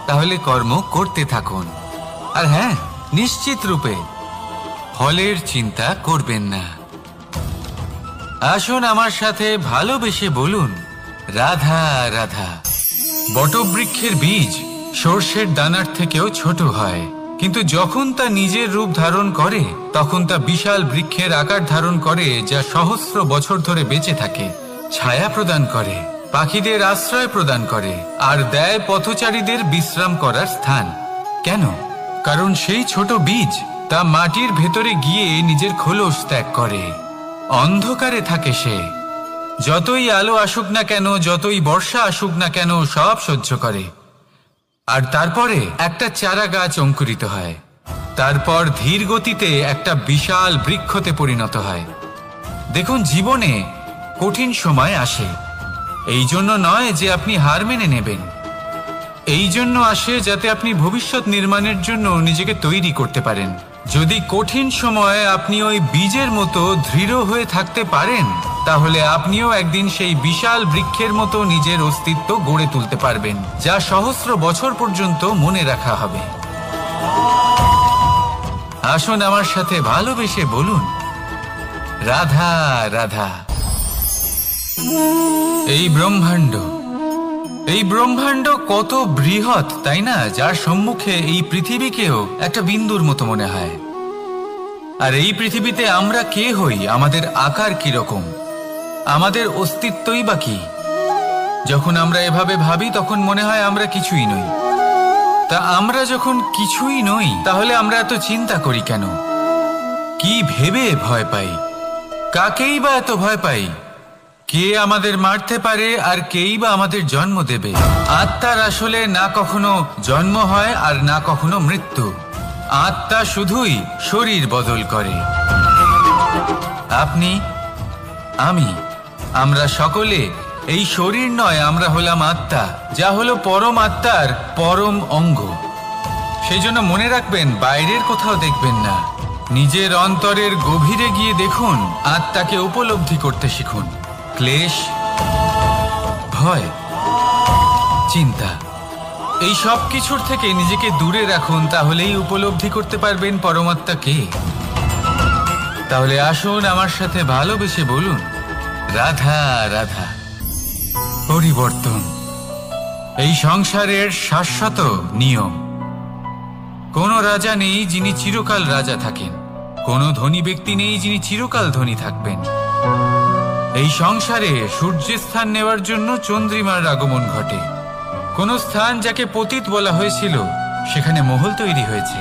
তাহলে কর্ম করতে থাকুন। আর হ্যাঁ, নিশ্চিত রূপে ফলের চিন্তা করবেন না। আসুন আমার সাথে ভালোবেসে বলুন রাধা রাধা। বটবৃক্ষের বীজ সর্ষের দানার থেকেও ছোট হয়, কিন্তু যখন তা নিজের রূপ ধারণ করে তখন তা বিশাল বৃক্ষের আকার ধারণ করে, যা সহস্র বছর ধরে বেঁচে থাকে, ছায়া প্রদান করে, পাখিদের আশ্রয় প্রদান করে, আর দেয় পথচারীদের বিশ্রাম করার স্থান। কেন? কারণ সেই ছোট বীজ তা মাটির ভেতরে গিয়ে নিজের খোলস ত্যাগ করে। অন্ধকারে থাকে সে, যতই আলো আসুক না কেন, যতই বর্ষা আসুক না কেন, সব সহ্য করে। আর তারপরে একটা চারা গাছ অঙ্কুরিত হয়, তারপর ধীর গতিতে একটা বিশাল বৃক্ষতে পরিণত হয়। দেখুন, জীবনে কঠিন সময় আসে, এই জন্য নয় যে আপনি হার মেনে নেবেন, এই জন্য আসে যাতে আপনি ভবিষ্যৎ নির্মাণের জন্য নিজেকে তৈরি করতে পারেন। যদি কঠিন সময়ে আপনি ওই বীজের মতো দৃঢ় হয়ে থাকতে পারেন, তাহলে আপনিও একদিন সেই বিশাল বৃক্ষের মতো নিজের অস্তিত্ব গড়ে তুলতে পারবেন, যা সহস্র বছর পর্যন্ত মনে রাখা হবে। আসুন আমার সাথে ভালোবেসে বলুন রাধা রাধা। এই ব্রহ্মাণ্ড, এই ব্রহ্মাণ্ড কত বৃহৎ, তাই না? যার সম্মুখে এই পৃথিবীকেও একটা বিন্দুর মতো মনে হয়। আর এই পৃথিবীতে আমরা কে হই, আমাদের আকার কিরকম, আমাদের অস্তিত্বই বা কি? যখন আমরা এভাবে ভাবি তখন মনে হয় আমরা কিছুই নই। তা আমরা যখন কিছুই নই, তাহলে আমরা এত চিন্তা করি কেন? কি ভেবে ভয় পাই? কাকেই বা এত ভয় পাই? কে আমাদের মারতে পারে আর কেই বা আমাদের জন্ম দেবে? আত্মার আসলে না কখনো জন্ম হয় আর না কখনো মৃত্যু। আত্মা শুধুই শরীর বদল করে। আপনি, আমি, আমরা সকলে এই শরীর নয়, আমরা হলাম আত্মা, যা হলো পরম আত্মার পরম অঙ্গ। সেই জন্য মনে রাখবেন, বাইরের কোথাও দেখবেন না, নিজের অন্তরের গভীরে গিয়ে দেখুন, আত্মাকে উপলব্ধি করতে শিখুন। ক্লেশ, ভয়, চিন্তা, এই সব কিছুর থেকে নিজেকে দূরে রাখুন, তাহলেই উপলব্ধি করতে পারবেন পরমাত্মা কে। তাহলে আসুন আমার সাথে ভালোবেসে বলুন, রাধা রাধা। পরিবর্তন এই সংসারের শাশ্বত নিয়ম। কোনো রাজা নেই যিনি চিরকাল রাজা থাকেন, কোনো ধনী ব্যক্তি নেই যিনি চিরকাল ধনী থাকবেন। এই সংসারে সূর্যের স্থান নেওয়ার জন্য চন্দ্রিমার আগমন ঘটে। কোন স্থান যাকে পতিত বলা হয়েছিল সেখানে মহল তৈরি হয়েছে।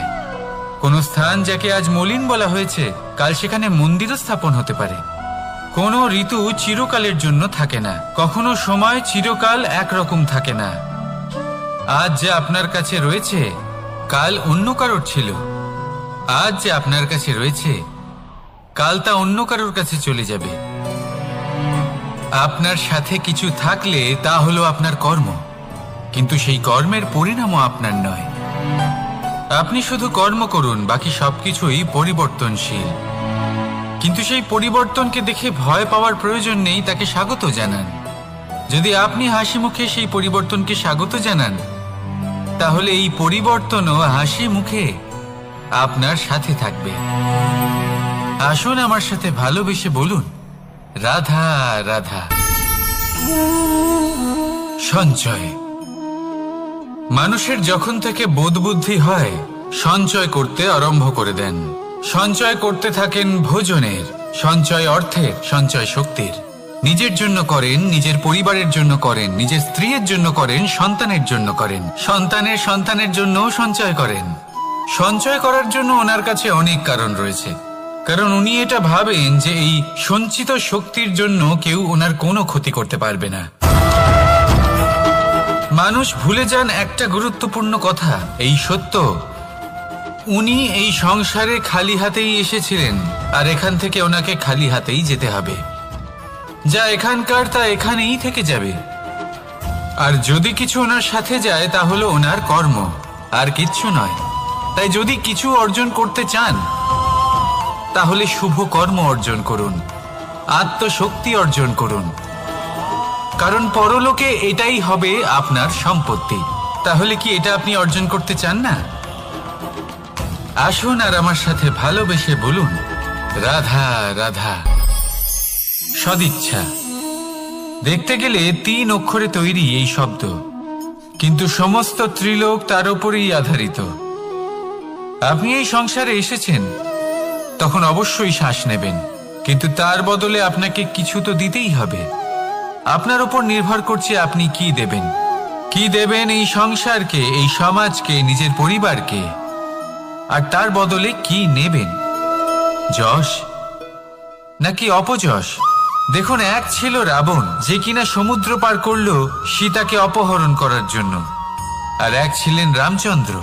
কোন স্থান যাকে আজ মলিন বলা হয়েছে কাল সেখানে মন্দিরও স্থাপন হতে পারে। কোনো ঋতু চিরকালের জন্য থাকে না, কখনো সময় চিরকাল একরকম থাকে না। আজ যে আপনার কাছে রয়েছে কাল অন্য কারোর ছিল, আজ যে আপনার কাছে রয়েছে কাল তা অন্য কারোর কাছে চলে যাবে। আপনার সাথে কিছু থাকলে তা হলো আপনার কর্ম, কিন্তু সেই কর্মের পরিণামও আপনার নয়। আপনি শুধু কর্ম করুন, বাকি সবকিছুই পরিবর্তনশীল। কিন্তু সেই পরিবর্তনকে দেখে ভয় পাওয়ার প্রয়োজন নেই, তাকে স্বাগত জানান। যদি আপনি হাসি মুখে সেই পরিবর্তনকে স্বাগত জানান, তাহলে এই পরিবর্তনও হাসি মুখে আপনার সাথে থাকবে। আসুন আমার সাথে ভালোবেসে বলুন, রাধা রাধা। সঞ্চয়। মানুষের যখন থেকে বোধ বুদ্ধি হয় সঞ্চয় করতে আরম্ভ করে দেন। সঞ্চয় করতে থাকেন ভোজনের, সঞ্চয় অর্থের, সঞ্চয় শক্তির। নিজের জন্য করেন, নিজের পরিবারের জন্য করেন, নিজের স্ত্রীর জন্য করেন, সন্তানের জন্য করেন, সন্তানের সন্তানের জন্যও সঞ্চয় করেন। সঞ্চয় করার জন্য ওনার কাছে অনেক কারণ রয়েছে, কারণ উনি এটা ভাবেন যে এই সঞ্চিত শক্তির জন্য কেউ ওনার কোনো ক্ষতি করতে পারবে না। মানুষ ভুলে যান একটা গুরুত্বপূর্ণ কথা, এই সত্য, উনি এই সংসারে খালি হাতেই এসেছিলেন আর এখান থেকে ওনাকে খালি হাতেই যেতে হবে। যা এখানকার তা এখানেই থেকে যাবে। আর যদি কিছু ওনার সাথে যায় তা হলো ওনার কর্ম, আর কিচ্ছু নয়। তাই যদি কিছু অর্জন করতে চান তাহলে শুভ কর্ম অর্জন করুন, আত্মশক্তি অর্জন করুন, কারণ পরলোকে এটাই হবে আপনার সম্পত্তি। তাহলে কি এটা আপনি অর্জন করতে চান না? আসুন আর আমার সাথে ভালোবেসে বলুন, রাধা রাধা। সদিচ্ছা। দেখতে গেলে 3 অক্ষরে তৈরি এই শব্দ, কিন্তু সমস্ত ত্রিলোক তার উপরেই আধারিত। আপনি এই সংসারে এসেছেন, তখন অবশ্যই শ্বাস নেবেন, কিন্তু তার বদলে আপনাকে কিছু তো দিতেই হবে। আপনার উপর নির্ভর করছে আপনি কি দেবেন। কি দেবেন এই সংসারকে, এই সমাজকে, নিজের পরিবারকে, আর তার বদলে কি নেবেন? যশ নাকি অপযশ? দেখুন, এক ছিল রাবণ, যে কিনা সমুদ্র পার করল সীতাকে অপহরণ করার জন্য, আর এক ছিলেন রামচন্দ্র,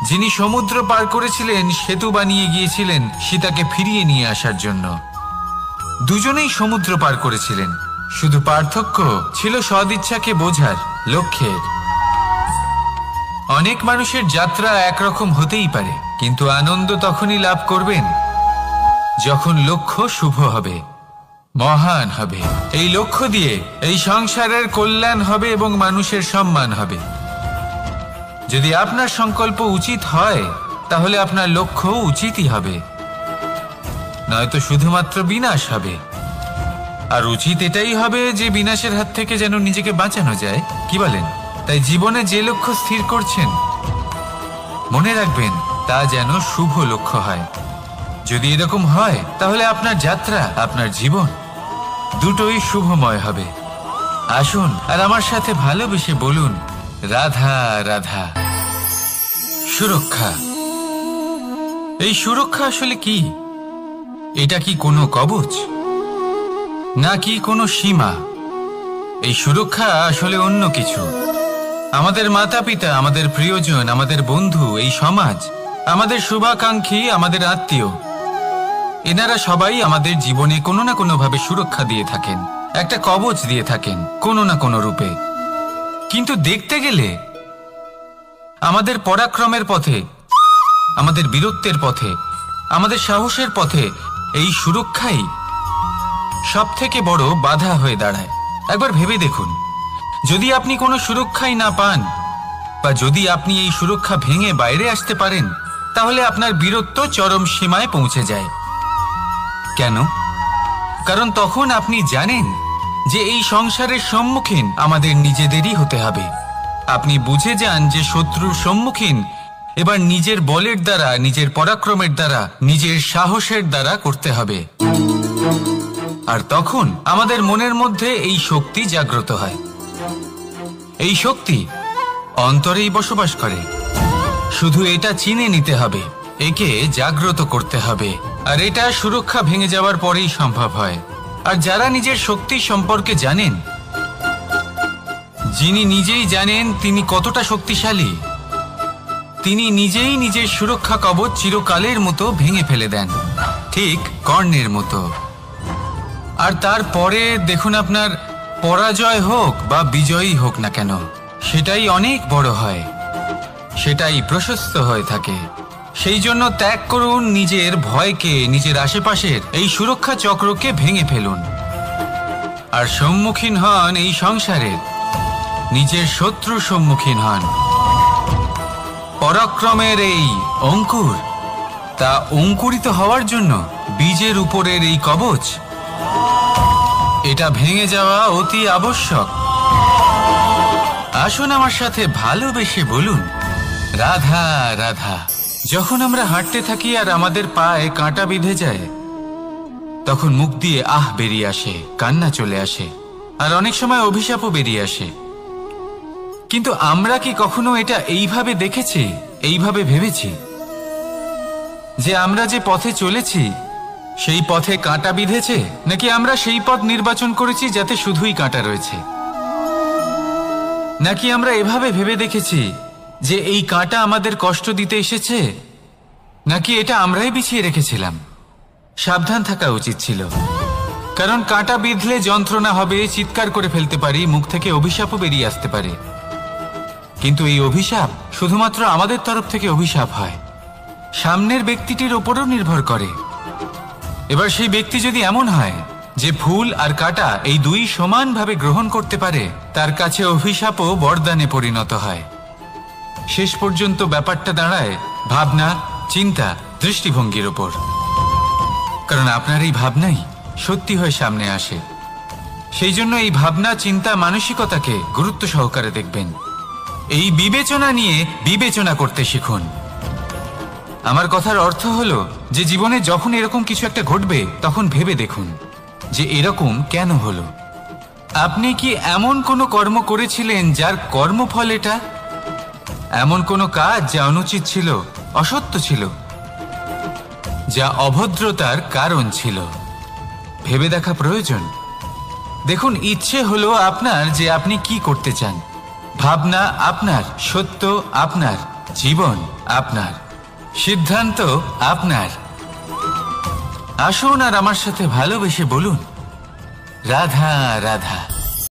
যিনি সমুদ্র পার করেছিলেন, সেতু বানিয়ে গিয়েছিলেন সীতাকে ফিরিয়ে নিয়ে আসার জন্য। দুজনেই সমুদ্র পার করেছিলেন, শুধু পার্থক্য ছিল সদিচ্ছাকে বোঝার, লক্ষ্যের। অনেক মানুষের যাত্রা একরকম হতেই পারে, কিন্তু আনন্দ তখনই লাভ করবেন যখন লক্ষ্য শুভ হবে, মহান হবে। এই লক্ষ্য দিয়ে এই সংসারের কল্যাণ হবে এবং মানুষের সম্মান হবে। যদি আপনার সংকল্প উচিত হয় তাহলে আপনার লক্ষ্য উচিতই হবে, নয়তো শুধুমাত্র বিনাশ হবে। আর উচিত এটাই হবে যে বিনাশের হাত থেকে যেন নিজেকে বাঁচানো যায়। কি বলেন? তাই জীবনে যে লক্ষ্য স্থির করছেন মনে রাখবেন তা যেন শুভ লক্ষ্য হয়। যদি এরকম হয় তাহলে আপনার যাত্রা, আপনার জীবন দুটোই শুভময় হবে। আসুন আর আমার সাথে ভালোবেসে বলুন, রাধা রাধা। সুরক্ষা। এই সুরক্ষা আসলে কি? এটা কি কোনো কবচ নাকি কোনো সীমা? এই সুরক্ষা আসলে অন্য কিছু। আমাদের মাতা পিতা, আমাদের প্রিয়জন, আমাদের বন্ধু, এই সমাজ, আমাদের শুভাকাঙ্ক্ষী, আমাদের আত্মীয়, এনারা সবাই আমাদের জীবনে কোনো না কোনো ভাবে সুরক্ষা দিয়ে থাকেন, একটা কবচ দিয়ে থাকেন কোনো না কোনো রূপে। কিন্তু দেখতে গেলে আমাদের পরাক্রমের পথে, আমাদের বীরত্বের পথে, আমাদের সাহসের পথে এই সুরক্ষাই সব থেকে বড় বাধা হয়ে দাঁড়ায়। একবার ভেবে দেখুন, যদি আপনি কোনো সুরক্ষাই না পান বা যদি আপনি এই সুরক্ষা ভেঙে বাইরে আসতে পারেন, তাহলে আপনার বীরত্ব চরম সীমায় পৌঁছে যায়। কেন? কারণ তখন আপনি জানেন যে এই সংসারের সম্মুখীন আমাদের নিজেদেরই হতে হবে। আপনি বুঝে যান যে শত্রুর সম্মুখীন এবার নিজের বলের দ্বারা, নিজের পরাক্রমের দ্বারা, নিজের সাহসের দ্বারা করতে হবে। আর তখন আমাদের মনের মধ্যে এই শক্তি জাগ্রত হয়। এই শক্তি অন্তরেই বসবাস করে। শুধু এটা চিনে নিতে হবে, একে জাগ্রত করতে হবে। আর এটা সুরক্ষা ভেঙে যাওয়ার পরেই সম্ভব হয়। আর যারা নিজের শক্তি সম্পর্কে জানেন, যিনি নিজেই জানেন তিনি কতটা শক্তিশালী, তিনি নিজেই নিজের সুরক্ষা কবচ চিরকালের মতো ভেঙে ফেলে দেন, ঠিক কর্ণের মতো। আর তারপরে দেখুন, আপনার পরাজয় হোক বা বিজয়ী হোক না কেন, সেটাই অনেক বড় হয়, সেটাই প্রশস্ত হয়ে থাকে। সেই জন্য ত্যাগ করুন নিজের ভয়কে, নিজের আশেপাশের এই সুরক্ষা চক্রকে ভেঙে ফেলুন আর সম্মুখীন হন এই সংসারের নিজের শত্রুর সম্মুখীন হন। পরাক্রমের এই অঙ্কুর, তা অঙ্কুরিত হওয়ার জন্য বীজের উপরের এই কবচ, এটা ভেঙে যাওয়া অতি আবশ্যক। আসুন আমার সাথে ভালোবেসে বলুন, রাধা রাধা। যখন আমরা হাঁটতে থাকি আর আমাদের পায়ে কাঁটা বিঁধে যায়, তখন মুখ দিয়ে আহ বেরিয়ে আসে, কান্না চলে আসে, আর অনেক সময় অভিশাপও বেরিয়ে আসে। কিন্তু আমরা কি কখনো এটা এইভাবে দেখেছি, এইভাবে ভেবেছি যে আমরা যে পথে চলেছি সেই পথে কাঁটা বিঁধেছে, নাকি আমরা সেই পথ নির্বাচন করেছি যাতে শুধুই কাঁটা রয়েছে? নাকি আমরা এভাবে ভেবে দেখেছি যে এই কাঁটা আমাদের কষ্ট দিতে এসেছে, নাকি এটা আমরাই বিছিয়ে রেখেছিলাম? সাবধান থাকা উচিত ছিল, কারণ কাঁটা বিঁধলে যন্ত্রণা হবে, চিৎকার করে ফেলতে পারি, মুখ থেকে অভিশাপও বেরিয়ে আসতে পারে। কিন্তু এই অভিশাপ শুধুমাত্র আমাদের তরফ থেকে অভিশাপ হয়, সামনের ব্যক্তিটির ওপরও নির্ভর করে। এবার সেই ব্যক্তি যদি এমন হয় যে ফুল আর কাঁটা এই দুই সমানভাবে গ্রহণ করতে পারে, তার কাছে অভিশাপও বরদানে পরিণত হয়। শেষ পর্যন্ত ব্যাপারটা দাঁড়ায় ভাবনা, চিন্তা, দৃষ্টিভঙ্গির ওপর। কারণ আপনার এই ভাবনাই সত্যি হয়ে সামনে আসে। সেই জন্য এই ভাবনা, চিন্তা, মানসিকতাকে গুরুত্ব সহকারে দেখবেন। এই বিবেচনা নিয়ে বিবেচনা করতে শিখুন। আমার কথার অর্থ হলো যে জীবনে যখন এরকম কিছু একটা ঘটবে, তখন ভেবে দেখুন যে এরকম কেন হলো। আপনি কি এমন কোনো কর্ম করেছিলেন যার কর্মফল এটা? এমন কোনো কাজ যা অনুচিত ছিল, অসত্য ছিল, যা অভদ্রতার কারণ ছিল? ভেবে দেখা প্রয়োজন। দেখুন, ইচ্ছে হলো আপনার যে আপনি কি করতে চান, ভাবনা আপনার, সত্য আপনার, জীবন আপনার, সিদ্ধান্ত আপনার। আসুন আর আমার সাথে ভালোবেসে বলুন, রাধা রাধা।